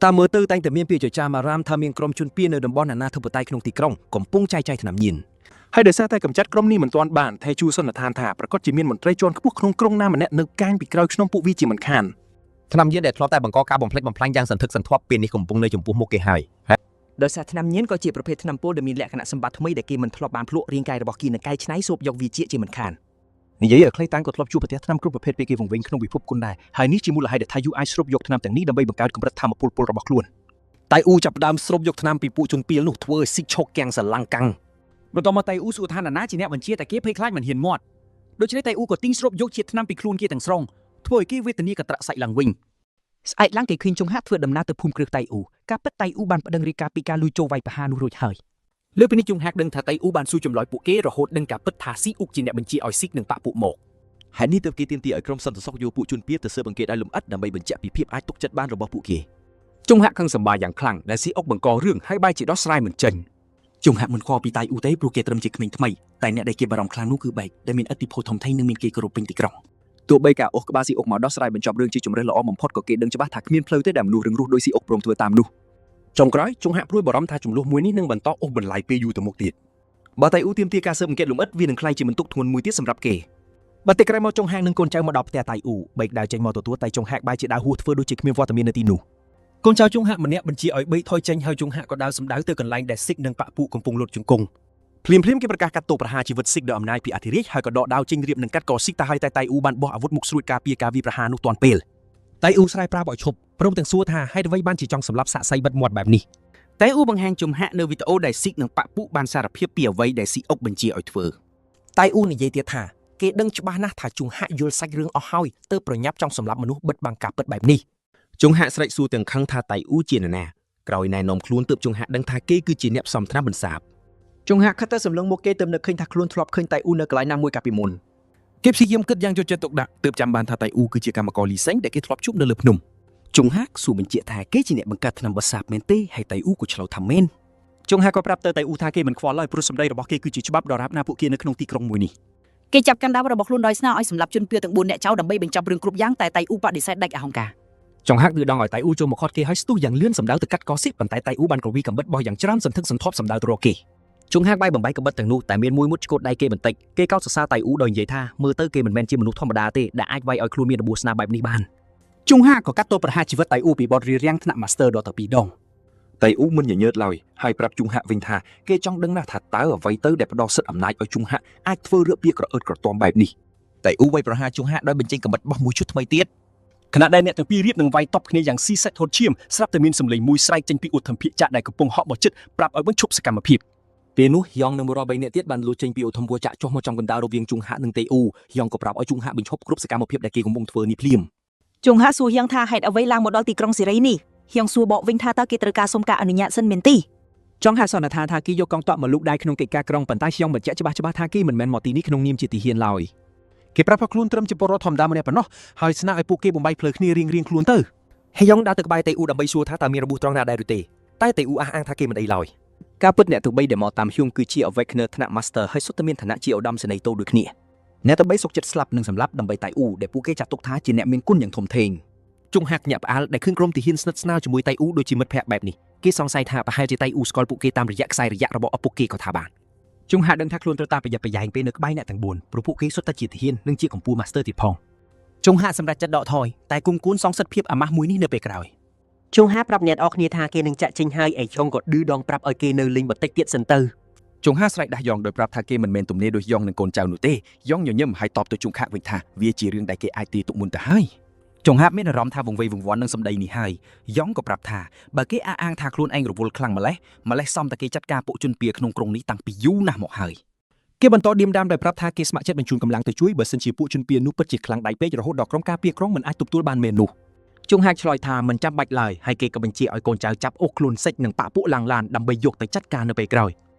តាមមើលទៅតែងតែមានពាក្យចចាមអារ៉ាមថាមានក្រុមជនពៀនៅតំបន់អាណាធិបតេយ្យក្នុងទីក្រុងកំពុងចែកចាយថ្នាំញៀនហើយដោយសារតែកម្ចាត់ក្រុមនេះមិនទាន់បានថៃជូសន្និដ្ឋានថាប្រកាសជាមានមន្ត្រីជាន់ខ្ពស់ក្នុងក្រុងណាម្នាក់នៅកាញពីក្រោយខ្នងពួកវាជាមិនខាន ថ្នាំញៀនដែលធ្លាប់តែបង្កការបំផ្លិចបំផ្លាញយ៉ាងសន្ធឹកសន្ធាប់ពេលនេះកំពុងនៅចំពោះមុខគេហើយ ដោយសារថ្នាំញៀនក៏ជាប្រភេទថ្នាំពុលដែលមានលក្ខណៈសម្បត្តិថ្មីដែលគេមិនធ្លាប់បានភ្លក់រាងកាយរបស់គេនឹងកែច្នៃសូបយកវាជាមិនខាន និយាយឲ្យខ្លីតាំងក៏ធ្លាប់ជួបប្រទះថ្នាំគ្រប់ប្រភេទពេលគេវង្វេងក្នុងពិភពគុណដែរហើយនេះជាមូលហេតុដែលថៃយូអាចស្រូបយកថ្នាំទាំងនេះដើម្បីបង្កើតកម្រិតធម៌ពលពលរបស់ខ្លួនតែអ៊ូចាប់ផ្ដើមស្រូបយកថ្នាំពីពួកជនពៀលនោះធ្វើឲ្យស៊ីកឈកកាំងសឡង្កាំង បន្ទាប់មកតៃអ៊ូសួរថាណាជាអ្នកបញ្ជាតែគេភ័យខ្លាចមិនហ៊ានមាត់ដូច្នេះតៃអ៊ូក៏ទិញស្រូបយកជាតិថ្នាំពីខ្លួនគេទាំងស្រុងធ្វើឲ្យគេវេទនាកត្រាក់សាច់ឡើងវិញ ស្អែកឡើងគេឃើញចុងហាក់ធ្វើដំណើរទៅភូមិគ្រឹះតៃអ៊ូការពិតតៃអ៊ូបានប្តឹងរាយការណ៍ពីការលួចចូលវាយប្រហារនោះរួចហើយ លើពីនេះជុងហាក់ដឹងថាតៃអ៊ូបានសួរចម្លើយពួកគេរហូតដឹងការពិតថាស៊ីអ៊ុកជាអ្នកបញ្ជាឲ្យស៊ីកនឹងបាក់ពួកមក ហើយនេះទើបគេទាមទារឲ្យក្រុមសន្តិសុខយកពួកជនពៀលទៅស៊ើបអង្កេតឲ្យលម្អិតដើម្បីបញ្ជាក់ពីភាពអាចទុកចិត្តបានរបស់ពួកគេ ចុងហាក់ខឹងសម្បាយ៉ាងខ្លាំងដែលស៊ីអុកបង្ករឿងហើយបែរជាដោះស្រាយមិនចេញ ចុងហាក់មិនខកពីតៃអ៊ូទេព្រោះគេត្រឹមជាក្មេងថ្មីតែអ្នកដែលគេបារម្ភខ្លាំងនោះគឺបែកដែលមានឥទ្ធិពលធំធេងនិងមានគេគោរពពេញទីក្រុង ទោះបីការអូសក្បាលស៊ីអុកមកដោះស្រាយបញ្ចប់រឿងជាជំរឿនល្អបំផុតក៏គេដឹងច្បាស់ថាគ្មានផ្លូវទេដែលមនុស្សរឹងរូសដោយស៊ីអុកព្រមធ្វើតាមនោះចុងក្រោយចុងហាក់ព្រួយបារម្ភថាចំនួនមួយនេះនឹងបន្តអូសបន្លាយពេលយូរទៅមុខទៀតបើតៃអ៊ូទាមទារការស៊ើបអង្កេតលម្អិតវានឹងក្លាយជាបន្ទុកធ្ងន់មួយទៀតសម្រាប់គេបើតែក្រោយមកចុងហាក់នឹងកូនចៅមកដល់ផ្ទះតៃអ៊ូបែកដើរចេញមកទទួលតែចុងហាក់បែរជាដើរហួសធ្វើដូចជាគ្មានវត្តមាននៅទីនោះ កូនចៅជុងហាក់ម្នាក់បញ្ជាឲ្យបីថយចេញហើយជុងហាក់ក៏ដើរសម្ដៅទៅកន្លែងដែលស៊ីកនិងបាក់ពូកំពុងលុតជង្គង់ ភ្លាមគេប្រកាសកាត់ទោសប្រហារជីវិតស៊ីកដោយអំណាចពីអធិរាជហើយក៏ដកដាវចេញរៀបនឹងកាត់កស៊ីកតែហើយតែតៃអ៊ូបានបោះអាវុធមុខស្រួចការពារការវាយប្រហារនោះទាន់ពេលតៃអ៊ូស្រែកប្រាប់ឲ្យឈប់ព្រមទាំងសួរថាហេតុអ្វីបានជាចង់សម្លាប់សាក់សៃបិទមាត់បែបនេះ តៃអ៊ូបង្ហាញជំហាក់នៅវីដេអូដែលស៊ីកនិងបាក់ពូបានសារភាពពីអ្វីដែលស៊ីអុកបញ្ជាឲ្យធ្វើ តៃអ៊ូនិយាយទៀតថាគេដឹងច្បាស់ណាស់ថាជុងហាក់យល់សាច់រឿងអស់ហើយទើបប្រញាប់ចង់សម្លាប់មនុស្សបិទបាំងការពិតបែបនេះជុងហាក់ស្រែកសួរទាំងខឹងថាតៃអ៊ូជានរណាក្រោយណែនាំខ្លួនទើបជុងហាក់ដឹងថាគេគឺជាអ្នកផ្សំថ្នាំបន្សាប ចុងហាក់ខិតទៅសម្លឹងមកគេទើបនឹកឃើញថាខ្លួនធ្លាប់ឃើញតៃអ៊ូនៅកន្លែងណាមួយកាលពីមុន គេព្យាយាមគិតយ៉ាងយកចិត្តទុកដាក់ទើបចាំបានថាតៃអ៊ូគឺជាកម្មករលីសេងដែលគេធ្លាប់ជួបនៅលើភ្នំ ជុងហាក់សួរបញ្ជាក់ថាគេជាអ្នកបង្កើតថ្នាំបន្សាបមែនទេហើយតៃអ៊ូក៏ឆ្លើយថាមែនជុងហាក់ក៏ប្រាប់ទៅតៃអ៊ូថាគេមិនខ្វល់ឡើយព្រោះសម្ដីរបស់គេគឺជាច្បាប់ដរាបណាពួកគេនៅក្នុងទីក្រុងមួយនេះ គេចាប់កាន់ដាវរបស់ខ្លួនដោយស្នើឲ្យសម្លាប់ជនពៀលទាំង4នាក់ចោលដើម្បីបញ្ចប់រឿងគ្រប់យ៉ាងតែតៃអ៊ូបដិសេធដាច់អហង្ការ ចុងហាក់គឺដងឲ្យតៃអ៊ូចូលមកខត់គេហើយស្ទុះយ៉ាងលឿនសម្ដៅទៅកាត់កស៊ីកប៉ុន្តែតៃអ៊ូបានក្រវីកំបិតបោះយ៉ាងច្រើនសន្ធឹកសន្ធាប់សម្ដៅទៅរកគេ ជុងហាក់បាយបំបីក្បិតទាំងនោះតែមានមួយមុតឆ្កូតដៃគេបន្តិចគេកោតសរសើរតៃអ៊ូដោយនិយាយថាមើលទៅគេមិនមែនជាមនុស្សធម្មតាទេដែលអាចវាយឲ្យខ្លួនមានរបួសស្នាបែបនេះបាន ជុងហាក៏កាត់ទោសប្រហារជីវិតតៃអ៊ូពីបទរៀបរៀងថ្នាក់ Master ដល់ទៅ2ដង តៃអ៊ូមិនញញើតឡើយហើយប្រាប់ជុងហាក់វិញថាគេចង់ដឹងណាស់ថាតើអ្វីទៅដែលផ្ដោតសិទ្ធិអំណាចឲ្យជុងហាក់អាចធ្វើរឿងពីក្រអឺតក្រទាំបែបនេះ តែអ៊ូវាយប្រហារជុងហាក់ដោយបញ្ចេញកំបិតបោះមួយឈុតថ្មីទៀត ខណៈដែលអ្នកទាំងពីររៀបនឹងវាយតបគ្នាយ៉ាងស៊ីសាច់ហត់ឈាមស្រាប់តែមានសម្លេងមួយស្រែកចេញពីឧទ្ធម្ភាគចាក់ដែលកំពុងហក់មកជិតប្រាប់ឲ្យវិញឈប់សកម្មភាពពេលនោះយ៉ងនិង103នាក់ទៀតបានលួចចេញពីឧទ្ធម្ភាគចាក់ចុះមកចំកណ្ដាលរវាងជុងហាក់និងតៃអ៊ូយ៉ងក៏ប្រាប់ឲ្យជុងហាក់បញ្ឈប់គ្រប់សកម្មភាពដែលគេកំពុងធ្វើនេះភ្លាម ជុងហាក់សួរហៀងថាហេតុអ្វីឡើងមកដល់ទីក្រុងសេរីនេះហៀងសួរបកវិញថាតើគេត្រូវការសុំការអនុញ្ញាតសិនមែនទេ ចង់ហាក់សន្និដ្ឋានថាគេយកកងទ័ពមកលូកដៃក្នុងកិច្ចការក្រុងប៉ុន្តែយ៉ងបញ្ជាក់ច្បាស់ថាគេមិនមែនមកទីនេះក្នុងនាមជាទាហានឡើយគេប្រាប់ថាខ្លួនត្រឹមជាពលរដ្ឋធម្មតាម្នាក់ប៉ុណ្ណោះហើយស្នើឲ្យពួកគេបំបីផ្លូវគ្នារៀងខ្លួនទៅហើយយ៉ងដើរទៅក្បែរតៃអ៊ូដើម្បីសួរថាតើមានរបួសត្រង់ណាដែរឬទេតែតៃអ៊ូអះអាងថាគេមិនអីឡើយការពិតអ្នកទាំង3ដែលមកតាមហៀងគឺជា Awakener ថ្នាក់ Master ហើយសុទ្ធតែមានឋានៈជាឧត្តមសេនីយ៍តូដូចគ្នាអ្នកទាំង3សុកចិត្តស្លាប់និងសម្លាប់ដើម្បីតៃអ៊ូដែលពួកគេចាត់ទុកថាជាអ្នកមានគុណយ៉ាងធំធេងជុងហាក់ញាក់ផ្អើលដែលឃើញក្រុមទាហានស្និទ្ធស្នាលជាមួយតៃអ៊ូដូចជាមិត្តភក្តិបែបនេះគេសង្ស័យថាប្រហែលជាតៃអ៊ូស្គាល់ពួកគេតាមរយៈខ្សែរយៈរបស់ឪពុកគេក៏ថាបានជុងហាក់ដឹងថាខ្លួនត្រូវតាមប្រយ័ត្នប្រយែងពេលនៅក្បែរអ្នកទាំង4ព្រោះពួកគេសុទ្ធតែជាទាហាននិងជាកម្ពុជា Master ទៀតផងជុងហាក់សម្រាប់ចិត្តដកថយតែគុំគួនសងសិទ្ធភាពអាម៉ាស់មួយនេះនៅពេលក្រោយ ជុងហាប្រាប់អ្នកអរគ្នាថាគេនឹងចាក់ចេញហើយឯយ៉ងក៏ឌឺដងប្រាប់ឲ្យគេនៅលេងបន្តិចទៀតសិនទៅ ជុងហាស្រែកដាស់យ៉ងដោយប្រាប់ថាគេមិនមែនទំនេរដូចយ៉ងនិងកូនចៅនោះទេយ៉ងញញឹមហើយតបទៅជុងហាក់វិញថាវាជារឿងដែលគេអាចទាយទុកមុនទៅហើយជុងហាក់មានអារម្មណ៍ថាវង្វេងវង្វាន់នឹងសម្ដីនេះហើយយ៉ងក៏ប្រាប់ថាបើគេអះអាងថាខ្លួនឯងរវល់ខ្លាំងម្លេះសមតែគេចាត់ការពួកជនពៀក្នុងក្រុងនេះតាំងពីយូរណាស់មកហើយគេបន្តឌៀមដាមដោយប្រាប់ថាគេស្ម័គ្រចិត្តបញ្ជូនកម្លាំងទៅជួយបើសិនជាពួកជនពៀនោះពិតជាខ្លាំងដៃពេករហូតដល់ក្រុមការពារក្រុងមិនអាចទប់ទល់បានមែននោះ ជុងហាក់ឆ្លើយថាមិនចាំបាច់ឡើយហើយគេក៏បញ្ជាឲ្យកូនចៅចាប់អូសខ្លួនសិចនិងបាក់ពួកឡាំងឡានដើម្បីយកទៅចាត់ការនៅពេលក្រោយ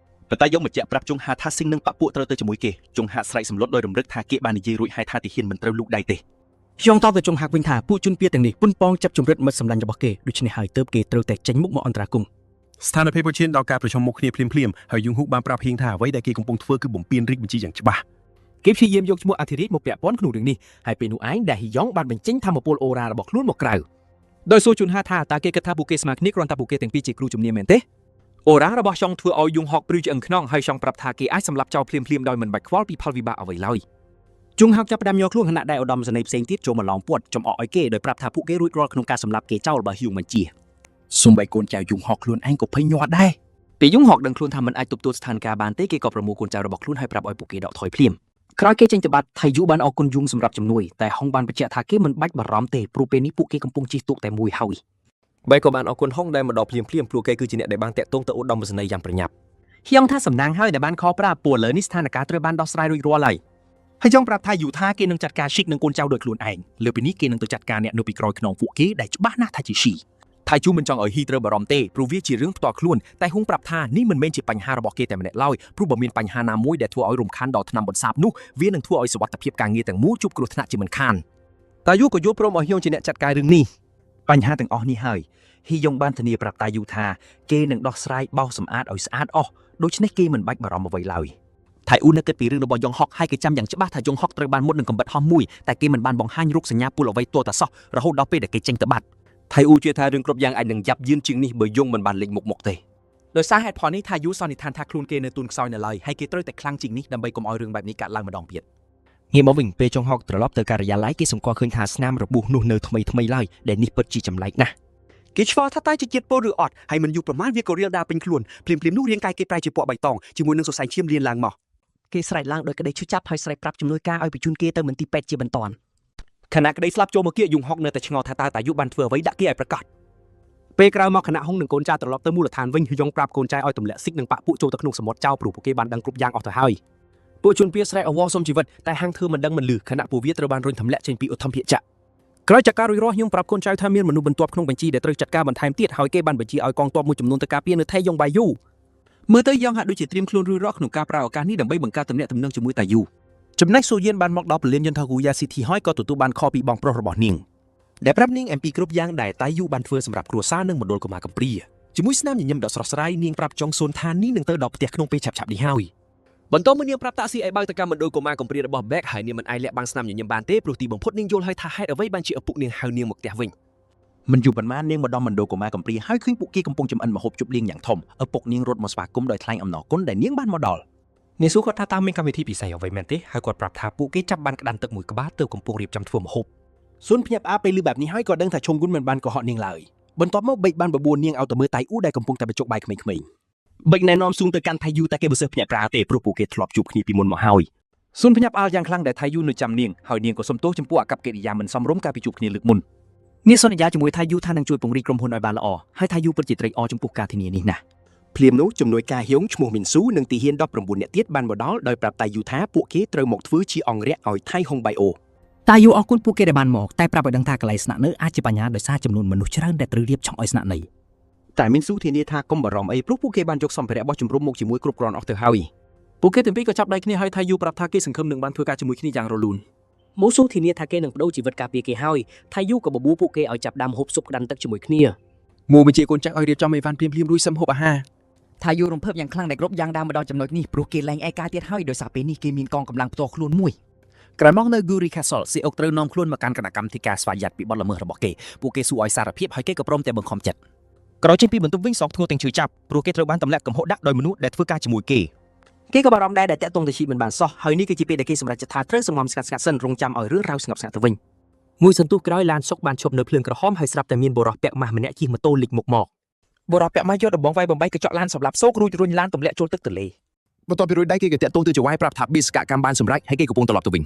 ប៉ុន្តែយកបញ្ជាក់ប្រាប់ជុងហាថាស៊ីងនិងបាក់ពួកត្រូវទៅជាមួយគេជុងហាក់ស្រែកសម្លុតដោយរំលឹកថាគេបាននិយាយរួចហើយថាទាហានមិនត្រូវលូកដៃទេយ៉ងតបទៅជុងហាក់វិញថាពួកជនពៀទាំងនេះពុនប៉ងចាប់ជំរិតមិត្តសម្លាញ់របស់គេដូច្នេះហើយទើបគេត្រូវតែចេញមុខមកអន្តរាគមន៍ ស្ថានភាពប្រឈានដល់ការប្រជុំមុខគ្នាភ្លាមៗហើយយូងហ៊ូបានប្រាប់ហៀងថាអ្វីដែលគេកំពុងធ្វើគឺបំពេញរាជបញ្ជាយ៉ាងច្បាស់គេព្យាយាមយកឈ្មោះអធិរាជមកពាក់ព័ន្ធក្នុងរឿងនេះហើយពេលនោះឯងដែលហ៊ីយ៉ងបានបញ្ចេញធម្មពលអូរ៉ារបស់ខ្លួនមកក្រៅដោយសួរជុនហាថាតើគេគិតថាពួកគេស្មើគ្នាគ្រាន់តែពួកគេទាំងពីរជាគ្រូជំនាញមែនទេអូរ៉ារបស់ចង់ធ្វើឲ្យយូងហុកព្រឺឆ្អឹងខ្នងហើយចង់ប្រាប់ថាគេអាចសម្លាប់ចោលភ្លាមៗដោយមិនបាច់ខ្វល់ពីផលវិបាកអ្វីឡើយជុងហុកចាប់ផ្ដើមយកខ្លួនខណៈដែលឧត្តមសេនីយ៍ផ្សេងទៀតចូលមកឡោមព័ទ្ធចំអកឲ្យគេដោយប្រាប់ថាពួកគេរួចរាល់ក្នុងការសម្លាប់គេចោលបើហ៊ីវបញ្ជាសូម្បីកូនចៅយូងហុកខ្លួនឯងក៏ភ័យញាត់ដែរពេលយូងហុកដឹងខ្លួនថាមិនអាចទប់ទល់ស្ថានភាពបានទេគេក៏ប្រមូលកូនចៅរបស់ខ្លួនហើយប្រាប់ឲ្យពួកគេដកថយភ្លាមក្រោយគេចេញទៅបាត់ថៃយូបានអរគុណយូងសម្រាប់ជំនួយតែហុងបានបញ្ជាក់ថាគេមិនបាច់បារម្ភទេព្រោះពេលនេះពួកគេកំពុងជិះទូកតែមួយហើយបែក៏បានអរគុណហុងដែលមកដល់ភ្លាមព្រោះគេគឺជាអ្នកដែលបានតាក់ទងទៅឧត្តមសេនីយ៍យ៉ាងប្រញាប់ហៀងថាសំណាងហើយដែលបានខប្រាពួកលើនេះស្ថានភាពត្រូវបានដោះស្រាយរួចរាល់ហើយហើយចង់ប្រាប់ថាយូថាគេនឹងចាត់ការឈិកនឹងកូនចៅដោយខ្លួនឯងលើពីនេះគេនឹងទៅចាត់ការអ្នកនៅពីក្រោយខ្នងពួកគេដែលច្បាស់ណាស់ថាជាស៊ីថៃជូមិនចង់ឲ្យហ៊ីត្រូវបារម្ភទេព្រោះវាជារឿងផ្ទាល់ខ្លួនតែហុងប្រាប់ថានេះមិនមែនជាបញ្ហារបស់គេតែម្នាក់ឡើយព្រោះបើមានបញ្ហាណាមួយដែលធ្វើឲ្យរំខានដល់ថ្នាំបន្សាបនោះវានឹងធ្វើឲ្យសុវត្ថិភាពការងារទាំងមូលជួបគ្រោះថ្នាក់ជាមិនខានតាយូក៏យល់ព្រមឲ្យហ៊ីយ៉ងជាអ្នកចាត់ការរឿងនេះបញ្ហាទាំងអស់នេះហើយហ៊ីយ៉ងបានធានាប្រាប់តាយូថាគេនឹងដោះស្រាយបោសសម្អាតឲ្យស្អាតអស់ដូច្នេះគេមិនបាច់បារម្ភអ្វីឡើយថៃអ៊ូនៅគិតពីរឿងរបស់យ៉ងហុកហើយគេចាំយ៉ាងច្បាស់ថាយ៉ងហុកត្រូវបានមុតនឹងកំបិតហោះមួយតែគេមិនបានបង្ហាញរូបសញ្ញាពុលអ្វីទាល់តែសោះរហូតដល់ពេលដែលគេចេញទៅបាត់ថៃអ៊ូជឿថារឿងគ្រប់យ៉ាងអាចនឹងយ៉ាប់យឺនជាងនេះបើយងមិនបានលេចមុខមកទេដោយសារហេតុផលនេះថាយូសន្និដ្ឋានថាខ្លួនគេនៅទូនខ្សោយនៅឡើយហើយគេត្រូវតែខ្លាំងជាងនេះដើម្បីកុំឲ្យរឿងបែបនេះកើតឡើងម្ដងទៀតងាកមកវិញពេលចុងហុកត្រឡប់ទៅការិយាល័យគេសង្កល់ឃើញថាស្នាមរបួសនោះនៅថ្មីឡើយដែលនេះពិតជាចម្លែកណាស់គេឆ្វល់ថាតើជាជាតិពុលឬអត់ហើយមិនយូរប្រមាណវាក៏រៀលដាល់ពេញខ្លួនភ្លាមនោះរាងកាយគេប្រែជាពណ៌បៃតងជាមួយនឹងសរសៃឈាមលៀនឡើងមកគេស្រែកឡើងដោយក្តីឈឺចាប់ហើយស្រែកប្រាប់ជំនួយការឲ្យបញ្ជូនគេទៅមន្ទីរពេទ្យជាបន្ទាន់ខណៈក្តីស្លាប់ចូលមកគៀកយូងហុកនៅតែឆ្ងល់ថាតើតាយុបានធ្វើអ្វីដាក់គេឲ្យប្រកាសពេលក្រោយមកគណៈហុងនិងកូនចៅត្រឡប់ទៅមូលដ្ឋានវិញយងប្រាប់កូនចៅឲ្យទម្លាក់ស៊ីកនិងបាក់ពួកចូលទៅក្នុងសមុទ្រចោលព្រោះពួកគេបានដឹងគ្រប់យ៉ាងអស់ទៅហើយពួកជនពៀស្រែកអវ៉ាសុំជីវិតតែហាងធ្វើមិនដឹងមិនលឺខណៈពួកវាត្រូវបានរុញទម្លាក់ចេញពីឧទ្ធម្ភាគចាក់ក្រោយចាក់ការរួចរាល់ខ្ញុំប្រាប់កូនចៅថាមានមនុស្សបន្ទាប់ក្នុងបញ្ជីដែលត្រូវចាត់ការបន្ថែមទៀតហើយគេបានបញ្ជាឲ្យកងទ័ពមួយចំនួនទៅការពារនៅថៃយ៉ុងបៃយូមើលទៅយ៉ងហាក់ដូចជាត្រៀមខ្លួនរួចរាល់ក្នុងការប្រើឱកាសនេះដើម្បីបង្កើតទំនាក់ទំនងជាមួយតាយូចំណែកសូយៀនបានមកដល់ពលានយន្តហោះគូយ៉ាស៊ីធីហើយក៏ទទួលបានខពីបងប្រុសរបស់នាងដែលប្រាប់នាងអំពីគ្រប់យ៉ាងដែលតាយូបានធ្វើសម្រាប់គ្រួសារនិងមណ្ឌលកុមារកំព្រាជាមួយស្នាមញញឹមដ៏ស្រស់ស្រាយនាងប្រាប់ចុងស៊ុនថានាងនឹងទៅដល់ផ្ទះក្នុងពេលឆាប់ៗនេះហើយបន្តមកនាងប្រាប់តាក់ស៊ីឲ្យបើកទៅកាន់មណ្ឌលកុមារកំព្រារបស់ Beck ហើយនាងមិនអាចលាក់បាំងស្នាមញញឹមបានទេព្រោះទីបំផុតនាងយល់ហើយថាហេតុអ្វីបានជាឪពុកនាងហៅនាងមកផ្ទះវិញ មិនយូរប៉ុន្មាននាងម្ដងមណ្ឌលកុមារកំព្រាហើយឃើញពួកគេកំពុងចំអិនម្ហូបជប់លៀងយ៉ាងធំឪពុកនាងរត់មកស្វាគមន៍ដោយថ្លែងអំណរគុណដែលនាងបានមកដល់ នាងសួរគាត់ថាតើមានកម្មវិធីពិសេសអ្វីមែនទេហើយគាត់ប្រាប់ថាពួកគេចាប់បានក្តាន់ទឹកមួយក្បាលទើបកំពុងរៀបចំធ្វើម្ហូប ស៊ុនភ្ញាក់ផ្អើលពេលឮបែបនេះហើយក៏ដឹងថាឈុងគុនមិនបានកុហកនាងឡើយបន្ទាប់មកបេកបានបបួលនាងឲ្យទៅមើលតៃអ៊ូដែលកំពុងតែបញ្ចុកបាយក្មេងៗ បិចណែនាំស៊ូងទៅកាន់ថៃយូតែគេមិនសើភ្ញាក់ប្រាទេព្រោះពួកគេធ្លាប់ជួបគ្នាពីមុនមកហើយ ស៊ុនភ្ញាក់ផ្អើលយ៉ាងខ្លាំងដែលថៃយូនៅចាំនាងហើយនាងក៏សុំទោសចំពោះអកប្បកិរិយាមិនសមរម្យកាលពីជួបគ្នាលើកមុន នាងសន្យាជាមួយថៃយូថានឹងជួយពង្រីកក្រុមហ៊ុនឲ្យបានល្អហើយថៃយូពិតជាត្រេកអរចំពោះការធានានេះណាស់ ភ្លាមនោះជំនួយការហៀងឈ្មោះមីនស៊ូនិងទីហ៊ាន19នាក់ទៀតបានមកដល់ដោយប្រាប់តៃយូថាពួកគេត្រូវមកធ្វើជាអង្គរៈឲ្យថៃហុងបៃអូ តៃយូអរគុណពួកគេដែលបានមកតែប្រាប់ឲ្យដឹងថាកន្លែងស្នាក់នៅអាចជាបញ្ហាដោយសារចំនួនមនុស្សច្រើនដែលត្រូវរៀបចំឲ្យស្នាក់នៅ តែមីនស៊ូធានាថាកុំបារម្ភអីព្រោះពួកគេបានយកសម្ភារៈរបស់ជំរំមកជាមួយគ្រប់គ្រាន់អស់ទៅហើយពួកគេទាំងពីរក៏ចាប់ដៃគ្នាហើយថៃយូប្រាប់ថាគេសង្ឃឹមនឹងបានធ្វើការជាមួយគ្នាយ៉ាងរលូន មូស៊ូធានាថាគេនឹងបដូរជីវិតការពារគេហើយថៃយូក៏បបួលពួកគេឲ្យចាប់ដើមហូបស៊ុបក្តាន់ទឹកជាមួយគ្នា មូបញ្ជាកូនចៅឲ្យរៀបចំអីវ៉ាន់ភ្លាមៗរួចសឹមហូបអាហារ ថៃយូរំភើបយ៉ាងខ្លាំងដែលគ្រប់យ៉ាងដើរមកដល់ចំណុចនេះព្រោះគេលែងឯកាទៀតហើយដោយសារពេលនេះគេមានកងកម្លាំងផ្ទាល់ខ្លួនមួយ ក្រោយមកនៅ Guri Castle ស៊ីអុកត្រូវនាំខ្លួនមកកាន់គណៈកម្មការស្វ័យយ័តពីបទល្មើសរបស់គេពួកគេសួរឲ្យសារភាពហើយគេក៏ព្រមតែបង្ខំចិត្ត ក្រោយចេញពីបន្ទប់វិញសងធ្ងរទាំងឈឺចាប់ព្រោះគេត្រូវបានទម្លាក់កំហុសដាក់ដោយមនុស្សដែលធ្វើការជាមួយគេ គេក៏បារម្ភដែរដែលតាក់ទងទៅជីមិនបានសោះហើយនេះគឺជាពេលដែលគេសម្រេចចិត្តថាត្រូវសម្ងំស្ងាត់ៗសិនរងចាំឲ្យរឿងរ៉ាវស្ងប់ស្ងាត់ទៅវិញមួយសន្ទុះក្រោយឡានសុកបានឈប់នៅភ្លើងក្រហមហើយស្រាប់តែមានបុរសពាក់ម៉ាស់ម្នាក់ជិះម៉ូតូលិចមុខមក បុរសពាក់ម៉ាស់យកដំបងវាយបំបីកញ្ចក់ឡានសម្រាប់សោករួចរុញឡានទម្លាក់ចូលទឹកទន្លេបន្ទាប់ពីរួចដៃគេក៏តាក់ទងទៅចៅហ្វាយប្រាប់ថាបេសកកម្មបានសម្រេចហើយគេកំពុងត្រឡប់ទៅវិញ